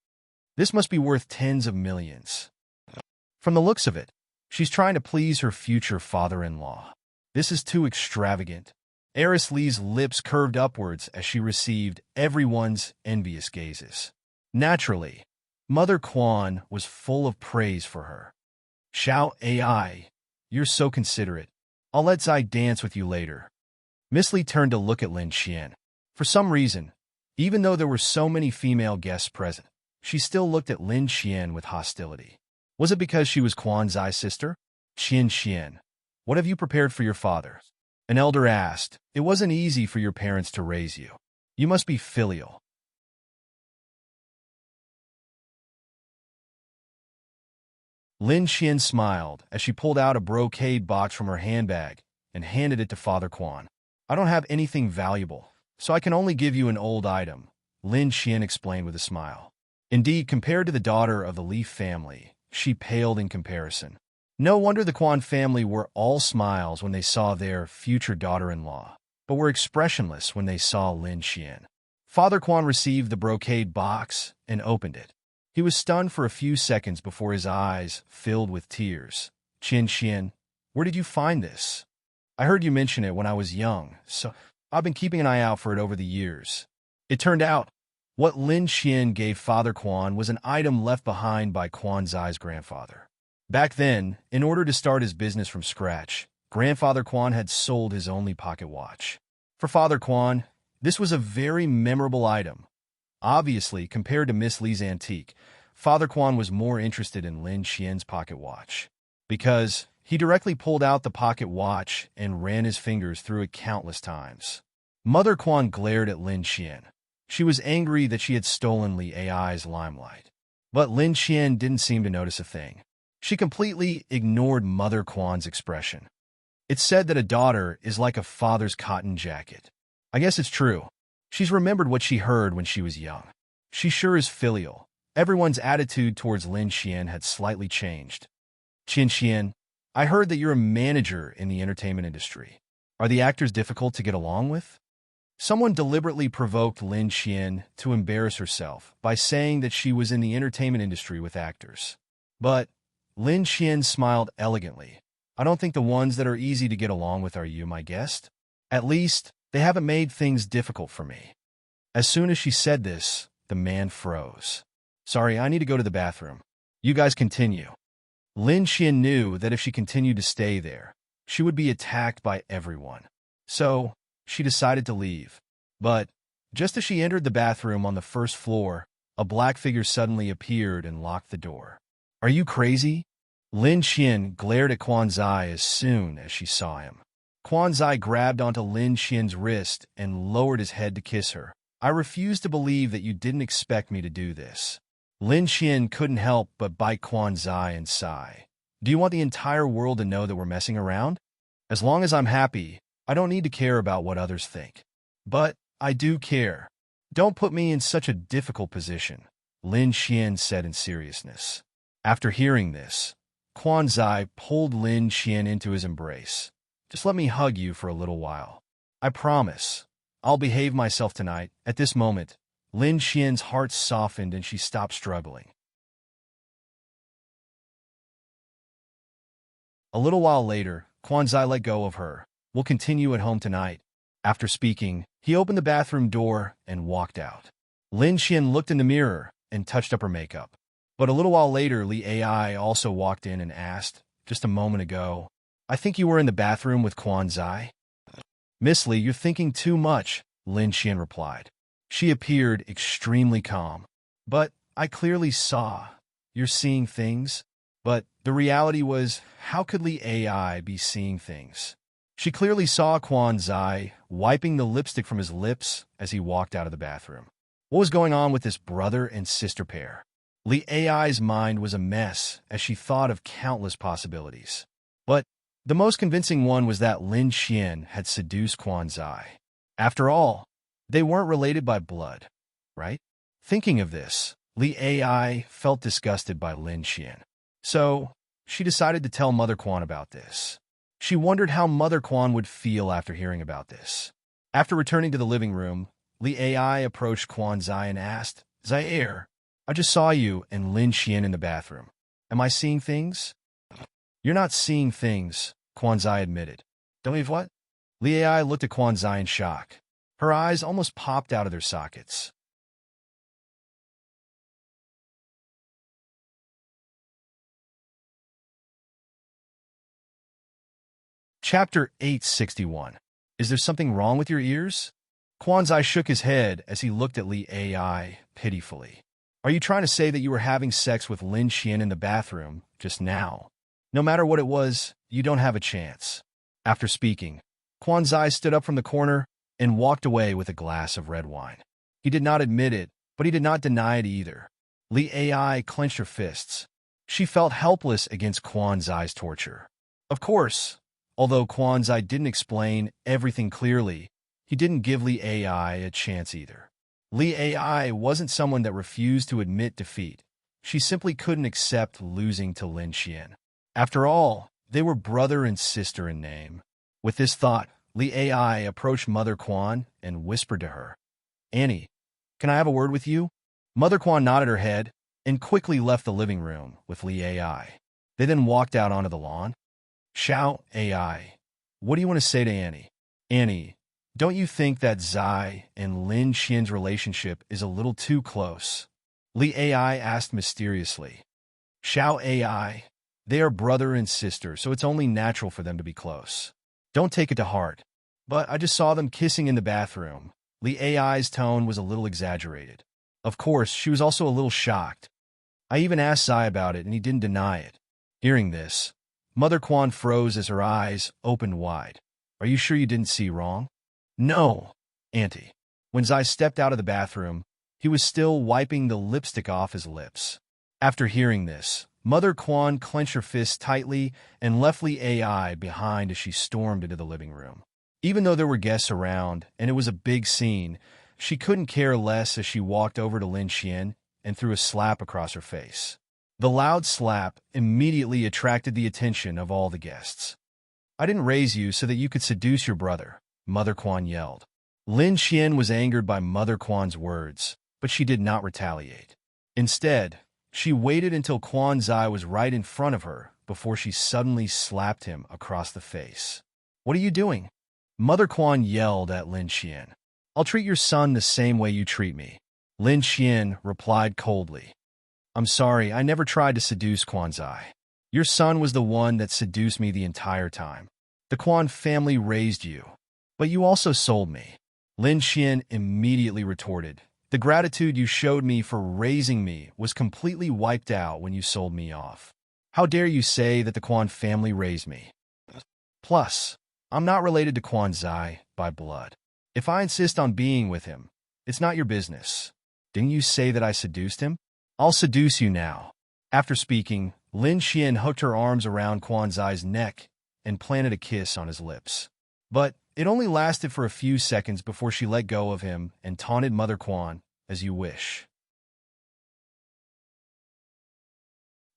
This must be worth tens of millions. From the looks of it, she's trying to please her future father-in-law. This is too extravagant. Heiress Lee's lips curved upwards as she received everyone's envious gazes. Naturally, Mother Quan was full of praise for her. Xiao Ai, you're so considerate. I'll let Zai dance with you later. Miss Li turned to look at Lin Qian. For some reason, even though there were so many female guests present, she still looked at Lin Qian with hostility. Was it because she was Quan Zai's sister? Qian Qian. What have you prepared for your father? An elder asked. It wasn't easy for your parents to raise you. You must be filial. Lin Xian smiled as she pulled out a brocade box from her handbag and handed it to Father Quan. I don't have anything valuable, so I can only give you an old item, Lin Xian explained with a smile. Indeed, compared to the daughter of the Li family, she paled in comparison. No wonder the Quan family were all smiles when they saw their future daughter-in-law, but were expressionless when they saw Lin Xian. Father Quan received the brocade box and opened it. He was stunned for a few seconds before his eyes filled with tears. Qin Xian, where did you find this? I heard you mention it when I was young, so I've been keeping an eye out for it over the years. It turned out, what Lin Xian gave Father Quan was an item left behind by Quan Zai's grandfather. Back then, in order to start his business from scratch, Grandfather Quan had sold his only pocket watch. For Father Quan, this was a very memorable item. Obviously, compared to Miss Li's antique, Father Quan was more interested in Lin Xian's pocket watch, because he directly pulled out the pocket watch and ran his fingers through it countless times. Mother Quan glared at Lin Xian. She was angry that she had stolen Li Ai's limelight. But Lin Xian didn't seem to notice a thing. She completely ignored Mother Quan's expression. It's said that a daughter is like a father's cotton jacket. I guess it's true. She's remembered what she heard when she was young. She sure is filial. Everyone's attitude towards Lin Xian had slightly changed. Qin Xian, I heard that you're a manager in the entertainment industry. Are the actors difficult to get along with? Someone deliberately provoked Lin Xian to embarrass herself by saying that she was in the entertainment industry with actors. But Lin Xian smiled elegantly. I don't think the ones that are easy to get along with are you, my guest. At least, they haven't made things difficult for me. As soon as she said this, the man froze. Sorry, I need to go to the bathroom. You guys continue. Lin Xian knew that if she continued to stay there, she would be attacked by everyone. So, she decided to leave. But, just as she entered the bathroom on the first floor, a black figure suddenly appeared and locked the door. Are you crazy? Lin Xian glared at Quan Zai as soon as she saw him. Quan Zai grabbed onto Lin Xian's wrist and lowered his head to kiss her. I refuse to believe that you didn't expect me to do this. Lin Xian couldn't help but bite Quan Zai and sigh. Do you want the entire world to know that we're messing around? As long as I'm happy, I don't need to care about what others think. But I do care. Don't put me in such a difficult position, Lin Xian said in seriousness. After hearing this, Quan Zai pulled Lin Xian into his embrace. Just let me hug you for a little while. I promise. I'll behave myself tonight. At this moment, Lin Xian's heart softened and she stopped struggling. A little while later, Quan Zai let go of her. We'll continue at home tonight. After speaking, he opened the bathroom door and walked out. Lin Xian looked in the mirror and touched up her makeup. But a little while later, Li Ai also walked in and asked, just a moment ago, I think you were in the bathroom with Quan Zai? Miss Li, you're thinking too much, Lin Xian replied. She appeared extremely calm. But I clearly saw. You're seeing things? But the reality was, how could Li Ai be seeing things? She clearly saw Quan Zai wiping the lipstick from his lips as he walked out of the bathroom. What was going on with this brother and sister pair? Li Ai's mind was a mess as she thought of countless possibilities. But the most convincing one was that Lin Xian had seduced Quan Zai. After all, they weren't related by blood, right? Thinking of this, Li Ai felt disgusted by Lin Xian. So, she decided to tell Mother Quan about this. She wondered how Mother Quan would feel after hearing about this. After returning to the living room, Li Ai approached Quan Zai and asked, Zaire, I just saw you and Lin Xian in the bathroom. Am I seeing things? You're not seeing things, Quan Zai admitted. Don't you what? Li Ai looked at Quan Zai in shock. Her eyes almost popped out of their sockets. Chapter 861. Is there something wrong with your ears? Quan Zai shook his head as he looked at Li Ai pitifully. Are you trying to say that you were having sex with Lin Xian in the bathroom just now? No matter what it was, you don't have a chance. After speaking, Quan Zai stood up from the corner and walked away with a glass of red wine. He did not admit it, but he did not deny it either. Li Ai clenched her fists. She felt helpless against Quan Zai's torture. Of course, although Quan Zai didn't explain everything clearly, he didn't give Li Ai a chance either. Li Ai wasn't someone that refused to admit defeat. She simply couldn't accept losing to Lin Xian. After all, they were brother and sister in name. With this thought, Li Ai approached Mother Quan and whispered to her, "Annie, can I have a word with you?" Mother Quan nodded her head and quickly left the living room with Li Ai. They then walked out onto the lawn. "Xiao Ai, what do you want to say to Annie?" "Annie, don't you think that Zai and Lin Xian's relationship is a little too close?" Li Ai asked mysteriously. "Xiao Ai, they are brother and sister, so it's only natural for them to be close. Don't take it to heart. But I just saw them kissing in the bathroom." Li Ai's tone was a little exaggerated. Of course, she was also a little shocked. I even asked Zai about it, and he didn't deny it. Hearing this, Mother Quan froze as her eyes opened wide. "Are you sure you didn't see wrong?" "No, Auntie." When Zai stepped out of the bathroom, he was still wiping the lipstick off his lips. After hearing this, Mother Quan clenched her fists tightly and left Li Ai behind as she stormed into the living room. Even though there were guests around and it was a big scene, she couldn't care less as she walked over to Lin Xian and threw a slap across her face. The loud slap immediately attracted the attention of all the guests. "I didn't raise you so that you could seduce your brother," Mother Quan yelled. Lin Xian was angered by Mother Quan's words, but she did not retaliate. Instead, she waited until Quan Zai was right in front of her before she suddenly slapped him across the face. "What are you doing?" Mother Quan yelled at Lin Xian. "I'll treat your son the same way you treat me." Lin Xian replied coldly. "I'm sorry, I never tried to seduce Quan Zai. Your son was the one that seduced me the entire time. The Quan family raised you, but you also sold me." Lin Xian immediately retorted, "The gratitude you showed me for raising me was completely wiped out when you sold me off. How dare you say that the Quan family raised me? Plus, I'm not related to Quan Zai by blood. If I insist on being with him, it's not your business. Didn't you say that I seduced him? I'll seduce you now." After speaking, Lin Xian hooked her arms around Quan Zai's neck and planted a kiss on his lips. But it only lasted for a few seconds before she let go of him and taunted Mother Quan, "As you wish."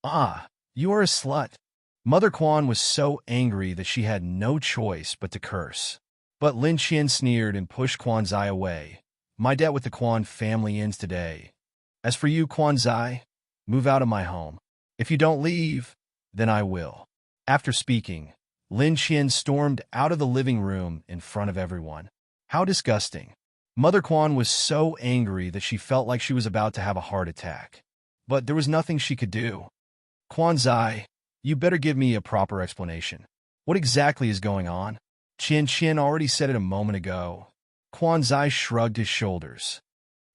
"Ah, you are a slut." Mother Quan was so angry that she had no choice but to curse. But Lin Xian sneered and pushed Quan Zai away. "My debt with the Quan family ends today. As for you, Quan Zai, move out of my home. If you don't leave, then I will." After speaking, Lin Xian stormed out of the living room in front of everyone. How disgusting. Mother Quan was so angry that she felt like she was about to have a heart attack. But there was nothing she could do. "Quan Zai, you better give me a proper explanation. What exactly is going on?" Qian Qian already said it a moment ago. Quan Zai shrugged his shoulders.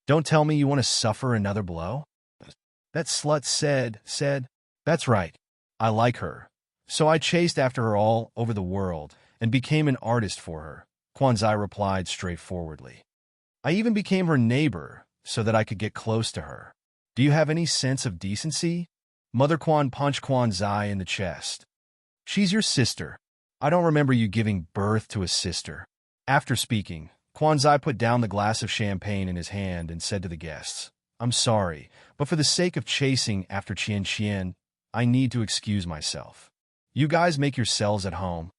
"Don't tell me you want to suffer another blow?" That slut said, "That's right. I like her. So I chased after her all over the world and became an artist for her," Quan Zai replied straightforwardly. "I even became her neighbor so that I could get close to her. Do you have any sense of decency?" Mother Quan punched Quan Zai in the chest. "She's your sister. I don't remember you giving birth to a sister." After speaking, Quan Zai put down the glass of champagne in his hand and said to the guests, "I'm sorry, but for the sake of chasing after Qian Qian, I need to excuse myself. You guys make yourselves at home."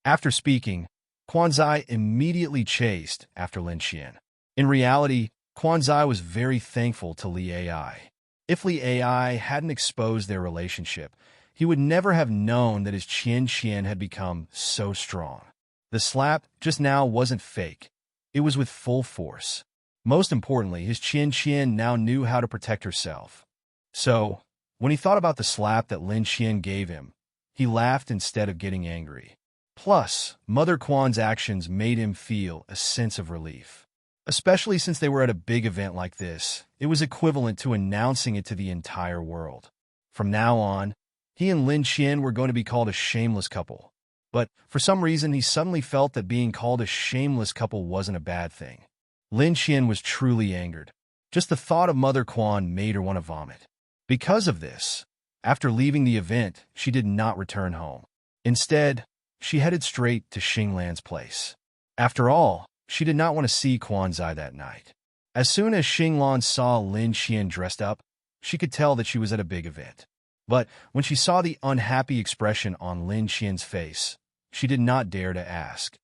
After speaking, Quan Zai immediately chased after Lin Xian. In reality, Quan Zai was very thankful to Li Ai. If Li Ai hadn't exposed their relationship, he would never have known that his Qian Qian had become so strong. The slap just now wasn't fake. It was with full force. Most importantly, his Qian Qian now knew how to protect herself. So, when he thought about the slap that Lin Xian gave him, he laughed instead of getting angry. Plus, Mother Quan's actions made him feel a sense of relief. Especially since they were at a big event like this, it was equivalent to announcing it to the entire world. From now on, He and Lin Qian were going to be called a shameless couple. But for some reason, he suddenly felt that being called a shameless couple wasn't a bad thing. Lin Qian was truly angered. Just the thought of Mother Quan made her want to vomit. Because of this, after leaving the event, she did not return home. Instead, she headed straight to Xinglan's place. After all, she did not want to see Quan Zai that night. As soon as Xinglan saw Lin Qian dressed up, she could tell that she was at a big event. But when she saw the unhappy expression on Lin Qian's face, she did not dare to ask.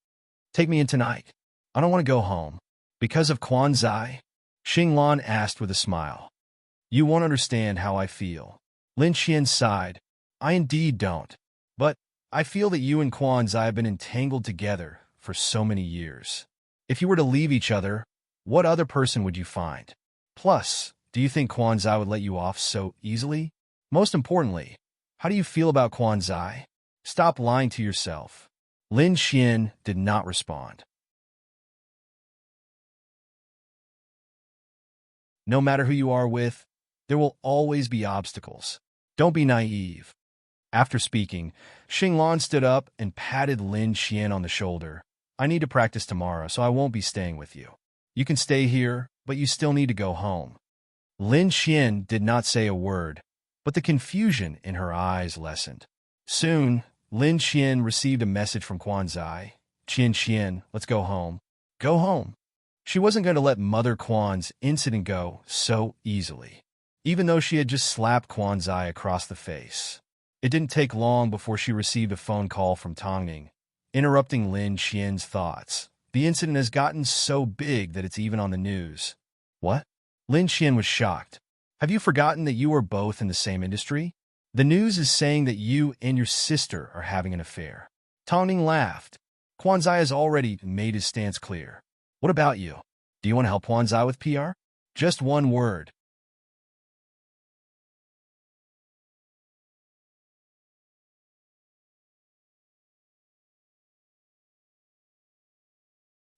"Take me in tonight. I don't want to go home." "Because of Quan Zai?" Xinglan asked with a smile. "You won't understand how I feel." Lin Qian sighed. "I indeed don't. But I feel that you and Quan Zai have been entangled together for so many years. If you were to leave each other, what other person would you find? Plus, do you think Quan Zai would let you off so easily? Most importantly, how do you feel about Quan Zai? Stop lying to yourself." Lin Qian did not respond. No matter who you are with, there will always be obstacles. Don't be naive. After speaking, Xinglan stood up and patted Lin Qian on the shoulder. "I need to practice tomorrow, so I won't be staying with you. You can stay here, but you still need to go home." Lin Qian did not say a word, but the confusion in her eyes lessened. Soon, Lin Qian received a message from Quan Zai. "Qian, let's go home." Go home. She wasn't going to let Mother Quan's incident go so easily, even though she had just slapped Quan Zai across the face. It didn't take long before she received a phone call from Tongning, interrupting Lin Qian's thoughts. "The incident has gotten so big that it's even on the news." "What?" Lin Qian was shocked. "Have you forgotten that you are both in the same industry? The news is saying that you and your sister are having an affair." Tongning laughed. "Quan Zai has already made his stance clear. What about you? Do you want to help Quan Zai with PR? Just one word."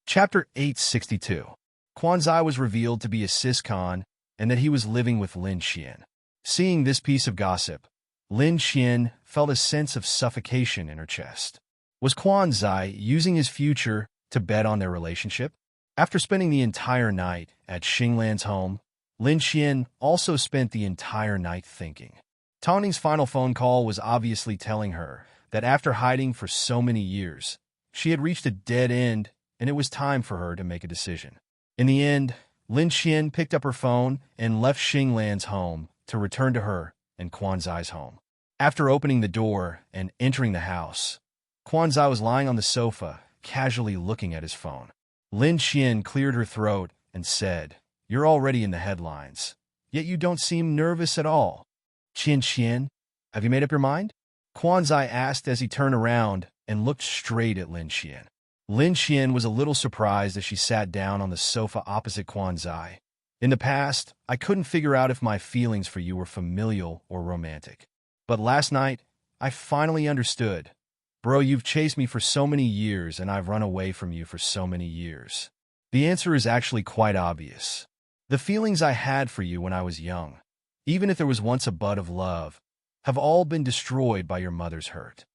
Chapter 862. Quan Zai was revealed to be a cis-con and that he was living with Lin Qian. Seeing this piece of gossip, Lin Qian felt a sense of suffocation in her chest. Was Quan Zai using his future to bet on their relationship? After spending the entire night at Xinglan's home, Lin Qian also spent the entire night thinking. Tongning's final phone call was obviously telling her that after hiding for so many years, she had reached a dead end and it was time for her to make a decision. In the end, Lin Qian picked up her phone and left Xinglan's home to return to her and Quan Zai's home. After opening the door and entering the house, Quan Zai was lying on the sofa, casually looking at his phone. Lin Qian cleared her throat and said, "You're already in the headlines, yet you don't seem nervous at all." Qian, have you made up your mind?" Quan Zai asked as he turned around and looked straight at Lin Qian. Lin Qian was a little surprised as she sat down on the sofa opposite Quan Zai. "In the past, I couldn't figure out if my feelings for you were familial or romantic. But last night, I finally understood. Bro, you've chased me for so many years and I've run away from you for so many years. The answer is actually quite obvious. The feelings I had for you when I was young, even if there was once a bud of love, have all been destroyed by your mother's hurt.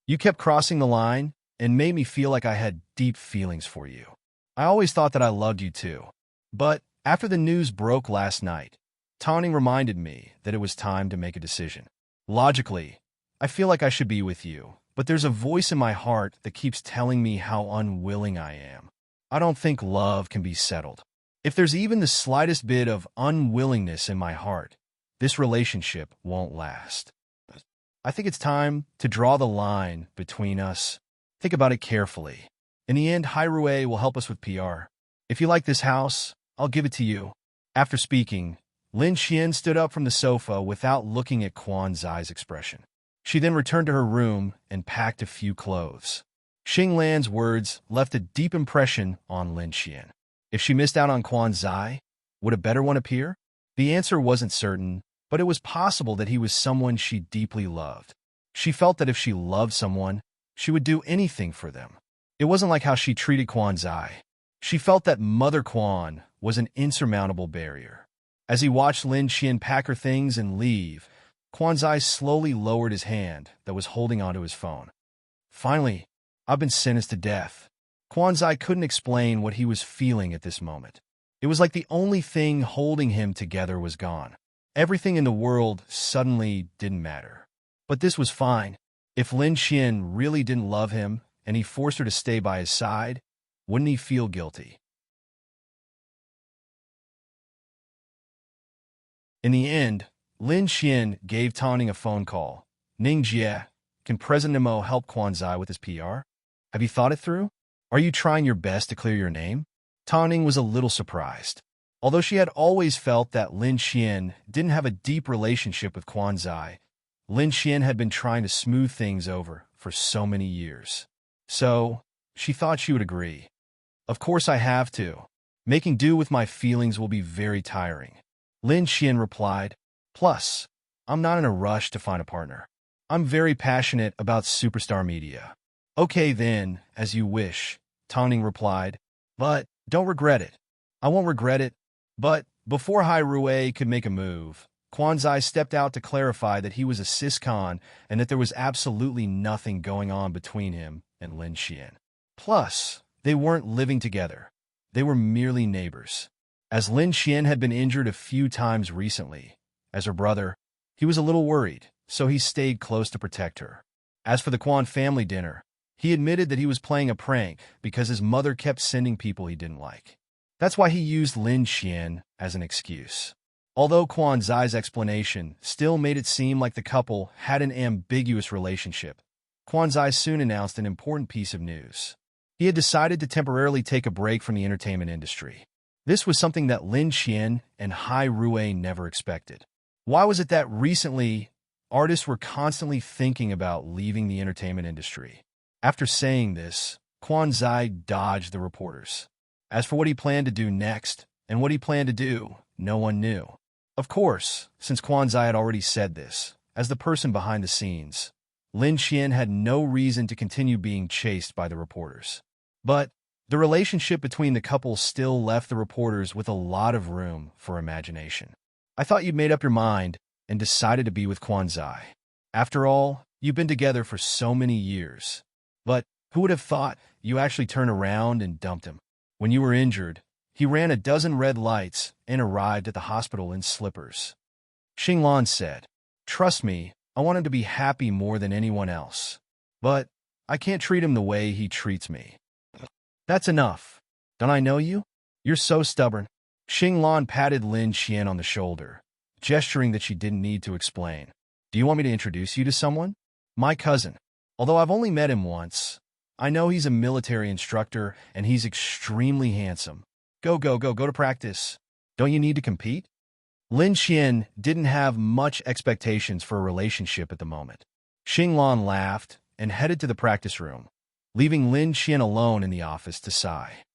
You kept crossing the line and made me feel like I had deep feelings for you. I always thought that I loved you too. But after the news broke last night, Tawning reminded me that it was time to make a decision. Logically, I feel like I should be with you, but there's a voice in my heart that keeps telling me how unwilling I am. I don't think love can be settled. If there's even the slightest bit of unwillingness in my heart, this relationship won't last. I think it's time to draw the line between us. Think about it carefully. In the end, Hairue will help us with PR. If you like this house, I'll give it to you." After speaking, Lin Qian stood up from the sofa without looking at Quan Zai's expression. She then returned to her room and packed a few clothes. Xinglan's words left a deep impression on Lin Qian. If she missed out on Quan Zai, would a better one appear? The answer wasn't certain, but it was possible that he was someone she deeply loved. She felt that if she loved someone, she would do anything for them. It wasn't like how she treated Quan Zai. She felt that Mother Quan was an insurmountable barrier. As he watched Lin Qian pack her things and leave, Kwanzai slowly lowered his hand that was holding onto his phone. Finally, I've been sentenced to death. Kwanzai couldn't explain what he was feeling at this moment. It was like the only thing holding him together was gone. Everything in the world suddenly didn't matter. But this was fine. If Lin Qian really didn't love him and he forced her to stay by his side, wouldn't he feel guilty? In the end, Lin Qian gave Tang a phone call. Ning Jie, can President Mo help Kwanzai with his PR? Have you thought it through? Are you trying your best to clear your name? Tang was a little surprised. Although she had always felt that Lin Qian didn't have a deep relationship with Kwanzai, Lin Qian had been trying to smooth things over for so many years. So, she thought she would agree. Of course I have to. Making do with my feelings will be very tiring. Lin Qian replied. Plus, I'm not in a rush to find a partner. I'm very passionate about superstar media. Okay then, as you wish, Tang replied. But don't regret it. I won't regret it. But before Hai Rui could make a move, Kwanzai stepped out to clarify that he was a cis-con and that there was absolutely nothing going on between him and Lin Qian. Plus, they weren't living together. They were merely neighbors. As Lin Qian had been injured a few times recently, as her brother, he was a little worried, so he stayed close to protect her. As for the Quan family dinner, he admitted that he was playing a prank because his mother kept sending people he didn't like. That's why he used Lin Qian as an excuse. Although Kwanzai's explanation still made it seem like the couple had an ambiguous relationship, Kwanzai soon announced an important piece of news. He had decided to temporarily take a break from the entertainment industry. This was something that Lin Qian and Hai Rui never expected. Why was it that recently, artists were constantly thinking about leaving the entertainment industry? After saying this, Kwanzai dodged the reporters. As for what he planned to do next, and what he planned to do, no one knew. Of course, since Kwanzai had already said this, as the person behind the scenes, Lin Qian had no reason to continue being chased by the reporters. But the relationship between the couple still left the reporters with a lot of room for imagination. I thought you'd made up your mind and decided to be with Kwanzai. After all, you've been together for so many years. But who would have thought you actually turned around and dumped him? When you were injured, he ran a dozen red lights and arrived at the hospital in slippers. Xinglan said, Trust me, I want him to be happy more than anyone else. But I can't treat him the way he treats me. That's enough. Don't I know you? You're so stubborn. Xinglan patted Lin Qian on the shoulder, gesturing that she didn't need to explain. Do you want me to introduce you to someone? My cousin. Although I've only met him once, I know he's a military instructor and he's extremely handsome. Go to practice. Don't you need to compete? Lin Qian didn't have much expectations for a relationship at the moment. Xinglan laughed and headed to the practice room, leaving Lin Qian alone in the office to sigh.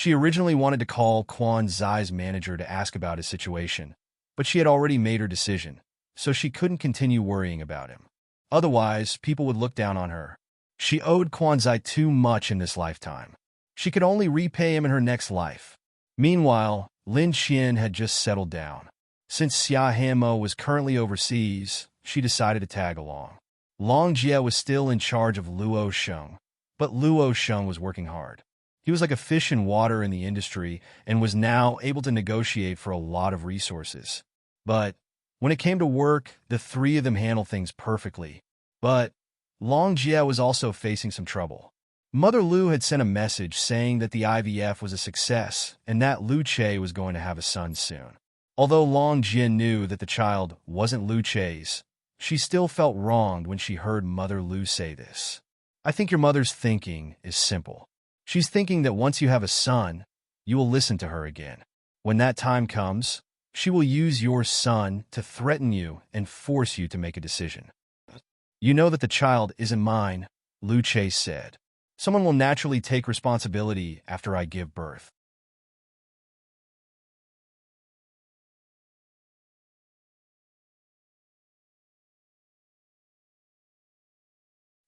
She originally wanted to call Kwanzai's manager to ask about his situation, but she had already made her decision, so she couldn't continue worrying about him. Otherwise, people would look down on her. She owed Kwanzai too much in this lifetime. She could only repay him in her next life. Meanwhile, Lin Qian had just settled down. Since Xia Hanmo was currently overseas, she decided to tag along. Long Jie was still in charge of Luo Sheng, but Luo Sheng was working hard. He was like a fish in water in the industry and was now able to negotiate for a lot of resources. But when it came to work, the three of them handled things perfectly. But Long Jie was also facing some trouble. Mother Lu had sent a message saying that the IVF was a success and that Lu Che was going to have a son soon. Although Long Jie knew that the child wasn't Lu Che's, she still felt wronged when she heard Mother Lu say this. I think your mother's thinking is simple. She's thinking that once you have a son, you will listen to her again. When that time comes, she will use your son to threaten you and force you to make a decision. You know that the child isn't mine, Lu Che said. Someone will naturally take responsibility after I give birth.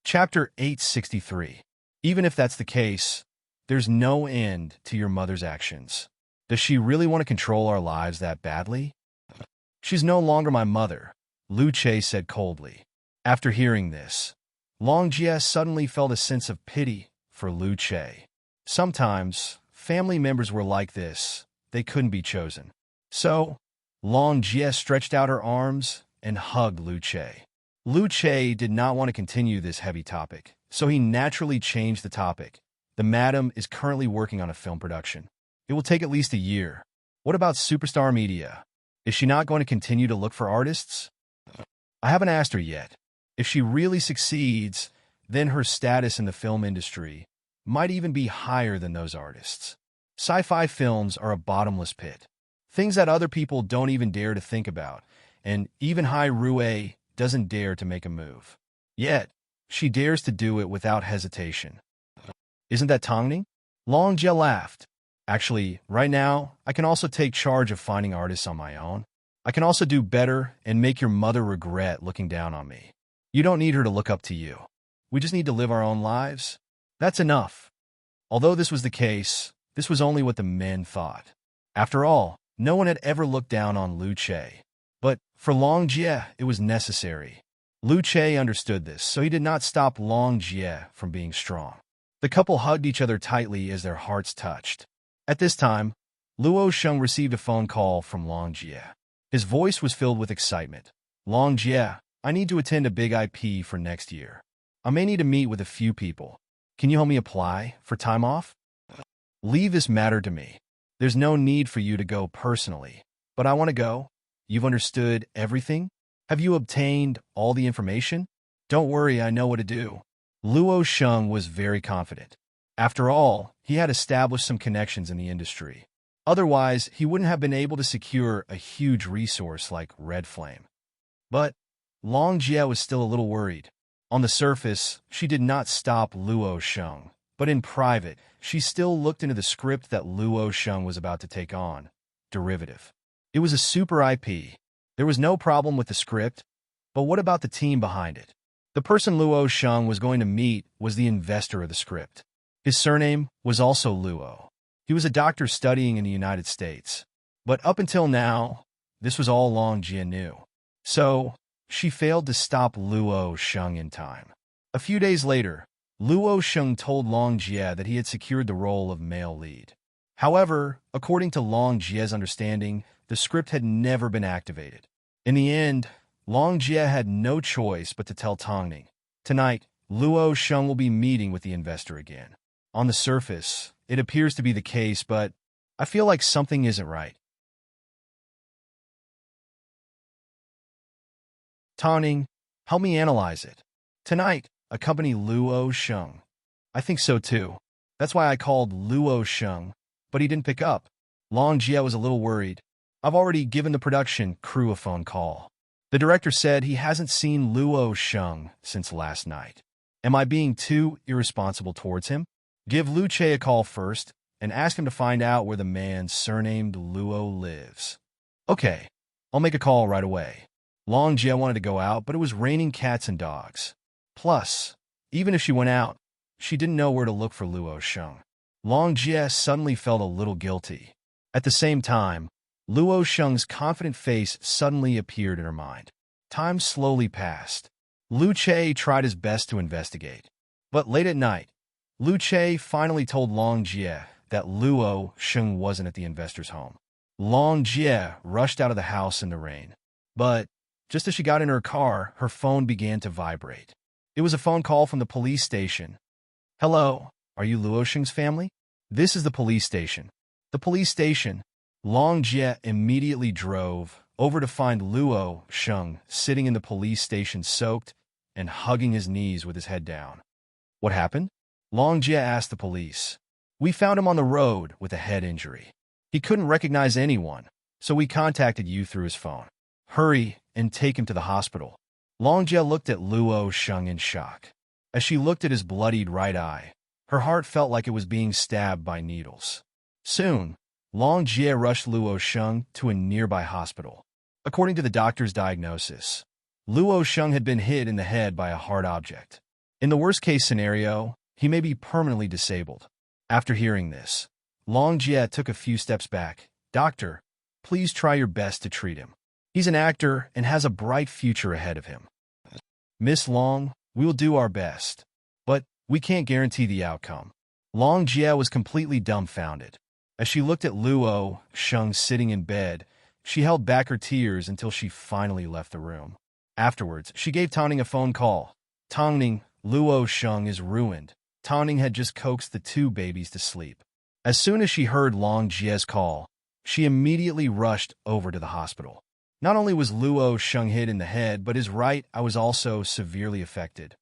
Chapter 863. Even if that's the case, there's no end to your mother's actions. Does she really want to control our lives that badly? She's no longer my mother, Lu Che said coldly. After hearing this, Long Jie suddenly felt a sense of pity for Lu Che. Sometimes, family members were like this. They couldn't be chosen. So, Long Jie stretched out her arms and hugged Lu Che. Lu Che did not want to continue this heavy topic, so he naturally changed the topic. The madam is currently working on a film production. It will take at least a year. What about superstar media? Is she not going to continue to look for artists? I haven't asked her yet. If she really succeeds, then her status in the film industry might even be higher than those artists. Sci-fi films are a bottomless pit. Things that other people don't even dare to think about, and even Hai Rue doesn't dare to make a move. Yet, she dares to do it without hesitation. Isn't that Tongning? Long Jie laughed. Actually, right now, I can also take charge of finding artists on my own. I can also do better and make your mother regret looking down on me. You don't need her to look up to you. We just need to live our own lives. That's enough. Although this was the case, this was only what the men thought. After all, no one had ever looked down on Lu Che. But for Long Jie, it was necessary. Lu Che understood this, so he did not stop Long Jie from being strong. The couple hugged each other tightly as their hearts touched. At this time, Luo Sheng received a phone call from Long Jie. His voice was filled with excitement. Long Jie, I need to attend a big IP for next year. I may need to meet with a few people. Can you help me apply for time off? Leave this matter to me. There's no need for you to go personally. But I want to go. You've understood everything? Have you obtained all the information? Don't worry, I know what to do. Luo Sheng was very confident. After all, he had established some connections in the industry. Otherwise, he wouldn't have been able to secure a huge resource like Red Flame. But Long Jie was still a little worried. On the surface, she did not stop Luo Sheng, but in private, she still looked into the script that Luo Sheng was about to take on, Derivative. It was a super IP. There was no problem with the script, but what about the team behind it? The person Luo Sheng was going to meet was the investor of the script. His surname was also Luo. He was a doctor studying in the United States. But up until now, this was all Long Jie knew. So, she failed to stop Luo Sheng in time. A few days later, Luo Sheng told Long Jie that he had secured the role of male lead. However, according to Long Jie's understanding, the script had never been activated. In the end, Long Jie had no choice but to tell Tongning. Tonight, Luo Sheng will be meeting with the investor again. On the surface, it appears to be the case, but I feel like something isn't right. Tongning, help me analyze it. Tonight, accompany Luo Sheng. I think so too. That's why I called Luo Sheng, but he didn't pick up. Long Jie was a little worried. I've already given the production crew a phone call. The director said he hasn't seen Luo Sheng since last night. Am I being too irresponsible towards him? Give Lu Che a call first and ask him to find out where the man surnamed Luo lives. Okay, I'll make a call right away. Long Jie wanted to go out, but it was raining cats and dogs. Plus, even if she went out, she didn't know where to look for Luo Sheng. Long Jie suddenly felt a little guilty. At the same time, Luo Sheng's confident face suddenly appeared in her mind. Time slowly passed. Lu Che tried his best to investigate. But late at night, Lu Che finally told Long Jie that Luo Sheng wasn't at the investor's home. Long Jie rushed out of the house in the rain. But just as she got in her car, her phone began to vibrate. It was a phone call from the police station. Hello, are you Luo Sheng's family? This is the police station. The police station. Long Jie immediately drove over to find Luo Sheng sitting in the police station soaked and hugging his knees with his head down. What happened? Long Jie asked the police. We found him on the road with a head injury. He couldn't recognize anyone, so we contacted you through his phone. Hurry and take him to the hospital. Long Jie looked at Luo Sheng in shock. As she looked at his bloodied right eye, her heart felt like it was being stabbed by needles. Soon, Long Jie rushed Luo Sheng to a nearby hospital. According to the doctor's diagnosis, Luo Sheng had been hit in the head by a hard object. In the worst-case scenario, he may be permanently disabled. After hearing this, Long Jie took a few steps back. Doctor, please try your best to treat him. He's an actor and has a bright future ahead of him. Miss Long, we'll do our best. But we can't guarantee the outcome. Long Jie was completely dumbfounded. As she looked at Luo Sheng sitting in bed, she held back her tears until she finally left the room. Afterwards, she gave Tongning a phone call. Tongning, Luo Sheng is ruined. Tongning had just coaxed the two babies to sleep. As soon as she heard Long Jie's call, she immediately rushed over to the hospital. Not only was Luo Sheng hit in the head, but his right eye was also severely affected.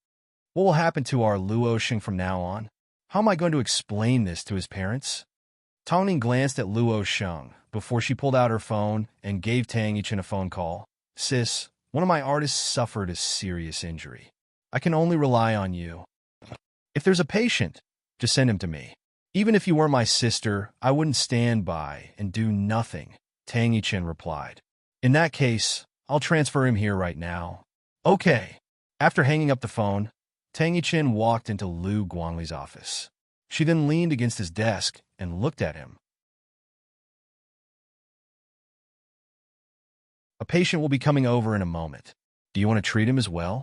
What will happen to our Luo Sheng from now on? How am I going to explain this to his parents? Tongning glanced at Luo Sheng before she pulled out her phone and gave Tang Yichin a phone call. Sis, one of my artists suffered a serious injury. I can only rely on you. If there's a patient, just send him to me. Even if you were my sister, I wouldn't stand by and do nothing, Tang Yichin replied. In that case, I'll transfer him here right now. Okay. After hanging up the phone, Tang Yichin walked into Lu Guangli's office. She then leaned against his desk and looked at him. A patient will be coming over in a moment. Do you want to treat him as well?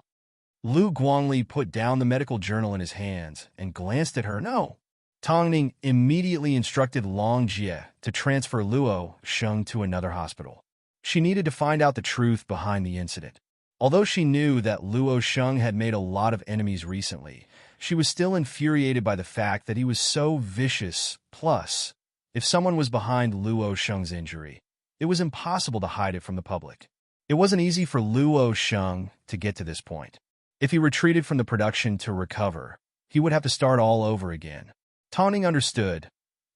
Lu Guangli put down the medical journal in his hands and glanced at her. No. Tongning immediately instructed Long Jie to transfer Luo Sheng to another hospital. She needed to find out the truth behind the incident. Although she knew that Luo Sheng had made a lot of enemies recently, she was still infuriated by the fact that he was so vicious. Plus, if someone was behind Luo Sheng's injury, it was impossible to hide it from the public. It wasn't easy for Luo Sheng to get to this point. If he retreated from the production to recover, he would have to start all over again. Tongning understood.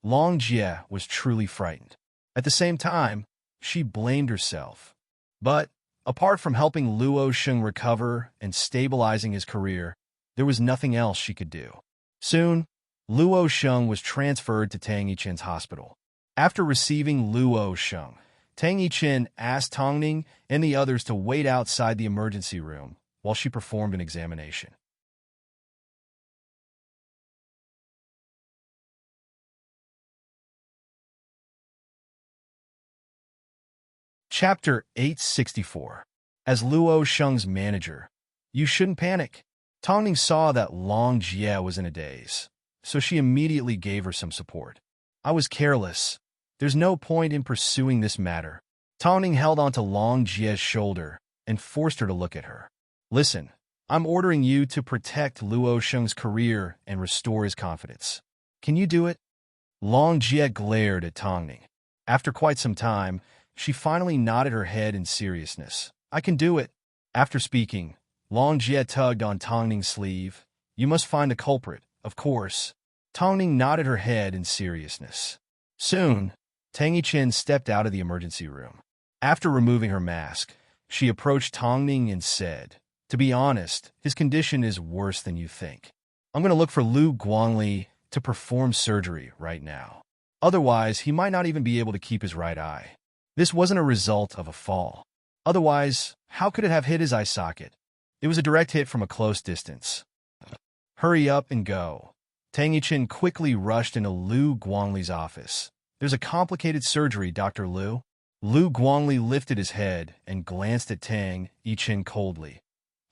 Long Jie was truly frightened. At the same time, she blamed herself. But, apart from helping Luo Sheng recover and stabilizing his career, there was nothing else she could do. Soon, Luo Sheng was transferred to Tang Yichin's hospital. After receiving Luo Sheng, Tang Yichin asked Tongning and the others to wait outside the emergency room while she performed an examination. Chapter 864. As Luo Sheng's manager, you shouldn't panic. Tongning saw that Long Jie was in a daze, so she immediately gave her some support. I was careless. There's no point in pursuing this matter. Tongning held onto Long Jie's shoulder and forced her to look at her. Listen, I'm ordering you to protect Luo Sheng's career and restore his confidence. Can you do it? Long Jie glared at Tongning. After quite some time, she finally nodded her head in seriousness. I can do it. After speaking, Long Jie tugged on Tongning's sleeve. You must find the culprit, of course. Tongning nodded her head in seriousness. Soon, Tang Yichin stepped out of the emergency room. After removing her mask, she approached Tongning and said, to be honest, his condition is worse than you think. I'm going to look for Lu Guangli to perform surgery right now. Otherwise, he might not even be able to keep his right eye. This wasn't a result of a fall. Otherwise, how could it have hit his eye socket? It was a direct hit from a close distance. Hurry up and go. Tang Yichin quickly rushed into Lu Guangli's office. There's a complicated surgery, Dr. Lu. Lu Guangli lifted his head and glanced at Tang Yichin coldly.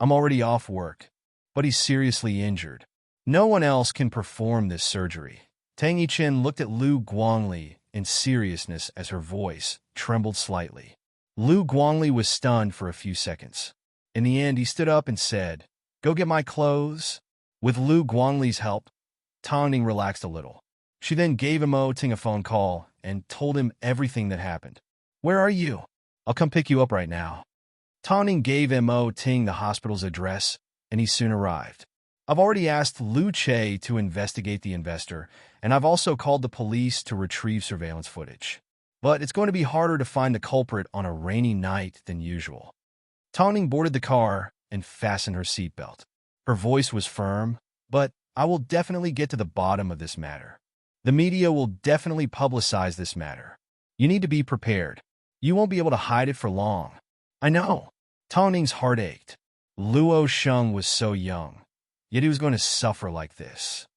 I'm already off work, but he's seriously injured. No one else can perform this surgery. Tang Yichin looked at Lu Guangli in seriousness as her voice trembled slightly. Lu Guangli was stunned for a few seconds. In the end, he stood up and said, Go get my clothes. With Lu Guangli's help, Tongning relaxed a little. She then gave Mo Ting a phone call and told him everything that happened. Where are you? I'll come pick you up right now. Tongning gave Mo Ting the hospital's address, and he soon arrived. I've already asked Lu Che to investigate the investor, and I've also called the police to retrieve surveillance footage. But it's going to be harder to find the culprit on a rainy night than usual. Tongning boarded the car and fastened her seatbelt. Her voice was firm, but I will definitely get to the bottom of this matter. The media will definitely publicize this matter. You need to be prepared. You won't be able to hide it for long. I know. Tongning's heart ached. Luo Sheng was so young, yet he was going to suffer like this.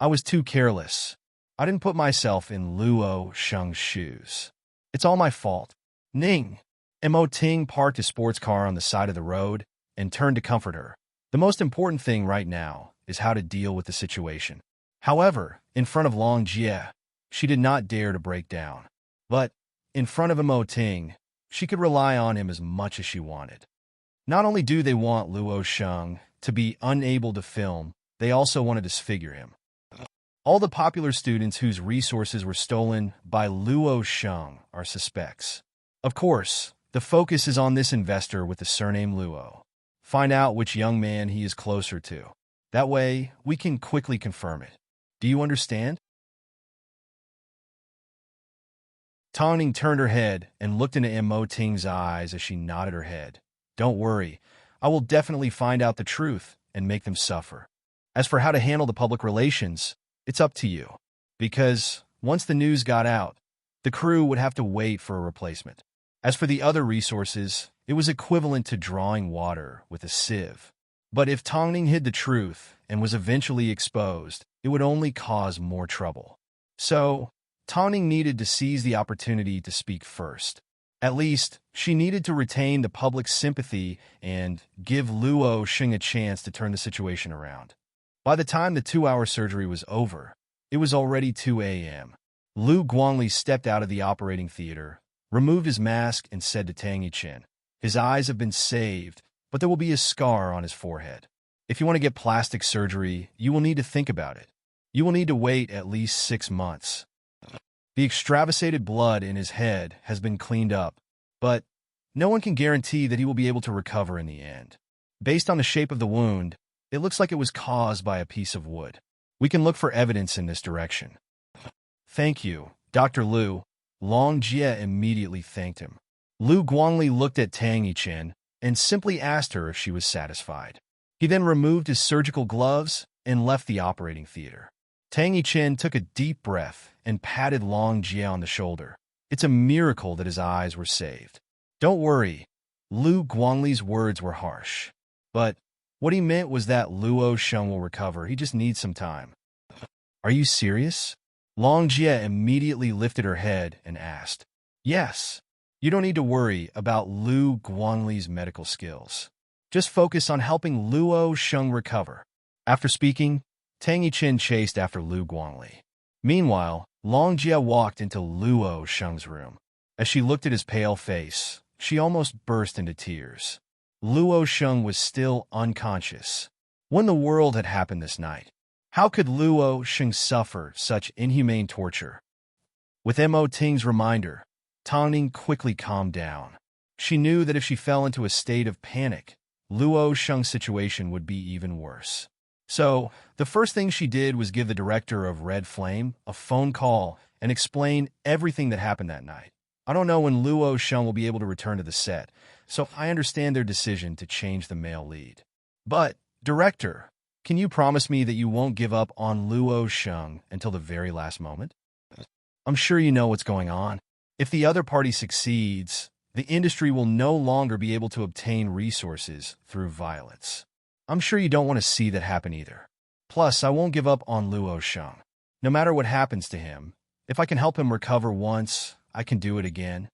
I was too careless. I didn't put myself in Luo Sheng's shoes. It's all my fault. Ning. Mo Ting parked his sports car on the side of the road and turned to comfort her. The most important thing right now is how to deal with the situation. However, in front of Long Jie, she did not dare to break down. But in front of Mo Ting, she could rely on him as much as she wanted. Not only do they want Luo Sheng to be unable to film, they also want to disfigure him. All the popular students whose resources were stolen by Luo Sheng are suspects. Of course, the focus is on this investor with the surname Luo. Find out which young man he is closer to. That way, we can quickly confirm it. Do you understand? Tang Ning turned her head and looked into Mo Ting's eyes as she nodded her head. Don't worry, I will definitely find out the truth and make them suffer. As for how to handle the public relations, it's up to you. Because once the news got out, the crew would have to wait for a replacement. As for the other resources, it was equivalent to drawing water with a sieve. But if Tang Ning hid the truth and was eventually exposed, it would only cause more trouble. So, Tang Ning needed to seize the opportunity to speak first. At least, she needed to retain the public's sympathy and give Luo Sheng a chance to turn the situation around. By the time the 2-hour surgery was over, it was already 2 a.m. Lu Guangli stepped out of the operating theater, removed his mask, and said to Tang Yichen, "His eyes have been saved, but there will be a scar on his forehead. If you want to get plastic surgery, you will need to think about it. You will need to wait at least 6 months. The extravasated blood in his head has been cleaned up, but no one can guarantee that he will be able to recover in the end. Based on the shape of the wound, it looks like it was caused by a piece of wood. We can look for evidence in this direction." "Thank you, Dr. Lu." Long Jie immediately thanked him. Lu Guangli looked at Tang Yichen and simply asked her if she was satisfied. He then removed his surgical gloves and left the operating theater. Tang Yichen took a deep breath and patted Long Jie on the shoulder. It's a miracle that his eyes were saved. "Don't worry." Lu Guangli's words were harsh, but what he meant was that Luo Sheng will recover. He just needs some time. "Are you serious?" Long Jie immediately lifted her head and asked. "Yes. You don't need to worry about Lu Guangli's medical skills. Just focus on helping Luo Sheng recover." After speaking, Tang Yichen chased after Lu Guangli. Meanwhile, Long Jie walked into Luo Sheng's room. As she looked at his pale face, she almost burst into tears. Luo Sheng was still unconscious. What in the world had happened this night? How could Luo Sheng suffer such inhumane torture? With Mo Ting's reminder, Tang Ning quickly calmed down. She knew that if she fell into a state of panic, Luo Sheng's situation would be even worse. So, the first thing she did was give the director of Red Flame a phone call and explain everything that happened that night. "I don't know when Luo Sheng will be able to return to the set, so I understand their decision to change the male lead. But, director, can you promise me that you won't give up on Luo Sheng until the very last moment? I'm sure you know what's going on. If the other party succeeds, the industry will no longer be able to obtain resources through violence. I'm sure you don't want to see that happen either. Plus, I won't give up on Luo Sheng. No matter what happens to him, if I can help him recover once, I can do it again."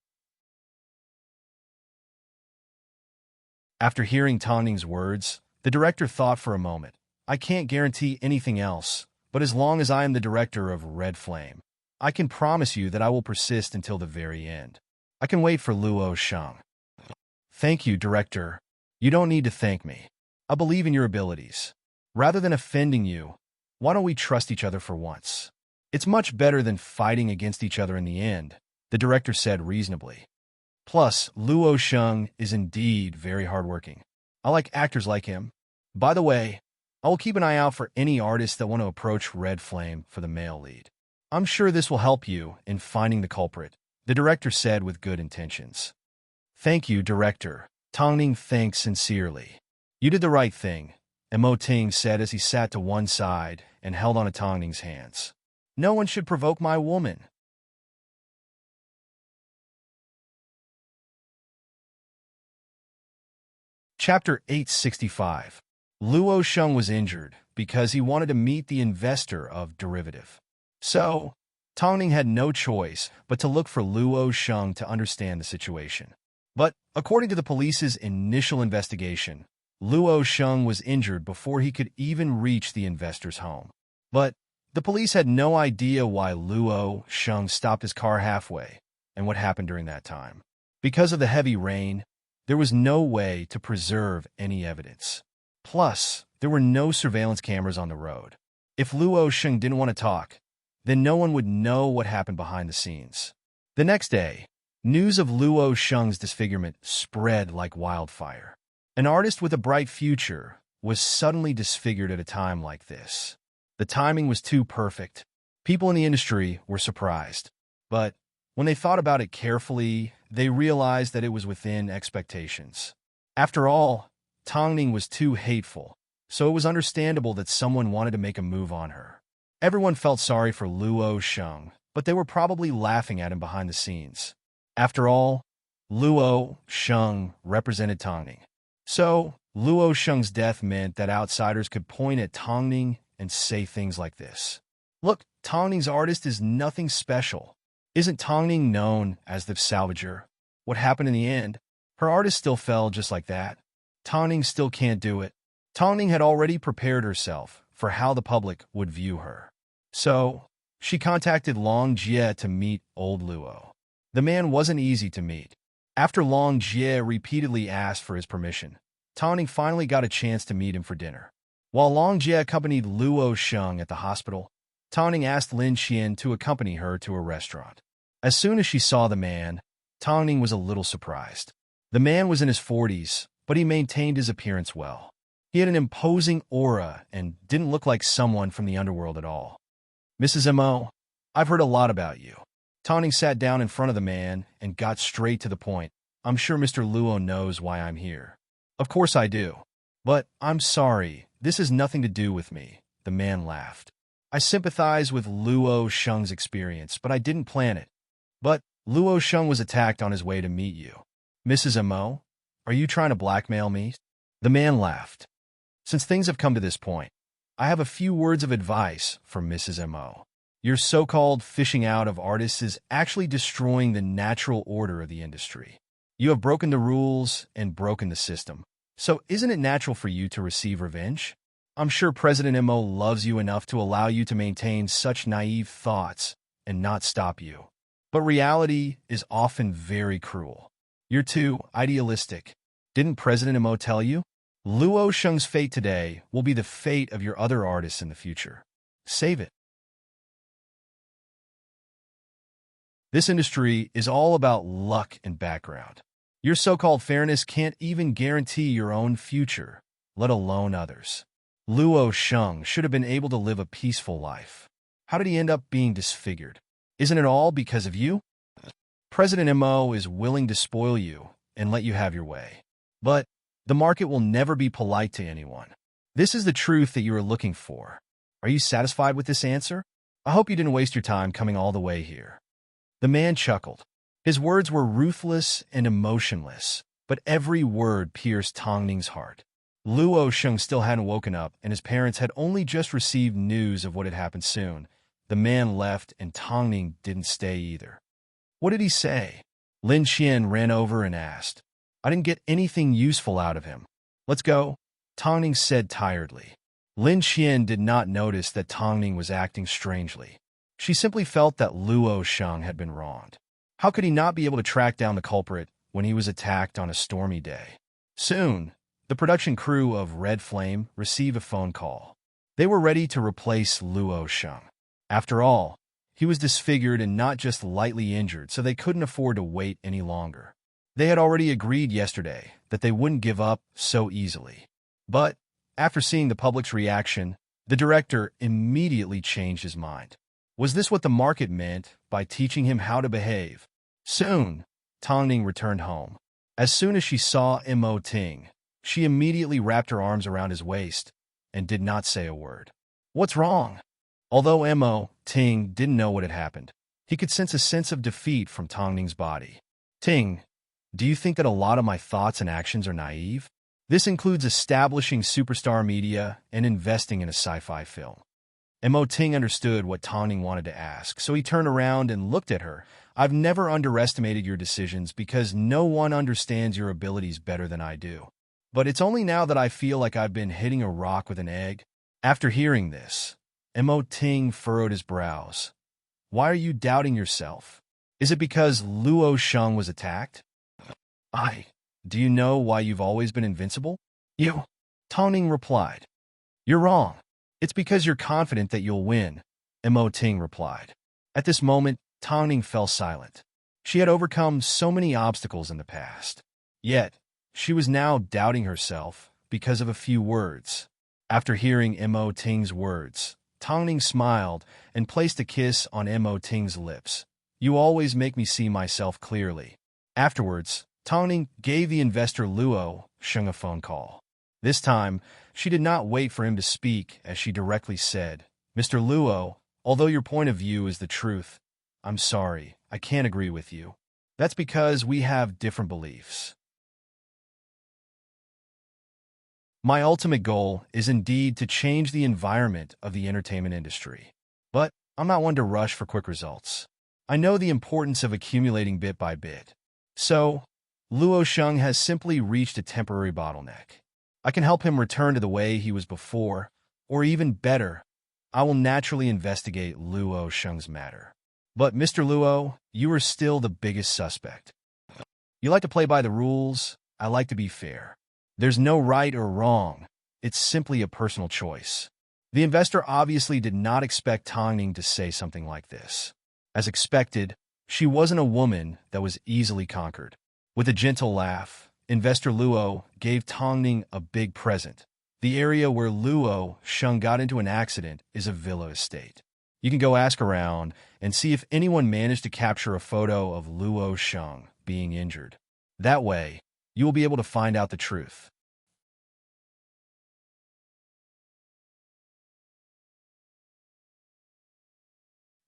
After hearing Tang Ning's words, the director thought for a moment. "I can't guarantee anything else, but as long as I am the director of Red Flame, I can promise you that I will persist until the very end. I can wait for Luo Sheng." "Thank you, director. You don't need to thank me. I believe in your abilities. Rather than offending you, why don't we trust each other for once? It's much better than fighting against each other in the end," the director said reasonably. "Plus, Luo Sheng is indeed very hardworking. I like actors like him. By the way, I will keep an eye out for any artists that want to approach Red Flame for the male lead. I'm sure this will help you in finding the culprit," the director said with good intentions. "Thank you, director." Tang Ning thanked sincerely. "You did the right thing," Mo Ting said as he sat to one side and held on to Tang Ning's hands. "No one should provoke my woman." Chapter 865. Luo Sheng was injured because he wanted to meet the investor of derivative. So, Tongning had no choice but to look for Luo Sheng to understand the situation. But, according to the police's initial investigation, Luo Sheng was injured before he could even reach the investor's home. But the police had no idea why Luo Sheng stopped his car halfway and what happened during that time. Because of the heavy rain, there was no way to preserve any evidence. Plus, there were no surveillance cameras on the road. If Luo Sheng didn't want to talk, then no one would know what happened behind the scenes. The next day, news of Luo Sheng's disfigurement spread like wildfire. An artist with a bright future was suddenly disfigured at a time like this. The timing was too perfect. People in the industry were surprised. But when they thought about it carefully, they realized that it was within expectations. After all, Tongning was too hateful, so it was understandable that someone wanted to make a move on her. Everyone felt sorry for Luo Sheng, but they were probably laughing at him behind the scenes. After all, Luo Sheng represented Tongning. So, Luo Sheng's death meant that outsiders could point at Tongning and say things like this. Look, Tongning's artist is nothing special. Isn't Tongning known as the salvager? What happened in the end? Her artist still fell just like that. Tongning still can't do it. Tongning had already prepared herself for how the public would view her. So, she contacted Long Jie to meet old Luo. The man wasn't easy to meet. After Long Jie repeatedly asked for his permission, Tongning finally got a chance to meet him for dinner. While Long Jie accompanied Luo Sheng at the hospital, Tongning asked Lin Xian to accompany her to a restaurant. As soon as she saw the man, Tongning was a little surprised. The man was in his 40s, but he maintained his appearance well. He had an imposing aura and didn't look like someone from the underworld at all. Mrs. Mo, I've heard a lot about you. Tongning sat down in front of the man and got straight to the point. I'm sure Mr. Luo knows why I'm here. Of course I do. But I'm sorry, this has nothing to do with me. The man laughed. I sympathize with Luo Sheng's experience, but I didn't plan it. But Luo Sheng was attacked on his way to meet you. Mrs. Mo, are you trying to blackmail me? The man laughed. Since things have come to this point, I have a few words of advice for Mrs. Mo. Your so-called fishing out of artists is actually destroying the natural order of the industry. You have broken the rules and broken the system. So isn't it natural for you to receive revenge? I'm sure President Mo loves you enough to allow you to maintain such naive thoughts and not stop you. But reality is often very cruel. You're too idealistic. Didn't President Mo tell you? Luo Sheng's fate today will be the fate of your other artists in the future. Save it. This industry is all about luck and background. Your so-called fairness can't even guarantee your own future, let alone others. Luo Sheng should have been able to live a peaceful life. How did he end up being disfigured? Isn't it all because of you? President Mo is willing to spoil you and let you have your way. But the market will never be polite to anyone. This is the truth that you are looking for. Are you satisfied with this answer? I hope you didn't waste your time coming all the way here. The man chuckled. His words were ruthless and emotionless, but every word pierced Tongning's heart. Luo Sheng still hadn't woken up, and his parents had only just received news of what had happened soon. The man left, and Tongning didn't stay either. What did he say? Lin Xian ran over and asked. I didn't get anything useful out of him. Let's go, Tongning said tiredly. Lin Xian did not notice that Tongning was acting strangely. She simply felt that Luo Sheng had been wronged. How could he not be able to track down the culprit when he was attacked on a stormy day? Soon, the production crew of Red Flame received a phone call. They were ready to replace Luo Sheng. After all, he was disfigured and not just lightly injured, so they couldn't afford to wait any longer. They had already agreed yesterday that they wouldn't give up so easily. But after seeing the public's reaction, the director immediately changed his mind. Was this what the market meant by teaching him how to behave? Soon, Tongning returned home. As soon as she saw Mo Ting, she immediately wrapped her arms around his waist and did not say a word. What's wrong? Although Mo Ting didn't know what had happened, he could sense a sense of defeat from Tongning's body. Ting, do you think that a lot of my thoughts and actions are naive? This includes establishing superstar media and investing in a sci-fi film. Mo Ting understood what Tang Ning wanted to ask, so he turned around and looked at her. I've never underestimated your decisions because no one understands your abilities better than I do. But it's only now that I feel like I've been hitting a rock with an egg. After hearing this, Mo Ting furrowed his brows. Why are you doubting yourself? Is it because Luo Sheng was attacked? Do you know why you've always been invincible? Tang Ning replied. You're wrong. It's because you're confident that you'll win, Mo Ting replied. At this moment, Tang Ning fell silent. She had overcome so many obstacles in the past. Yet, she was now doubting herself because of a few words. After hearing Mo Ting's words, Tang Ning smiled and placed a kiss on Mo Ting's lips. You always make me see myself clearly. Afterwards, Tang Ning gave the investor Luo Sheng a phone call. This time, she did not wait for him to speak as she directly said, Mr. Luo, although your point of view is the truth, I'm sorry, I can't agree with you. That's because we have different beliefs. My ultimate goal is indeed to change the environment of the entertainment industry. But I'm not one to rush for quick results. I know the importance of accumulating bit by bit. So, Luo Sheng has simply reached a temporary bottleneck. I can help him return to the way he was before, or even better, I will naturally investigate Luo Sheng's matter. But Mr. Luo, you are still the biggest suspect. You like to play by the rules, I like to be fair. There's no right or wrong, it's simply a personal choice. The investor obviously did not expect Tang Ning to say something like this. As expected, she wasn't a woman that was easily conquered. With a gentle laugh, Investor Luo gave Tang Ning a big present. The area where Luo Sheng got into an accident is a villa estate. You can go ask around and see if anyone managed to capture a photo of Luo Sheng being injured. That way, you will be able to find out the truth.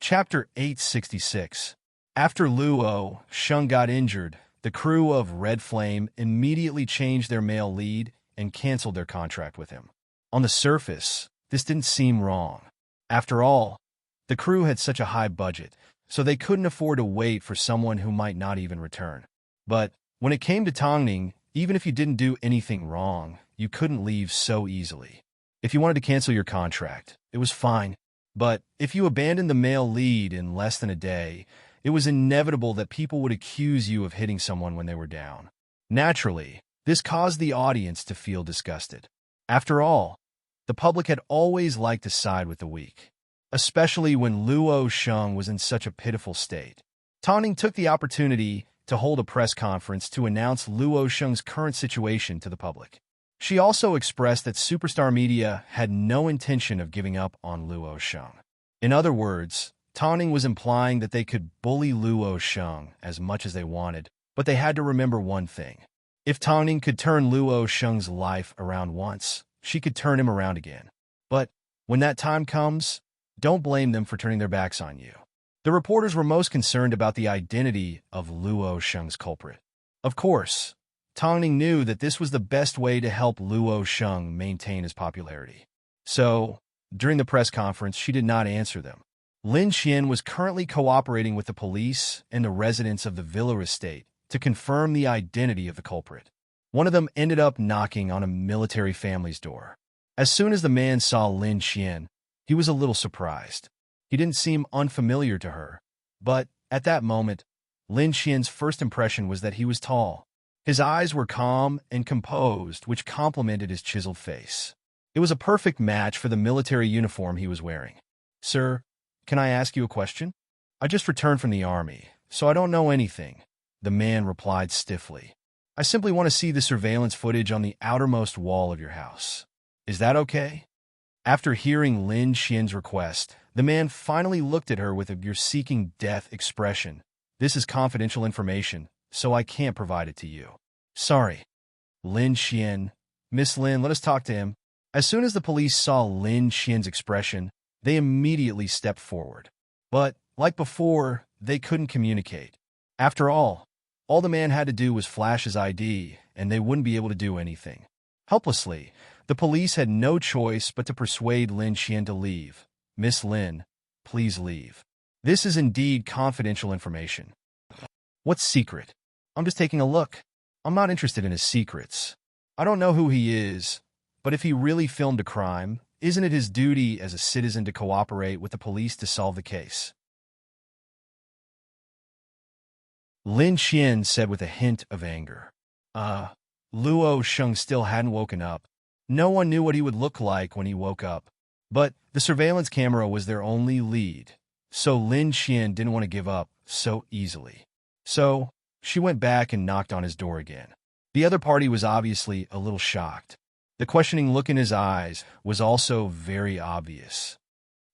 Chapter 866. After Luo Sheng got injured, the crew of Red Flame immediately changed their male lead and canceled their contract with him. On the surface, this didn't seem wrong. After all, the crew had such a high budget, so they couldn't afford to wait for someone who might not even return. But when it came to Tang Ning, even if you didn't do anything wrong, you couldn't leave so easily. If you wanted to cancel your contract, it was fine. But if you abandoned the male lead in less than a day, it was inevitable that people would accuse you of hitting someone when they were down. Naturally, this caused the audience to feel disgusted. After all, the public had always liked to side with the weak, especially when Luo Sheng was in such a pitiful state. Tang Ning took the opportunity to hold a press conference to announce Luo Sheng's current situation to the public. She also expressed that superstar media had no intention of giving up on Luo Sheng. In other words, Tang Ning was implying that they could bully Luo Sheng as much as they wanted, but they had to remember one thing. If Tang Ning could turn Luo Sheng's life around once, she could turn him around again. But when that time comes, don't blame them for turning their backs on you. The reporters were most concerned about the identity of Luo Sheng's culprit. Of course, Tang Ning knew that this was the best way to help Luo Sheng maintain his popularity. So, during the press conference, she did not answer them. Lin Xian was currently cooperating with the police and the residents of the villa estate to confirm the identity of the culprit. One of them ended up knocking on a military family's door. As soon as the man saw Lin Xian, he was a little surprised. He didn't seem unfamiliar to her, but at that moment, Lin Xian's first impression was that he was tall. His eyes were calm and composed, which complemented his chiseled face. It was a perfect match for the military uniform he was wearing. Sir, can I ask you a question? I just returned from the army, so I don't know anything, the man replied stiffly. I simply want to see the surveillance footage on the outermost wall of your house. Is that okay? After hearing Lin Xian's request, the man finally looked at her with a "you're seeking death" expression. This is confidential information, so I can't provide it to you. Sorry. Lin Xian. Miss Lin, let us talk to him. As soon as the police saw Lin Xian's expression, they immediately stepped forward. But, like before, they couldn't communicate. After all the man had to do was flash his ID, and they wouldn't be able to do anything. Helplessly, the police had no choice but to persuade Lin Xian to leave. Miss Lin, please leave. This is indeed confidential information. What secret? I'm just taking a look. I'm not interested in his secrets. I don't know who he is, but if he really filmed a crime, isn't it his duty as a citizen to cooperate with the police to solve the case? Lin Qian said with a hint of anger. Luo Sheng still hadn't woken up. No one knew what he would look like when he woke up. But the surveillance camera was their only lead, so Lin Qian didn't want to give up so easily. So she went back and knocked on his door again. The other party was obviously a little shocked. The questioning look in his eyes was also very obvious.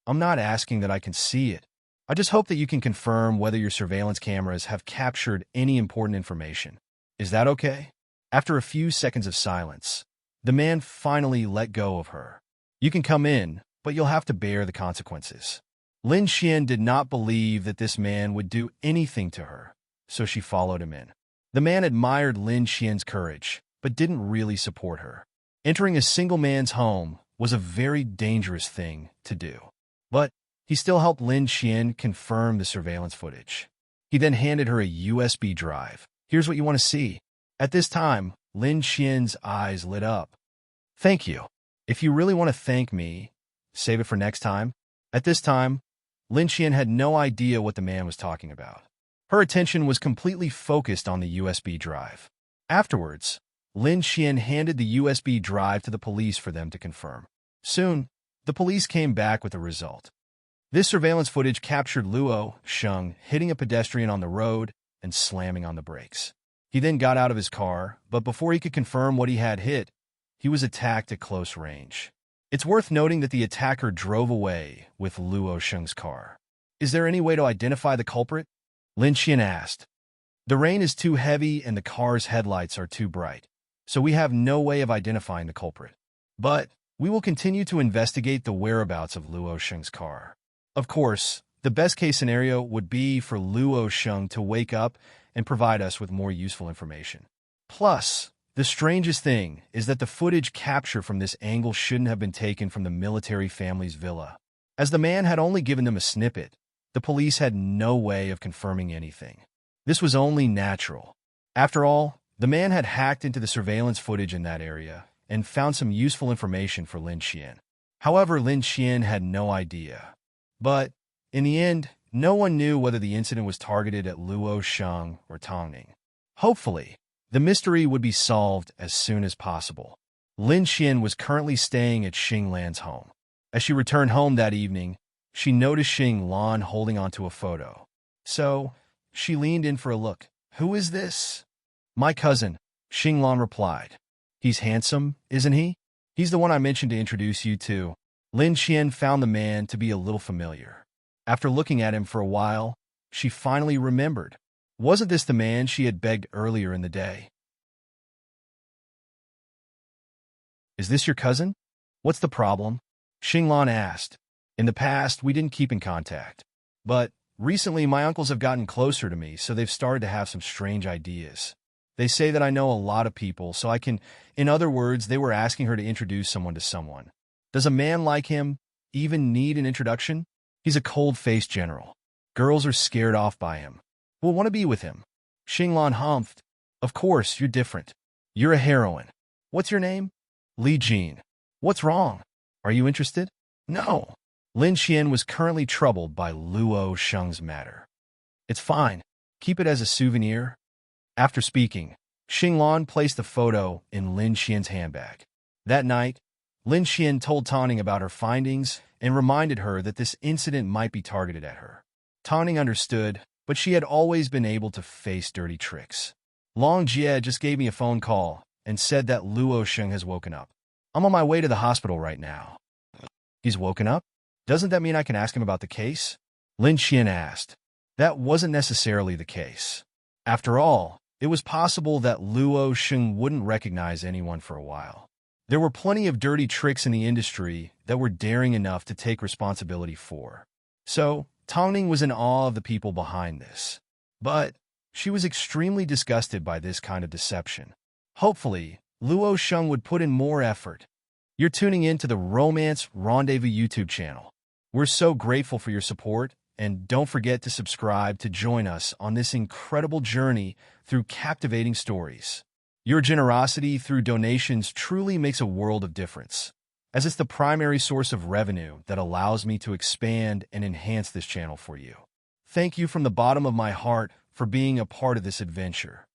I'm not asking that I can see it. I just hope that you can confirm whether your surveillance cameras have captured any important information. Is that okay? After a few seconds of silence, the man finally let go of her. You can come in, but you'll have to bear the consequences. Lin Qian did not believe that this man would do anything to her, so she followed him in. The man admired Lin Qian's courage, but didn't really support her. Entering a single man's home was a very dangerous thing to do. But he still helped Lin Qian confirm the surveillance footage. He then handed her a USB drive. Here's what you want to see. At this time, Lin Qian's eyes lit up. Thank you. If you really want to thank me, save it for next time. At this time, Lin Qian had no idea what the man was talking about. Her attention was completely focused on the USB drive. Afterwards, Lin Qian handed the USB drive to the police for them to confirm. Soon, the police came back with a result. This surveillance footage captured Luo Sheng hitting a pedestrian on the road and slamming on the brakes. He then got out of his car, but before he could confirm what he had hit, he was attacked at close range. It's worth noting that the attacker drove away with Luo Sheng's car. Is there any way to identify the culprit? Lin Qian asked. The rain is too heavy and the car's headlights are too bright, so we have no way of identifying the culprit. But we will continue to investigate the whereabouts of Luo Sheng's car. Of course, the best-case scenario would be for Luo Sheng to wake up and provide us with more useful information. Plus, the strangest thing is that the footage captured from this angle shouldn't have been taken from the military family's villa. As the man had only given them a snippet, the police had no way of confirming anything. This was only natural. After all, the man had hacked into the surveillance footage in that area and found some useful information for Lin Qian. However, Lin Qian had no idea. But, in the end, no one knew whether the incident was targeted at Luo Sheng or Tongning. Hopefully, the mystery would be solved as soon as possible. Lin Qian was currently staying at Xing Lan's home. As she returned home that evening, she noticed Xing Lan holding onto a photo. So, she leaned in for a look. Who is this? My cousin, Xing Lan replied. He's handsome, isn't he? He's the one I mentioned to introduce you to. Lin Qian found the man to be a little familiar. After looking at him for a while, she finally remembered. Wasn't this the man she had begged earlier in the day? Is this your cousin? What's the problem? Xing Lan asked. In the past, we didn't keep in contact. But recently, my uncles have gotten closer to me, so they've started to have some strange ideas. They say that I know a lot of people, so I can... In other words, they were asking her to introduce someone to someone. Does a man like him even need an introduction? He's a cold-faced general. Girls are scared off by him. We'll want to be with him. Xing Lan humphed. Of course, you're different. You're a heroine. What's your name? Li Jin. What's wrong? Are you interested? No. Lin Qian was currently troubled by Luo Sheng's matter. It's fine. Keep it as a souvenir. After speaking, Xing Lan placed the photo in Lin Qian's handbag. That night, Lin Qian told Tongning about her findings and reminded her that this incident might be targeted at her. Tongning understood, but she had always been able to face dirty tricks. Long Jie just gave me a phone call and said that Luo Sheng has woken up. I'm on my way to the hospital right now. He's woken up? Doesn't that mean I can ask him about the case? Lin Qian asked. That wasn't necessarily the case. After all, it was possible that Luo Sheng wouldn't recognize anyone for a while. There were plenty of dirty tricks in the industry that were daring enough to take responsibility for. So, Tongning was in awe of the people behind this. But she was extremely disgusted by this kind of deception. Hopefully, Luo Sheng would put in more effort. You're tuning in to the Romance Rendezvous YouTube channel. We're so grateful for your support, and don't forget to subscribe to join us on this incredible journey through captivating stories. Your generosity through donations truly makes a world of difference, as it's the primary source of revenue that allows me to expand and enhance this channel for you. Thank you from the bottom of my heart for being a part of this adventure.